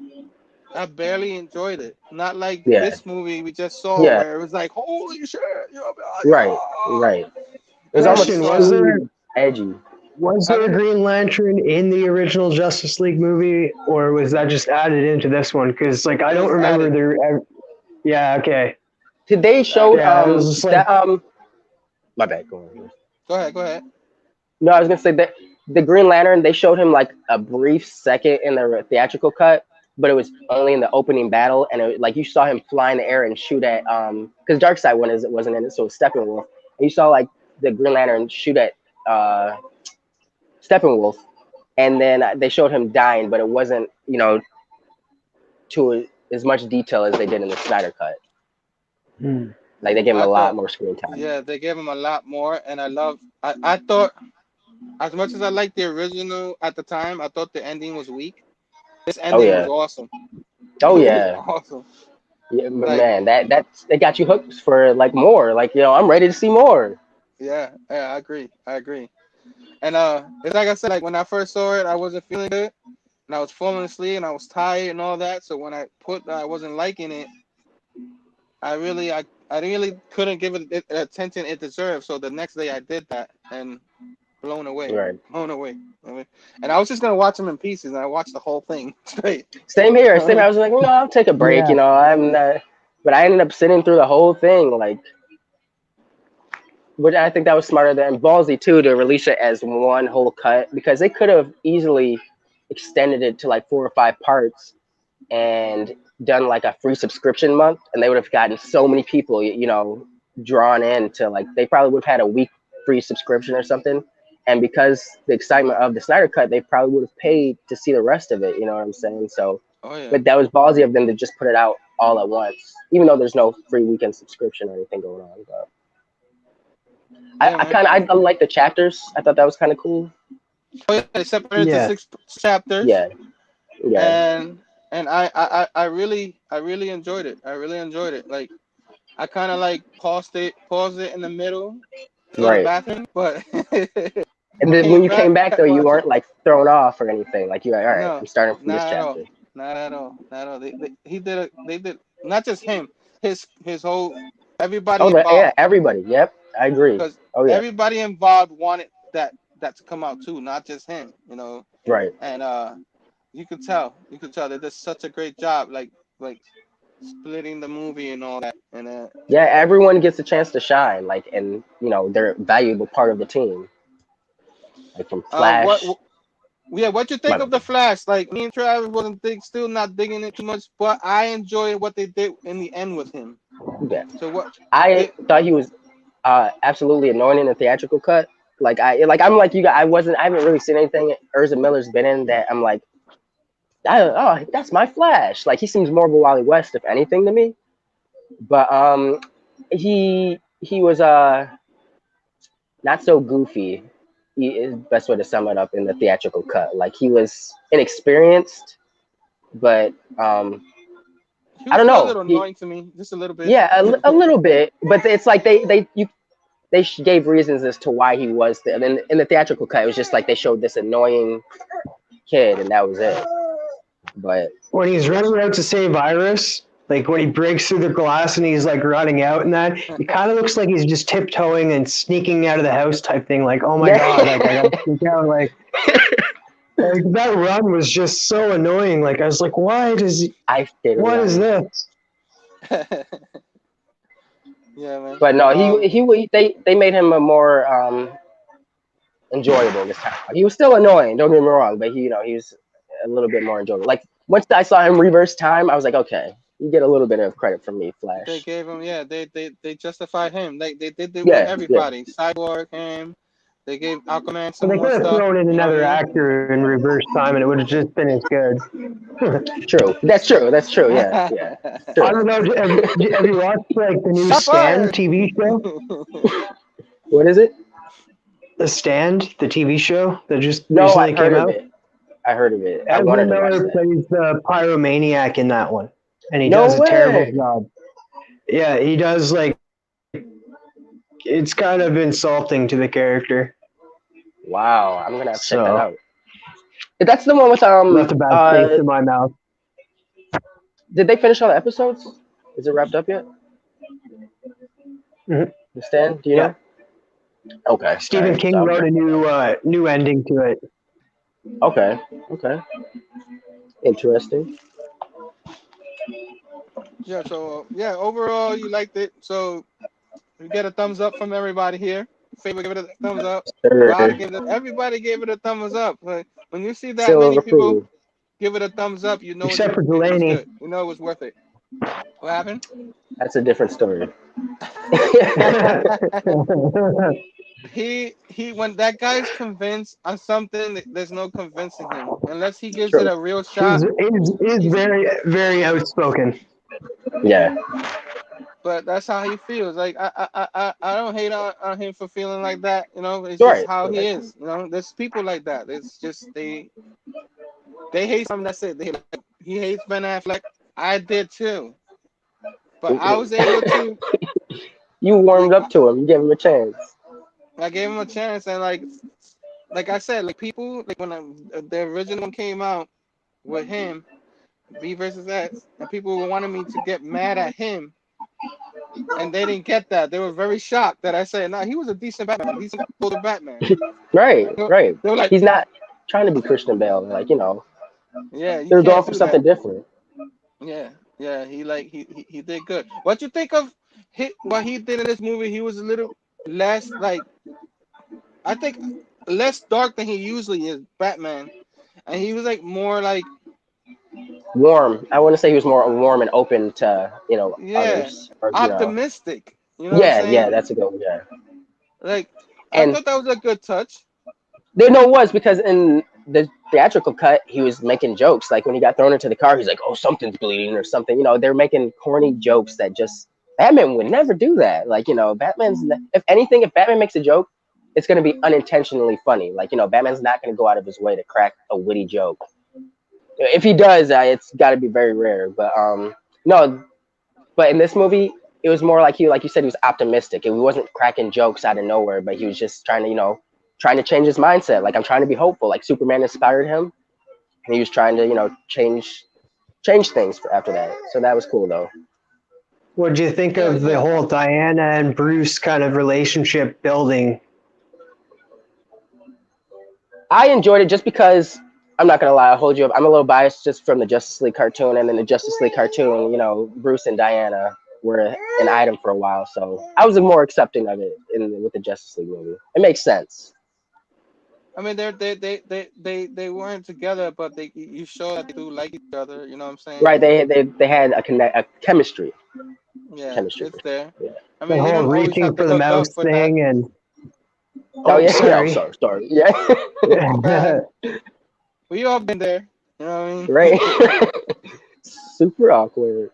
I barely enjoyed it. Not like Yeah. this movie we just saw, Yeah. where it was like, holy shit, Right. yeah. Right. It was And you almost Question: Was saw, there too edgy. was there a pardon? Green Lantern in the original Justice League movie, or was that just added into this one? Because like I It don't was remember added. there. Yeah, okay. They It was added. showed Yeah, it was just like that my bad. Go on. Go ahead, go ahead. No, I was gonna say that the Green Lantern they showed him like a brief second in the theatrical cut, but it was only in the opening battle, and like you saw him fly in the air and shoot at because Darkseid wasn't in it, so it was Steppenwolf, and you saw like the Green Lantern shoot at uh Steppenwolf, and then they showed him dying, but it wasn't to as much detail as they did in the Snyder cut. hmm. Like they gave him I a lot thought, more screen time. yeah, they gave him a lot more, and I thought, as much as I liked the original at the time, I thought the ending was weak. This Oh ending was yeah. awesome. Oh It was yeah. awesome. Yeah, but Like, man, that they got you hooked for like more. Like I'm ready to see more. yeah, yeah, I agree. I agree. And it's like I said, like when I first saw it, I wasn't feeling good, and I was falling asleep, and I was tired and all that. So when I wasn't liking it. I I really couldn't give it the attention it deserved. So the next day I did that, and blown away, Right. blown away. I mean, and I was just gonna watch them in pieces, and I watched the whole thing straight. Same here. Same. I was like, I'll take a break. Yeah. I'm not. But I ended up sitting through the whole thing, like, which I think that was smarter than ballsy too to release it as one whole cut because they could have easily extended it to like 4 or 5 parts and done like a free subscription month, and they would have gotten so many people, drawn in to like they probably would have had a week free subscription or something. And because the excitement of the Snyder Cut, they probably would have paid to see the rest of it. You know what I'm saying? So, Oh yeah, but that was ballsy of them to just put it out all at once, even though there's no free weekend subscription or anything going on. But yeah, man. I like the chapters. I thought that was kind of cool. Oh yeah, they separated into Yeah. 6 chapters, Yeah, yeah, and I really enjoyed it. I really enjoyed it. Like I kind of like paused it in the middle, to go to the right. bathroom, but And then when came you came back though, you watched it. weren't like thrown off or anything. Like you're like, all right, No, I'm starting from this not at all. chapter. Not at all. Not at all. He did it. They did not just him. His whole everybody Oh, yeah, involved, everybody. Yep, I agree. because Oh yeah, everybody involved wanted that to come out too, not just him. right. And you could tell they did such a great job, like splitting the movie and all that. And Yeah, everyone gets a chance to shine. Like, and they're a valuable part of the team. Like from what Flash. yeah, what you think My, of the Flash? Like me and Travis wasn't still not digging it too much, but I enjoyed what they did in the end with him. yeah. So what I it thought he was absolutely annoying in the theatrical cut. I'm like you guys. I haven't really seen anything Urza Miller's been in that I'm like, that's my Flash. Like he seems more of a Wally West if anything to me. But he was not so goofy. Is best way to sum it up in the theatrical cut. Like he was inexperienced, but he I was don't still a know. little annoying to me, just a little bit. Yeah, a little bit, but it's like they gave reasons as to why he was there. And in the theatrical cut, it was just like they showed this annoying kid, and that was it. But When he's running out to save Iris, like when he breaks through the glass and he's like running out and that, it kind of looks like he's just tiptoeing and sneaking out of the house type thing. Like, oh my yeah, god, like I gotta sneak out. Like that run was just so annoying. Like I was like, why does he? I did What is run. this? Yeah, man. But no, Um, they made him a more enjoyable this time. He was still annoying. Don't get me wrong, but he was a little bit more enjoyable. Like once I saw him reverse time, I was like, okay, you get a little bit of credit from me, they Flash. gave him, yeah, they justified him. Like they did it with Yeah, yeah. everybody. Cyborg, him. They gave Aquaman Well, some they more could have stuff. thrown in You know what another I actor in reverse time, and it would have just been as good. True. That's true. That's true. mean? Yeah, yeah. I True. don't know. Have you watched like the new Shot Stand fired. TV show? What is it? The Stand, the TV show that just No, I recently heard came of out. it. I heard of it. I Ezra wanted to watch Miller that. plays the pyromaniac in that one, and he No does a terrible way. job. Yeah, he does like it's kind of insulting to the character. Wow, I'm gonna have to check that So out. That's the one with left a bad taste in my mouth. Did they finish all the episodes? Is it wrapped up yet? Mhm. The Stand? Do you Yeah. know? Okay. Stephen alright, King so wrote a new ending to it. Okay. Okay. Interesting. Yeah. So yeah, overall you liked it. So we get a thumbs up from everybody here. Favorite give it a thumbs up. Rod Sure. gave it. Everybody gave it a thumbs up. Like, when you see that Seal of many people approval. give it a thumbs up, you know Except for it was Delaney. good. You know it was worth it. What happened? That's a different story. he when that guy's convinced on something, there's no convincing him unless he gives it True. a real shot. He's very, very outspoken. Yeah. But that's how he feels. Like I don't hate on him for feeling like that. It's just Right. how he Right. is. There's people like that. It's just they hate something. That's it. He hates Ben Affleck. I did too. But I was able to. You warmed up to him. You gave him a chance. I gave him a chance, and like I said, like people, like when the original one came out with him, V versus X, and people wanted me to get mad at him. and they didn't get that. They were very shocked that I said, "Nah, he was a decent Batman, decent older Batman." Right, They right. were like, He's not trying to be Christian Bale. Like, "Yeah, you they're going can't for do something that." different. Yeah, yeah. He did good. What you think of what he did in this movie? He was a little less like I think less dark than he usually is, Batman, and he was like more like Warm. I want to say he was more warm and open to, yeah, others. Or, optimistic. You know what I'm yeah, yeah, saying? that's a good one. Yeah. Like I And thought that was a good touch. there no was because in the theatrical cut, he was making jokes. Like when he got thrown into the car, he's like, "Oh, something's bleeding" or something. They're making corny jokes that just Batman would never do that. Like, if anything, if Batman makes a joke, it's gonna be unintentionally funny. Like, Batman's not gonna go out of his way to crack a witty joke. If he does, it's got to be very rare. But no, but in this movie, it was more like you said, he was optimistic. He wasn't cracking jokes out of nowhere, but he was just trying to, trying to change his mindset. Like, I'm trying to be hopeful. Like Superman inspired him, and he was trying to, change things after that. So that was cool, though. What do you think Yeah, of the yeah. whole Diana and Bruce kind of relationship building? I enjoyed it just because I'm not gonna lie, I'll hold you up. I'm a little biased just from the Justice League cartoon, and then the Justice League cartoon, Bruce and Diana were an item for a while, so I was more accepting of it with the Justice League movie. It makes sense. I mean, they weren't together, but you show that they do like each other. You know what I'm saying? Right? They had a chemistry. Yeah, Chemistry. it's there. Yeah. I The mean, you whole don't always reaching have to for the hook up mouse for that. thing and Oh yeah, yeah. I'm sorry. sorry. Yeah. Man, we all been there. You know what I mean? Right. Super awkward.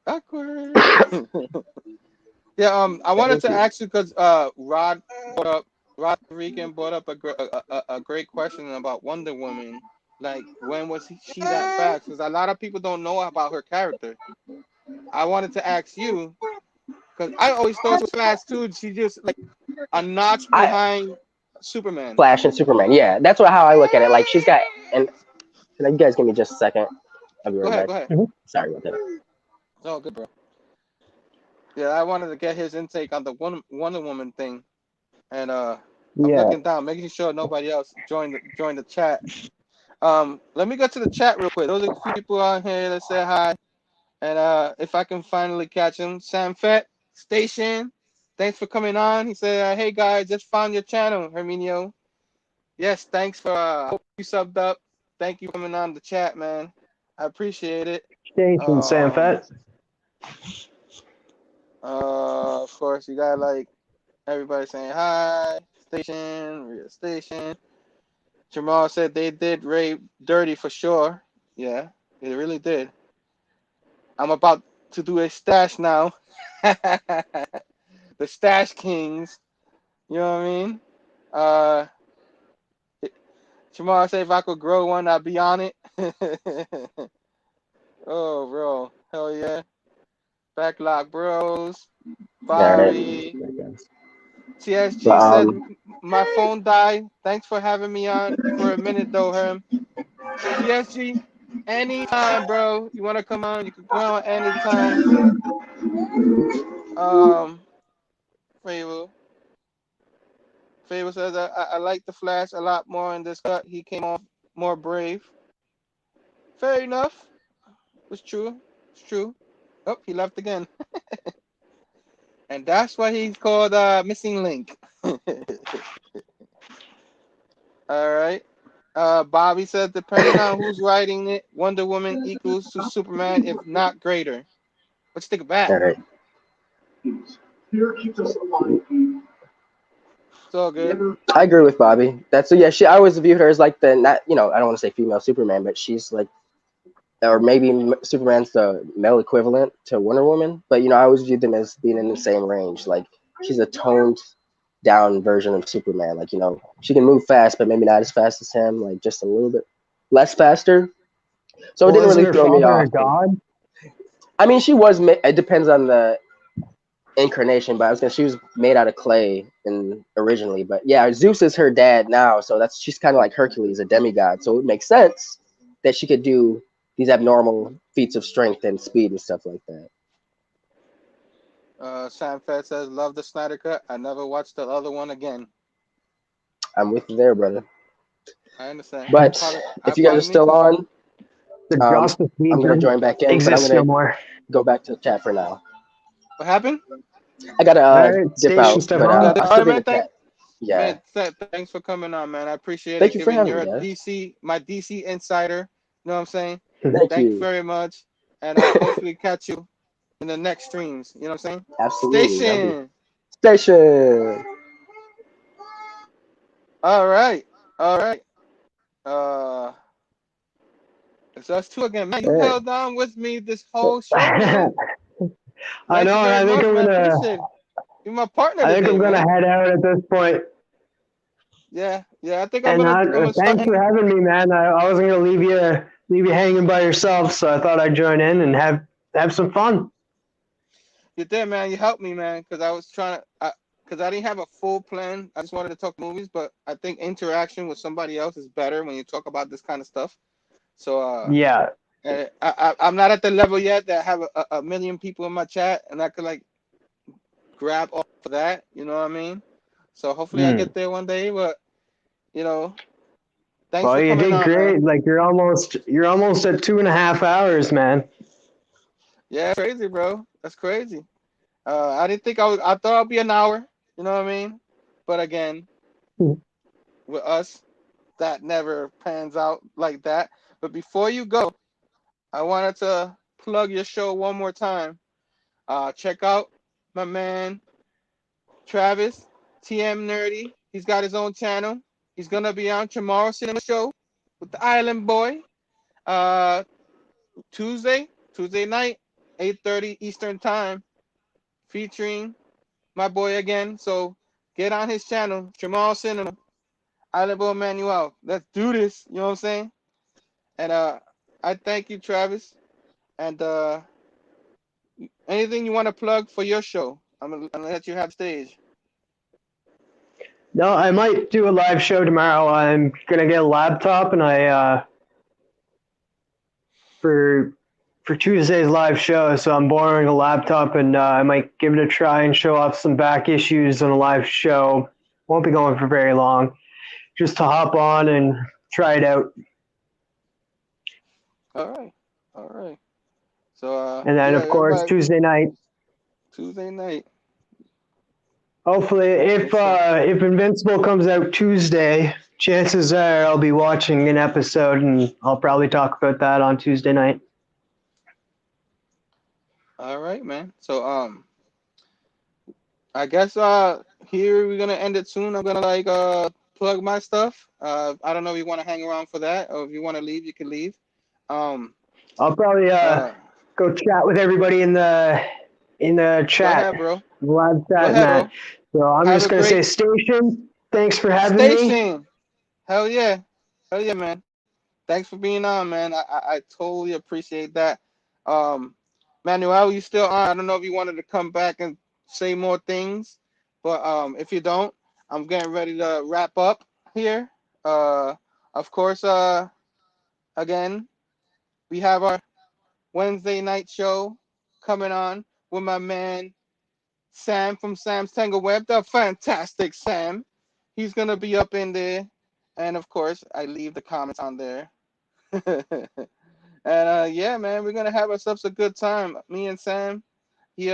Awkward. Yeah. I wanted to ask you because Rod Regan brought up a great question about Wonder Woman. Like, when was she that fast? Because a lot of people don't know about her character. I wanted to ask you because I always thought she was fast too. She just like a notch I behind Superman. Flash and Superman. Yeah, that's how I look at it. Like she's got. And can you guys give me just a second? I'll be Go right ahead, back. go ahead. Sorry about that. Oh, good, bro. Yeah, I wanted to get his intake on the Wonder Woman thing, and I'm yeah. looking down, making sure nobody else join the chat. Let me go to the chat real quick. Those are a few people on here that say hi, and if I can finally catch him, Sam Fett Station. Thanks for coming on. He said, "Hey guys, just found your channel, Herminio." Yes, thanks for. Hope you subbed up. Thank you for coming on the chat, man. I appreciate it. Station Sam Fett. Of course, you got like everybody saying hi. Station, real station. Jamal said they did Ray dirty for sure. Yeah, they really did. I'm about to do a stash now. The Stash Kings. You know what I mean? Uh, Jamal said if I could grow one, I'd be on it. Oh, bro. Hell yeah. Backlog Bros. There it Bobby. is. TSG said But my phone died. Thanks for having me on for a minute though, Herm. TSG, anytime, bro. You wanna come on? You can come on anytime. Fable. Fable says I like the Flash a lot more in this cut. He came off more brave. Fair enough. It's true. It's true. Oh, he left again. And that's why he's called Missing Link. All right. Bobby said, depending on who's writing it, Wonder Woman equals to Superman, if not greater. What you think of that? all right. It's all good. I agree with Bobby. I always viewed her as like the not I don't want to say female Superman, but she's like, or maybe Superman's the male equivalent to Wonder Woman. But I always viewed them as being in the same range. Like she's a toned down version of Superman. Like she can move fast, but maybe not as fast as him. Like just a little bit less faster. So it didn't Wasn't really her throw me father off. a god? I mean, she was. It depends on the incarnation, but she was made out of clay originally. But yeah, Zeus is her dad now, so she's kind of like Hercules, a demigod. So it makes sense that she could do these abnormal feats of strength and speed and stuff like that. Sam Fed says, love the Snyder Cut. I never watched the other one again. I'm with you there, brother. I understand. But if you guys are Me still too. on, The um, Justice League I'm gonna doesn't join back in, but I'm exist no gonna more. go back to the chat for now. What happened? I gotta All right, dip station out, but Stefan. All I'll right, still be in man. the chat. Yeah. Man, thanks for coming on, man. I appreciate Thank it. you for Giving having your me, guys. my DC insider. You know what I'm saying? Thank Thank you you. very much. And hopefully catch you in the next streams. You know what I'm saying? Absolutely. That'll be Station. station. All right. All right. Uh, it's us two again, man. You Hey. held on with me this whole show, man. I Thank know, you and very I think much, I'm man. gonna. Appreciate it. You're my partner I think today, I'm gonna man. head out at this point. Yeah, yeah. I think I'm And gonna start. thanks for having me, man. I wasn't gonna leave you hanging by yourself, so I thought I'd join in and have some fun. You did, man. You helped me, man, because I was trying to, because I didn't have a full plan. I just wanted to talk movies, but I think interaction with somebody else is better when you talk about this kind of stuff. So, Yeah. I'm not at the level yet that I have a million people in my chat, and I could like grab off of that. You know what I mean? So hopefully I Mm. get there one day. But you know, thanks Well, for you coming did on, man. great. Like you're almost at 2.5 hours, man. Yeah, crazy, bro. That's crazy. I didn't think I was. I thought I'd be an hour. You know what I mean? But again, with us, that never pans out like that. But before you go, I wanted to plug your show one more time. Check out my man Travis TM Nerdy. He's got his own channel. He's gonna be on tomorrow cinema show with the Island Boy. Uh, Tuesday night, 8:30 Eastern time, featuring my boy again. So get on his channel, Jamal Cinema, Island Boy Manuel. Let's do this. You know what I'm saying? And I thank you, Travis. And anything you want to plug for your show, I'm gonna let you have stage. No, I might do a live show tomorrow. I'm gonna get a laptop, and for Tuesday's live show, so I'm borrowing a laptop, and I might give it a try and show off some back issues on a live show. Won't be going for very long, just to hop on and try it out. All right, all right. So And then, yeah, of course, everybody, Tuesday night. Tuesday night. Hopefully, Okay, so if Invincible comes out Tuesday, chances are I'll be watching an episode, and I'll probably talk about that on Tuesday night. all right, man. So I guess here we're gonna end it soon. I'm gonna like plug my stuff. I don't know if you want to hang around for that, or if you want to leave, you can leave. Um, I'll probably uh, go chat with everybody in the Go chat, ahead, bro. live Go chat, ahead, Matt. bro. So I'm Have just a gonna say, great Station, thanks for having me. station. Hell yeah. Hell yeah, man. Thanks for being on, man. I totally appreciate that. Um, Manuel, you still on? I don't know if you wanted to come back and say more things, but if you don't, I'm getting ready to wrap up here. Of course, again, we have our Wednesday night show coming on with my man Sam from Sam's Tangle Web, the fantastic Sam. He's gonna be up in there, and of course, I leave the comments on there. And yeah, man, we're gonna have ourselves a good time. Me and Sam. He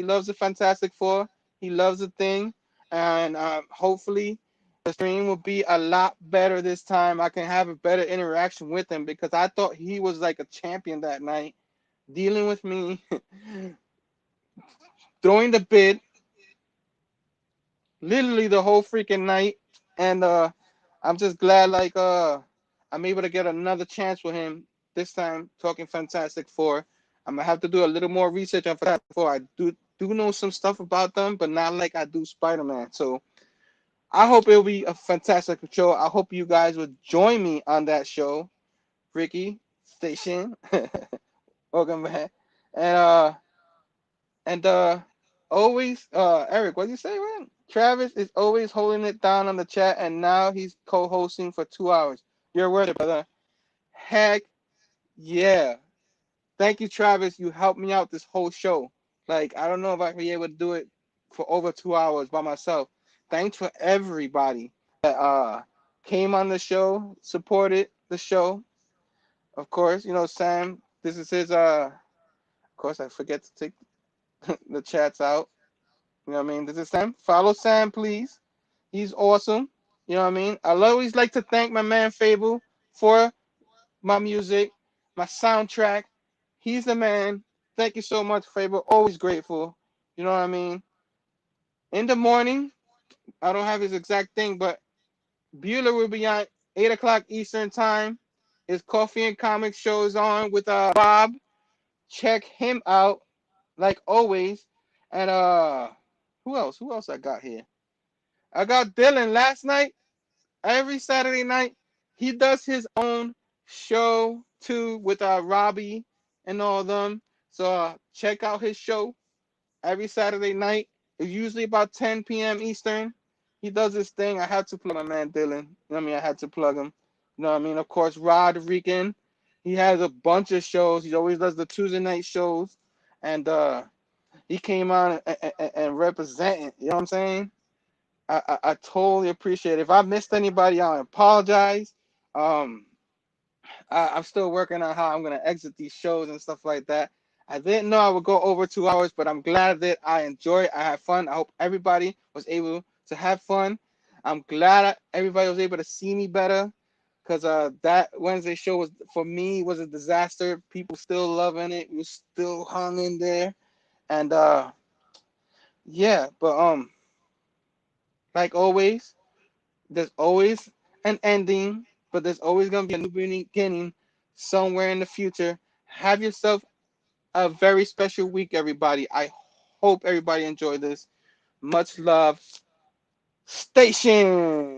loves the Fantastic Four. He loves the thing, and hopefully the stream will be a lot better this time. I can have a better interaction with him because I thought he was like a champion that night, dealing with me, throwing the bid, literally the whole freaking night. And I'm just glad like I'm able to get another chance with him this time talking Fantastic Four. I'm gonna have to do a little more research on Fantastic Four. I do know some stuff about them, but not like I do Spider-Man. So I hope it'll be a fantastic show. I hope you guys would join me on that show. Ricky, Station, welcome back. And always Eric, what do you say, man? Travis is always holding it down on the chat, and now he's co-hosting for 2 hours. You're worth it, brother. Heck yeah. Thank you, Travis. You helped me out this whole show. Like I don't know if I can be able to do it for over 2 hours by myself. Thanks for everybody that came on the show, supported the show. Of course, Sam. This is his. Of course, I forget to take the chats out. You know what I mean? This is Sam. Follow Sam, please. He's awesome. You know what I mean? I always like to thank my man Fable for my music, my soundtrack. He's the man. Thank you so much, Fable. Always grateful. You know what I mean? In the morning, I don't have his exact thing, but Bueller will be on 8 o'clock Eastern time. His Coffee and Comic show is on with Rob. Check him out, like always. And who else? Who else I got here? I got Dylan last night. Every Saturday night, he does his own show too with Robbie and all of them. So check out his show every Saturday night. It's usually about 10 p.m. Eastern. He does his thing. I had to plug my man Dylan. You know what I mean? I had to plug him. You know what I mean? Of course, Rod Rican. He has a bunch of shows. He always does the Tuesday night shows. And he came on and representing. You know what I'm saying? I totally appreciate it. If I missed anybody, I apologize. Um, I'm still working on how I'm gonna exit these shows and stuff like that. I didn't know I would go over 2 hours, but I'm glad that I enjoyed. I had fun. I hope everybody was able to have fun. I'm glad everybody was able to see me better, because that Wednesday show was for me was a disaster. People still loving it. We still hung in there, and yeah. But like always, there's always an ending, but there's always gonna be a new beginning somewhere in the future. Have yourself a very special week, everybody. I hope everybody enjoyed this. Much love, Station.